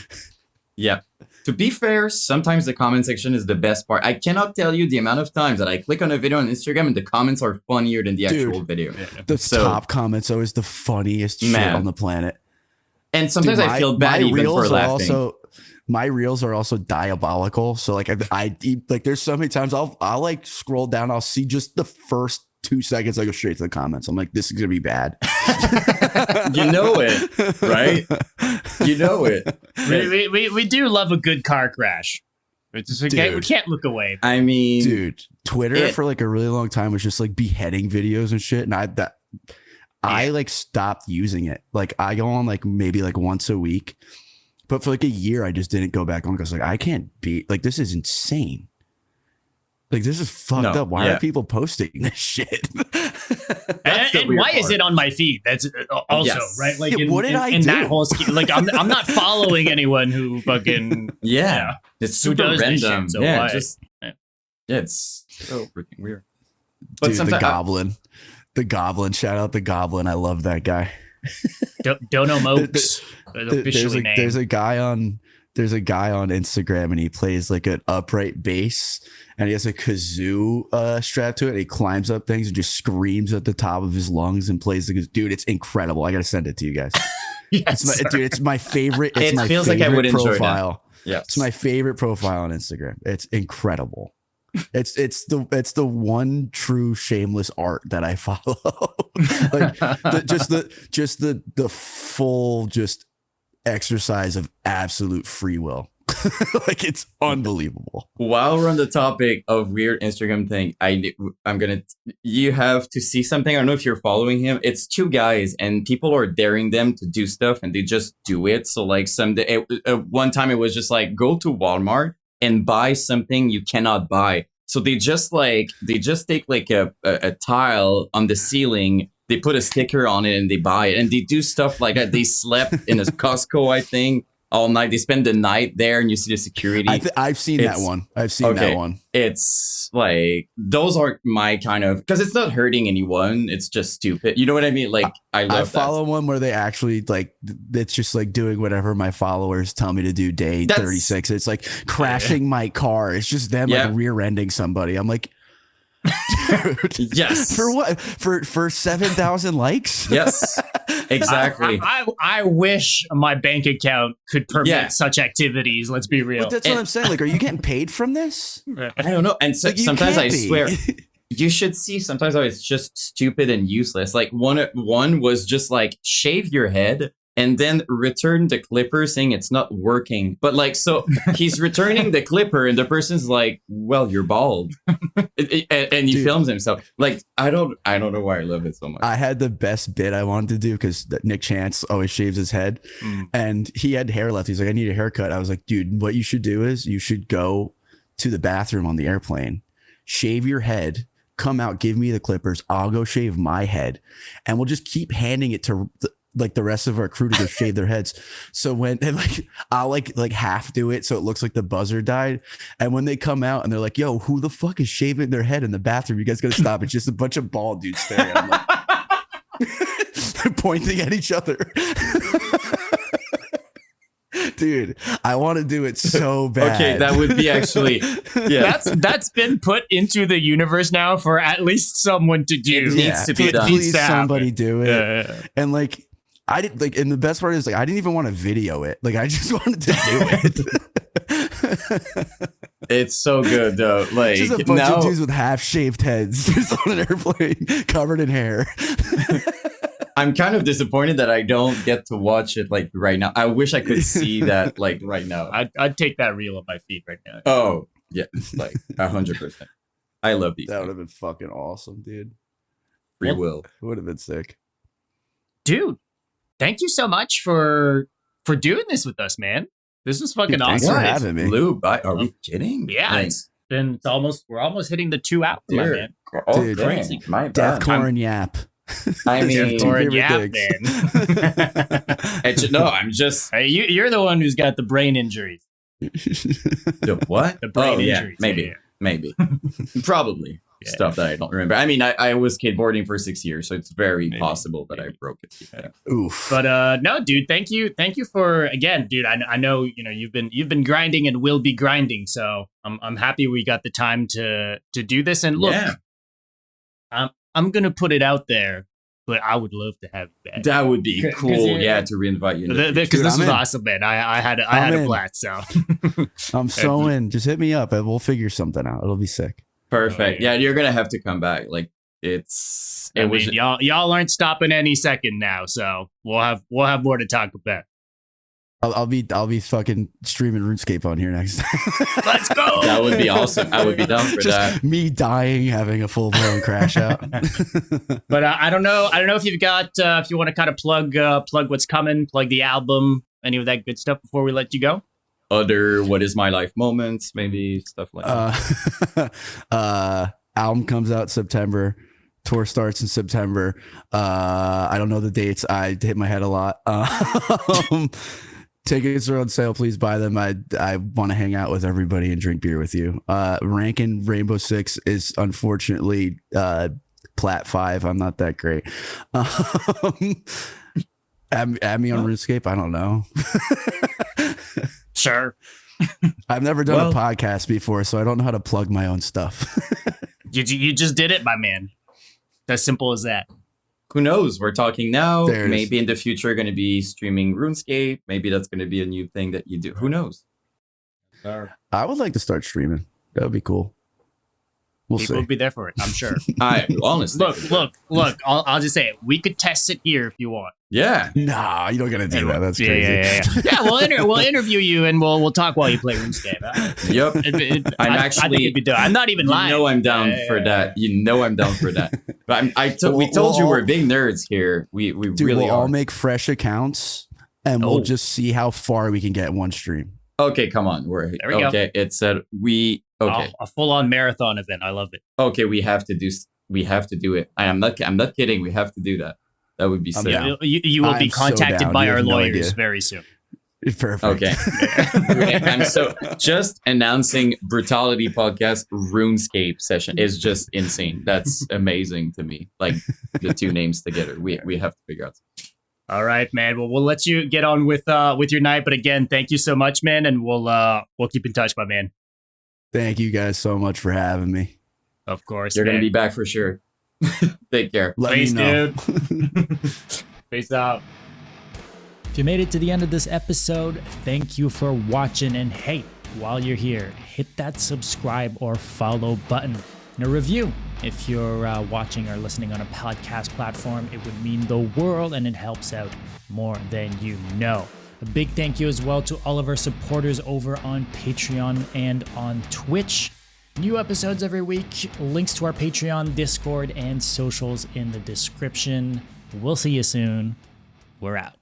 [SPEAKER 3] Yeah. To be fair, sometimes the comment section is the best part. I cannot tell you the amount of times that I click on a video on Instagram and the comments are funnier than the actual video.
[SPEAKER 1] The top comments always the funniest shit on the planet.
[SPEAKER 3] And sometimes I feel bad even for laughing.
[SPEAKER 1] My reels are also diabolical. So like I like there's so many times I'll like scroll down, I'll see just the first 2 seconds, I go straight to the comments. I'm like, this is gonna be bad.
[SPEAKER 3] You know it, right? You know it.
[SPEAKER 4] We do love a good car crash. We can't look away.
[SPEAKER 3] I mean,
[SPEAKER 1] dude, Twitter for like a really long time was just like beheading videos and shit. And I like stopped using it. Like I go on like maybe like once a week, but for like a year, I just didn't go back on because like I can't be like, this is insane. Like, this is fucked up. Why are people posting this shit?
[SPEAKER 4] and why is it on my feed? That's also, right? Like,
[SPEAKER 1] what did I do?
[SPEAKER 4] That whole scheme, like, I'm not following anyone who fucking...
[SPEAKER 3] It's super random.
[SPEAKER 4] Shit, so why?
[SPEAKER 3] It's so freaking weird. But
[SPEAKER 1] dude, the Goblin. Shout out the Goblin. I love that guy.
[SPEAKER 4] Dono Mokes.
[SPEAKER 1] There's a guy on Instagram and he plays like an upright bass and he has a kazoo strapped to it and he climbs up things and just screams at the top of his lungs and plays the dude. It's incredible. I gotta send it to you guys. It's my favorite. It's my
[SPEAKER 3] feels
[SPEAKER 1] favorite
[SPEAKER 3] like I would
[SPEAKER 1] profile.
[SPEAKER 3] Enjoy that.
[SPEAKER 1] It's my favorite profile on Instagram. It's incredible. It's the one true shameless art that I follow. Like the full just exercise of absolute free will. Like it's unbelievable.
[SPEAKER 3] While we're on the topic of weird Instagram thing, you have to see something. I don't know if you're following him. It's 2 guys and people are daring them to do stuff and they just do it. So like one time it was just like, go to Walmart and buy something you cannot buy. So they just take like a tile on the ceiling, they put a sticker on it and they buy it. And they do stuff like that. They slept in a Costco, I think, all night. They spend the night there and you see the security.
[SPEAKER 1] I've seen that one. That one.
[SPEAKER 3] It's like, those aren't my kind of, because it's not hurting anyone. It's just stupid. You know what I mean? Like, I follow
[SPEAKER 1] one where they actually like, it's just like doing whatever my followers tell me to do day 36. It's like crashing my car. It's just them like rear-ending somebody. I'm like, dude,
[SPEAKER 3] yes.
[SPEAKER 1] For what? For 7,000 likes?
[SPEAKER 3] Yes, exactly.
[SPEAKER 4] I wish my bank account could permit such activities. Let's be real.
[SPEAKER 1] But that's what I'm saying. Like, are you getting paid from this?
[SPEAKER 3] I don't know. And like, sometimes I swear, you should see sometimes how it's just stupid and useless. Like one was just like, shave your head and then return the clipper saying it's not working. But like, so he's returning the clipper and the person's like, well, you're bald. And he films himself. Like, I don't know why I love it so much.
[SPEAKER 1] I had the best bit I wanted to do because Nick Chance always shaves his head and he had hair left. He's like, I need a haircut. I was like, dude, what you should do is you should go to the bathroom on the airplane, shave your head, come out, give me the clippers. I'll go shave my head and we'll just keep handing it to the rest of our crew to go shave their heads. So I'll like half do it so it looks like the buzzer died. And when they come out and they're like, yo, who the fuck is shaving their head in the bathroom? You guys gotta stop. It's just a bunch of bald dudes staring at them like pointing at each other. Dude, I want to do it so bad.
[SPEAKER 3] Okay, that would be actually
[SPEAKER 4] that's been put into the universe now for at least someone to do.
[SPEAKER 3] It needs to be done.
[SPEAKER 1] Please somebody do it. And like I did like, and the best part is like I didn't even want to video it. Like I just wanted to do it.
[SPEAKER 3] It's so good though. Like
[SPEAKER 1] just a bunch of dudes with half shaved heads just on an airplane covered in hair.
[SPEAKER 3] I'm kind of disappointed that I don't get to watch it like right now. I wish I could see that like right now.
[SPEAKER 4] I'd take that reel on my feed right now.
[SPEAKER 3] Oh yeah, it's like 100%. I love these.
[SPEAKER 1] That would have been fucking awesome, dude.
[SPEAKER 3] Free will.
[SPEAKER 1] It would have been sick,
[SPEAKER 4] dude. Thank you so much for doing this with us, man. This was fucking awesome.
[SPEAKER 1] Thanks for having me.
[SPEAKER 3] Flew by. Are we kidding?
[SPEAKER 4] Yeah, we're almost hitting the 2 hours, my man.
[SPEAKER 3] Oh,
[SPEAKER 1] dude,
[SPEAKER 3] crazy. My bad.
[SPEAKER 1] Deathcore and yap.
[SPEAKER 3] I mean, I'm just.
[SPEAKER 4] Hey, you're the one who's got the brain injuries.
[SPEAKER 3] The what?
[SPEAKER 4] The brain injuries.
[SPEAKER 3] Maybe. Probably. stuff that I don't remember. I mean, I was skateboarding for 6 years, so it's very possible that I broke it. Yeah.
[SPEAKER 1] Oof.
[SPEAKER 4] But no, dude, thank you for again, dude. I know you've been grinding and will be grinding, so I'm happy we got the time to do this. And look, I'm gonna put it out there, but I would love to have you back.
[SPEAKER 3] That would be cool, to reinvite you.
[SPEAKER 4] Because this was awesome, man. I had a blast. So
[SPEAKER 1] I'm so in. Just hit me up and we'll figure something out. It'll be sick.
[SPEAKER 3] Perfect. Yeah, you're gonna have to come back. Like
[SPEAKER 4] y'all aren't stopping any second now, so we'll have more to talk about.
[SPEAKER 1] I'll be fucking streaming RuneScape on here next time.
[SPEAKER 4] Let's go.
[SPEAKER 3] That would be awesome. I would be down for that.
[SPEAKER 1] Me dying, having a full blown crash out.
[SPEAKER 4] But I don't know if you've got if you want to kind of plug what's coming, plug the album, any of that good stuff before we let you go.
[SPEAKER 3] Other what is my life moments, maybe stuff like
[SPEAKER 1] that. Album comes out September. Tour starts in September. I don't know the dates. I hit my head a lot. Tickets are on sale. Please buy them. I want to hang out with everybody and drink beer with you. Ranking Rainbow Six is unfortunately plat 5. I'm not that great. Add me on RuneScape. I don't know.
[SPEAKER 4] Sure.
[SPEAKER 1] I've never done a podcast before, so I don't know how to plug my own stuff.
[SPEAKER 4] You just did it, my man. As simple as that.
[SPEAKER 3] Who knows? We're talking now. Maybe in the future, going to be streaming RuneScape. Maybe that's going to be a new thing that you do. Who knows?
[SPEAKER 1] I would like to start streaming. That would be cool.
[SPEAKER 4] People will be there for it, I'm sure.
[SPEAKER 3] I honestly
[SPEAKER 4] look. I'll just say it. We could test it here if you want.
[SPEAKER 3] Yeah.
[SPEAKER 1] Nah, you don't gotta do that. That's crazy.
[SPEAKER 4] Yeah, we'll interview you and we'll talk while you play RuneScape.
[SPEAKER 3] Yep. I think it'd be done.
[SPEAKER 4] I'm not even lying.
[SPEAKER 3] You know I'm down for that. You know I'm down for that. But we told you we're big nerds here. We really
[SPEAKER 1] we'll
[SPEAKER 3] are.
[SPEAKER 1] all make fresh accounts and we'll just see how far we can get in one stream.
[SPEAKER 3] Okay, come on.
[SPEAKER 4] There we go.
[SPEAKER 3] Okay, it said we. Okay,
[SPEAKER 4] a full-on marathon event. I love it.
[SPEAKER 3] Okay, we have to do it. I'm not kidding. We have to do that. That would be sick.
[SPEAKER 4] You will be contacted by our lawyers very soon.
[SPEAKER 1] Perfect.
[SPEAKER 3] Okay. I'm so just announcing Brutality podcast RuneScape session is just insane. That's amazing to me. Like the two names together. We have to figure out something.
[SPEAKER 4] All right, man. Well, we'll let you get on with your night. But again, thank you so much, man, and we'll keep in touch, my man.
[SPEAKER 1] Thank you guys so much for having me.
[SPEAKER 4] Of course.
[SPEAKER 3] You're going to be back for sure. Take care.
[SPEAKER 4] Peace, dude. Peace out.
[SPEAKER 2] If you made it to the end of this episode, thank you for watching. And hey, while you're here, hit that subscribe or follow button and a review. If you're watching or listening on a podcast platform, it would mean the world and it helps out more than you know. A big thank you as well to all of our supporters over on Patreon and on Twitch. New episodes every week. Links to our Patreon, Discord, and socials in the description. We'll see you soon. We're out.